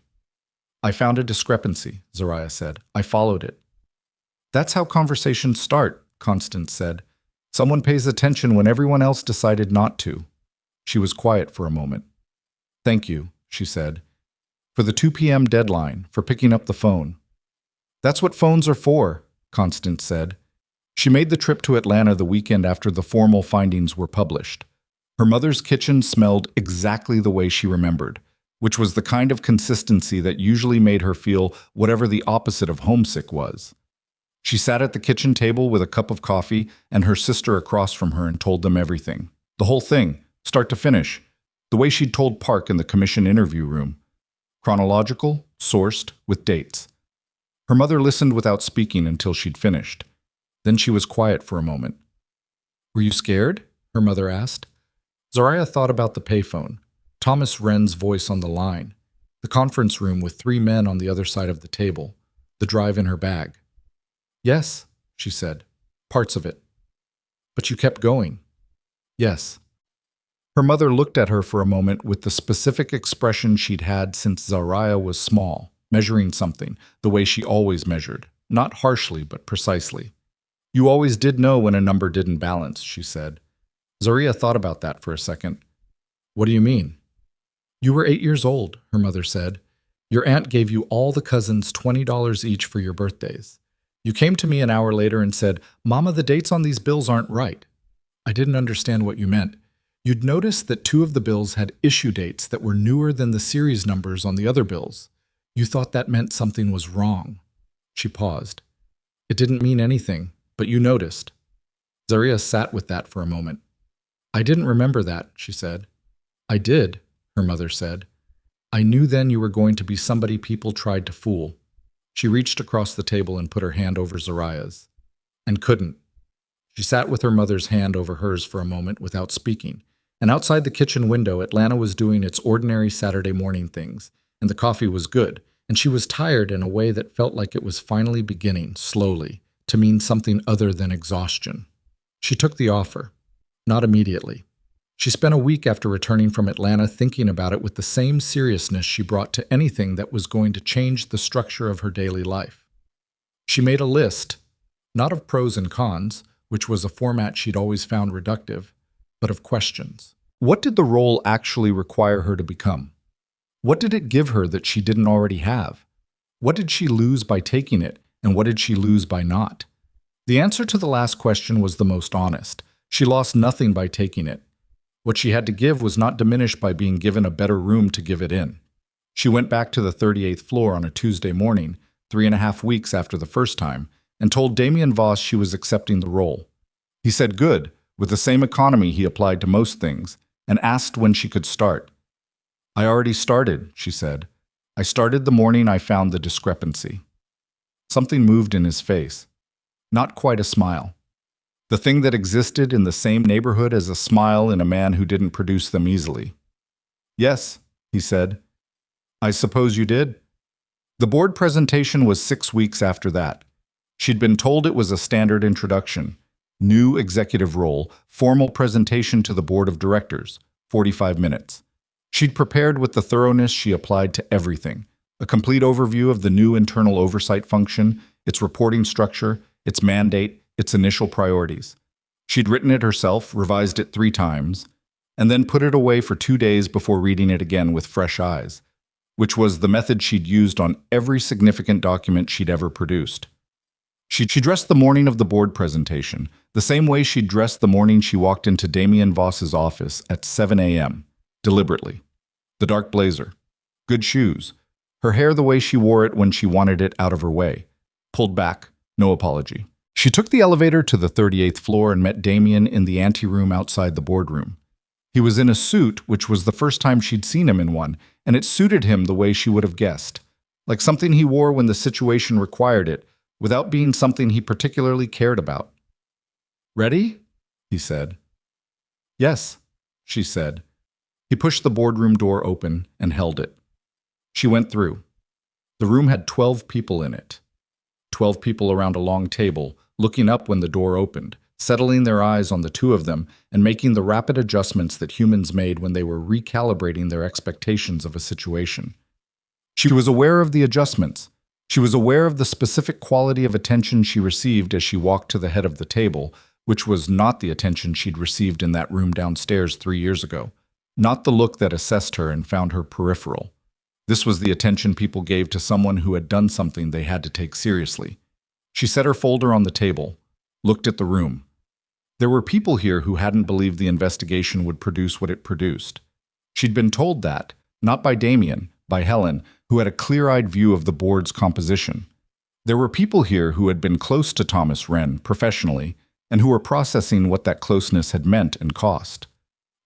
"I found a discrepancy," Zariah said. "I followed it." "That's how conversations start," Constance said. "Someone pays attention when everyone else decided not to." She was quiet for a moment. "Thank you," she said, "for the 2 p.m. deadline, for picking up the phone." "That's what phones are for," Constance said. She made the trip to Atlanta the weekend after the formal findings were published. Her mother's kitchen smelled exactly the way she remembered, which was the kind of consistency that usually made her feel whatever the opposite of homesick was. She sat at the kitchen table with a cup of coffee and her sister across from her and told them everything. The whole thing, start to finish, the way she'd told Park in the commission interview room. Chronological, sourced, with dates. Her mother listened without speaking until she'd finished. Then she was quiet for a moment. "Were you scared?" her mother asked. Zariah thought about the payphone. Thomas Wren's voice on the line, the conference room with 3 men on the other side of the table, the drive in her bag. "Yes," she said, "parts of it." "But you kept going." "Yes." Her mother looked at her for a moment with the specific expression she'd had since Zariah was small, measuring something, the way she always measured, not harshly but precisely. "You always did know when a number didn't balance," she said. Zariah thought about that for a second. "What do you mean?" "You were 8 years old," her mother said. "Your aunt gave you all the cousins $20 each for your birthdays. You came to me an hour later and said, 'Mama, the dates on these bills aren't right.' I didn't understand what you meant. You'd noticed that 2 of the bills had issue dates that were newer than the series numbers on the other bills. You thought that meant something was wrong." She paused. "It didn't mean anything, but you noticed." Zariah sat with that for a moment. "I didn't remember that," she said. "I did," her mother said. "I knew then you were going to be somebody people tried to fool." She reached across the table and put her hand over Zariah's. And couldn't. She sat with her mother's hand over hers for a moment without speaking, and outside the kitchen window, Atlanta was doing its ordinary Saturday morning things, and the coffee was good, and she was tired in a way that felt like it was finally beginning, slowly, to mean something other than exhaustion. She took the offer. Not immediately. She spent a week after returning from Atlanta thinking about it with the same seriousness she brought to anything that was going to change the structure of her daily life. She made a list, not of pros and cons, which was a format she'd always found reductive, but of questions. What did the role actually require her to become? What did it give her that she didn't already have? What did she lose by taking it, and what did she lose by not? The answer to the last question was the most honest. She lost nothing by taking it. What she had to give was not diminished by being given a better room to give it in. She went back to the 38th floor on a Tuesday morning, 3.5 weeks after the first time, and told Damien Voss she was accepting the role. He said good, with the same economy he applied to most things, and asked when she could start. "I already started," she said. "I started the morning I found the discrepancy." Something moved in his face. Not quite a smile. The thing that existed in the same neighborhood as a smile in a man who didn't produce them easily. "Yes," he said. "I suppose you did." The board presentation was 6 weeks after that. She'd been told it was a standard introduction. New executive role, formal presentation to the board of directors, 45 minutes. She'd prepared with the thoroughness she applied to everything. A complete overview of the new internal oversight function, its reporting structure, its mandate, its initial priorities. She'd written it herself, revised it 3 times, and then put it away for 2 days before reading it again with fresh eyes, which was the method she'd used on every significant document she'd ever produced. She dressed the morning of the board presentation, the same way she'd dressed the morning she walked into Damien Voss's office at 7 a.m., deliberately. The dark blazer, good shoes, her hair the way she wore it when she wanted it out of her way, pulled back, no apology. She took the elevator to the 38th floor and met Damien in the anteroom outside the boardroom. He was in a suit, which was the first time she'd seen him in one, and it suited him the way she would have guessed, like something he wore when the situation required it, without being something he particularly cared about. "Ready?" he said. "Yes," she said. He pushed the boardroom door open and held it. She went through. The room had 12 people in it. 12 people around a long table, looking up when the door opened, settling their eyes on the 2 of them and making the rapid adjustments that humans made when they were recalibrating their expectations of a situation. She was aware of the adjustments. She was aware of the specific quality of attention she received as she walked to the head of the table, which was not the attention she'd received in that room downstairs 3 years ago, not the look that assessed her and found her peripheral. This was the attention people gave to someone who had done something they had to take seriously. She set her folder on the table, looked at the room. There were people here who hadn't believed the investigation would produce what it produced. She'd been told that, not by Damien, by Helen, who had a clear-eyed view of the board's composition. There were people here who had been close to Thomas Wren professionally and who were processing what that closeness had meant and cost.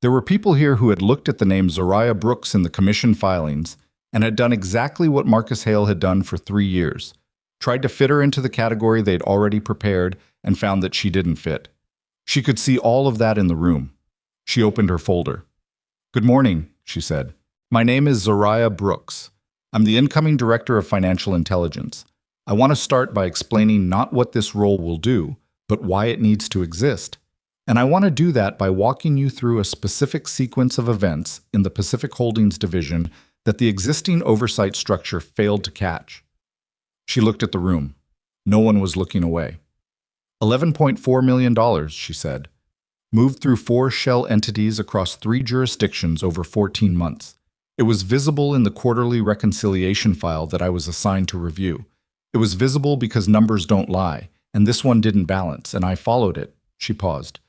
There were people here who had looked at the name Zariah Brooks in the commission filings and had done exactly what Marcus Hale had done for 3 years, tried to fit her into the category they'd already prepared and found that she didn't fit. She could see all of that in the room. She opened her folder. "Good morning," she said. "My name is Zariah Brooks. I'm the incoming Director of Financial Intelligence. I want to start by explaining not what this role will do, but why it needs to exist. And I want to do that by walking you through a specific sequence of events in the Pacific Holdings division that the existing oversight structure failed to catch." She looked at the room. No one was looking away. $11.4 million, she said. Moved through 4 shell entities across 3 jurisdictions over 14 months. It was visible in the quarterly reconciliation file that I was assigned to review. It was visible because numbers don't lie, and this one didn't balance, and I followed it. She paused.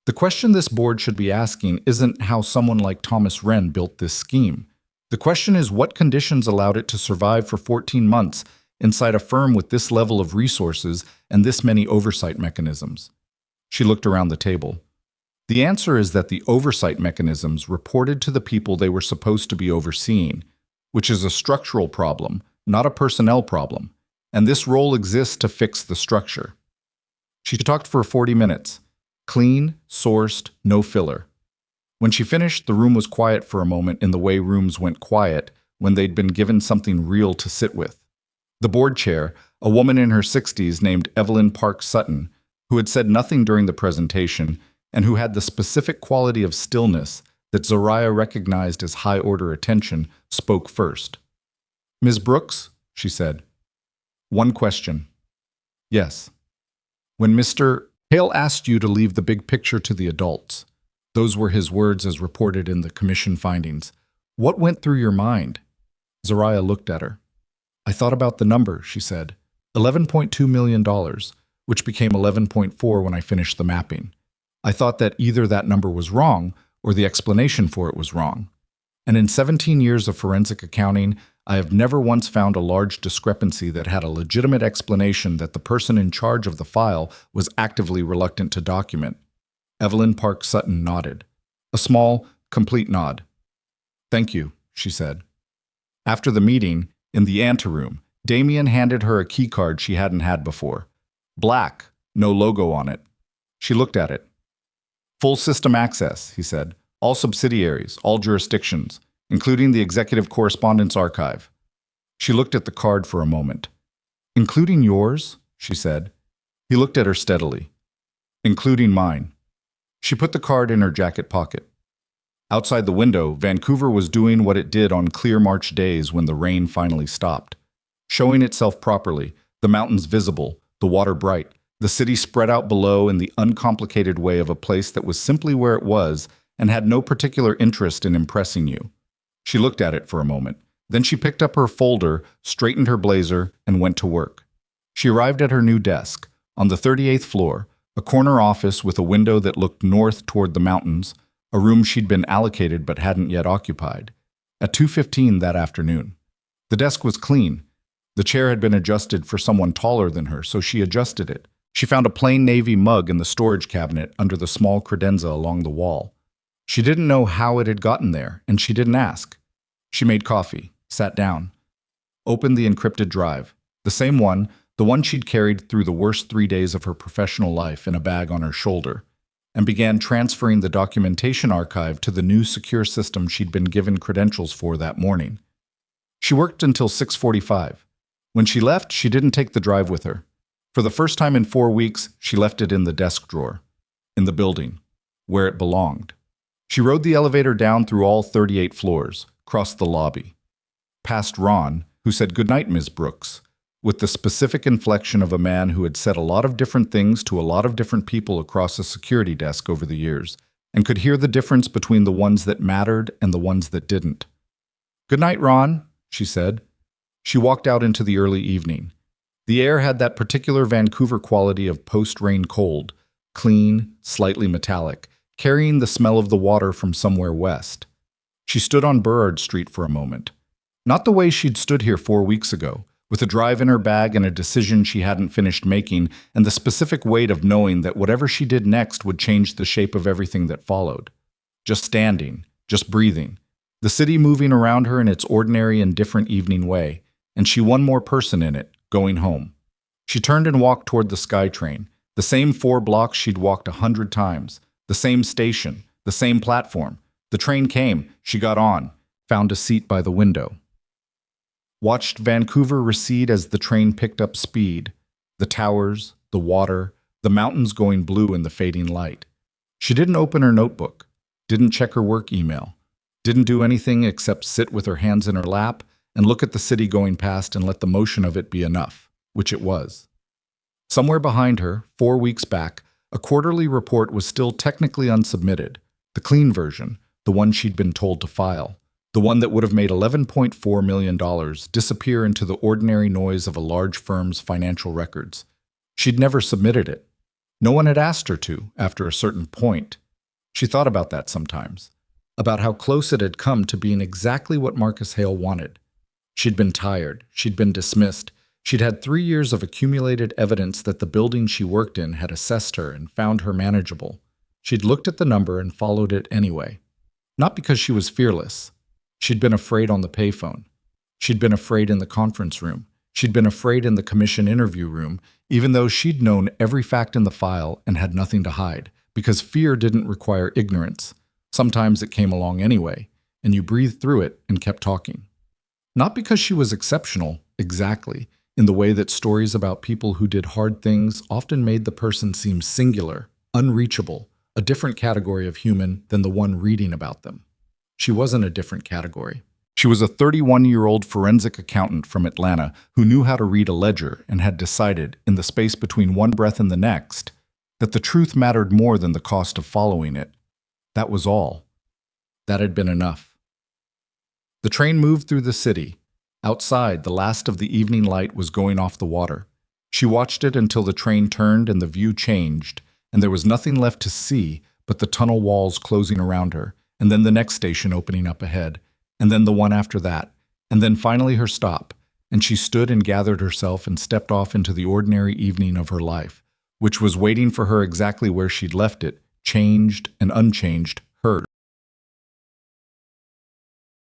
The question this board should be asking isn't how someone like Thomas Wren built this scheme. The question is what conditions allowed it to survive for 14 months inside a firm with this level of resources and this many oversight mechanisms. She looked around the table. The answer is that the oversight mechanisms reported to the people they were supposed to be overseeing, which is a structural problem, not a personnel problem, and this role exists to fix the structure. She talked for 40 minutes. Clean, sourced, no filler. When she finished, the room was quiet for a moment in the way rooms went quiet when they'd been given something real to sit with. The board chair, a woman in her 60s named Evelyn Park Sutton, who had said nothing during the presentation and who had the specific quality of stillness that Zariah recognized as high-order attention, spoke first. "Ms. Brooks," she said. "One question." "Yes." "When Mr. Hale asked you to leave the big picture to the adults," those were his words as reported in the commission findings, "what went through your mind?" Zariah looked at her. "I thought about the number," she said. $11.2 million, which became 11.4 when I finished the mapping. I thought that either that number was wrong or the explanation for it was wrong. And in 17 years of forensic accounting, I have never once found a large discrepancy that had a legitimate explanation that the person in charge of the file was actively reluctant to document. Evelyn Park Sutton nodded. A small, complete nod. "Thank you," she said. After the meeting, in the anteroom, Damien handed her a keycard she hadn't had before. Black, no logo on it. She looked at it. "Full system access," he said. "All subsidiaries, all jurisdictions, including the Executive Correspondence Archive." She looked at the card for a moment. "Including yours?" she said. He looked at her steadily. "Including mine." She put the card in her jacket pocket. Outside the window, Vancouver was doing what it did on clear March days when the rain finally stopped. Showing itself properly, the mountains visible, the water bright, the city spread out below in the uncomplicated way of a place that was simply where it was and had no particular interest in impressing you. She looked at it for a moment. Then she picked up her folder, straightened her blazer, and went to work. She arrived at her new desk, on the 38th floor, a corner office with a window that looked north toward the mountains, a room she'd been allocated but hadn't yet occupied. At 2:15 that afternoon. The desk was clean. The chair had been adjusted for someone taller than her, so she adjusted it. She found a plain navy mug in the storage cabinet under the small credenza along the wall. She didn't know how it had gotten there, and she didn't ask. She made coffee, sat down, opened the encrypted drive, the same one, the one she'd carried through the worst 3 days of her professional life in a bag on her shoulder, and began transferring the documentation archive to the new secure system she'd been given credentials for that morning. She worked until 6:45. When she left, she didn't take the drive with her. For the first time in 4 weeks, she left it in the desk drawer, in the building, where it belonged. She rode the elevator down through all 38 floors, crossed the lobby, past Ron, who said "Good night, Ms. Brooks," with the specific inflection of a man who had said a lot of different things to a lot of different people across a security desk over the years, and could hear the difference between the ones that mattered and the ones that didn't. "Good night, Ron," she said. She walked out into the early evening. The air had that particular Vancouver quality of post-rain cold, clean, slightly metallic, carrying the smell of the water from somewhere west. She stood on Burrard Street for a moment. Not the way she'd stood here 4 weeks ago, with a drive in her bag and a decision she hadn't finished making, and the specific weight of knowing that whatever she did next would change the shape of everything that followed. Just standing, just breathing, the city moving around her in its ordinary and different evening way, and she one more person in it, going home. She turned and walked toward the SkyTrain, the same 4 blocks she'd walked 100 times, the same station, the same platform. The train came, she got on, found a seat by the window. Watched Vancouver recede as the train picked up speed, the towers, the water, the mountains going blue in the fading light. She didn't open her notebook, didn't check her work email, didn't do anything except sit with her hands in her lap and look at the city going past and let the motion of it be enough, which it was. Somewhere behind her, 4 weeks back, a quarterly report was still technically unsubmitted, the clean version, the one she'd been told to file, the one that would have made $11.4 million disappear into the ordinary noise of a large firm's financial records. She'd never submitted it. No one had asked her to, after a certain point. She thought about that sometimes, about how close it had come to being exactly what Marcus Hale wanted. She'd been tired, she'd been dismissed, she'd had 3 years of accumulated evidence that the building she worked in had assessed her and found her manageable. She'd looked at the number and followed it anyway. Not because she was fearless. She'd been afraid on the payphone. She'd been afraid in the conference room. She'd been afraid in the commission interview room, even though she'd known every fact in the file and had nothing to hide, because fear didn't require ignorance. Sometimes it came along anyway, and you breathed through it and kept talking. Not because she was exceptional, exactly, in the way that stories about people who did hard things often made the person seem singular, unreachable, a different category of human than the one reading about them. She wasn't a different category. She was a 31-year-old forensic accountant from Atlanta who knew how to read a ledger and had decided, in the space between one breath and the next, that the truth mattered more than the cost of following it. That was all. That had been enough. The train moved through the city. Outside, the last of the evening light was going off the water. She watched it until the train turned and the view changed, and there was nothing left to see but the tunnel walls closing around her, and then the next station opening up ahead, and then the one after that, and then finally her stop, and she stood and gathered herself and stepped off into the ordinary evening of her life, which was waiting for her exactly where she'd left it, changed and unchanged,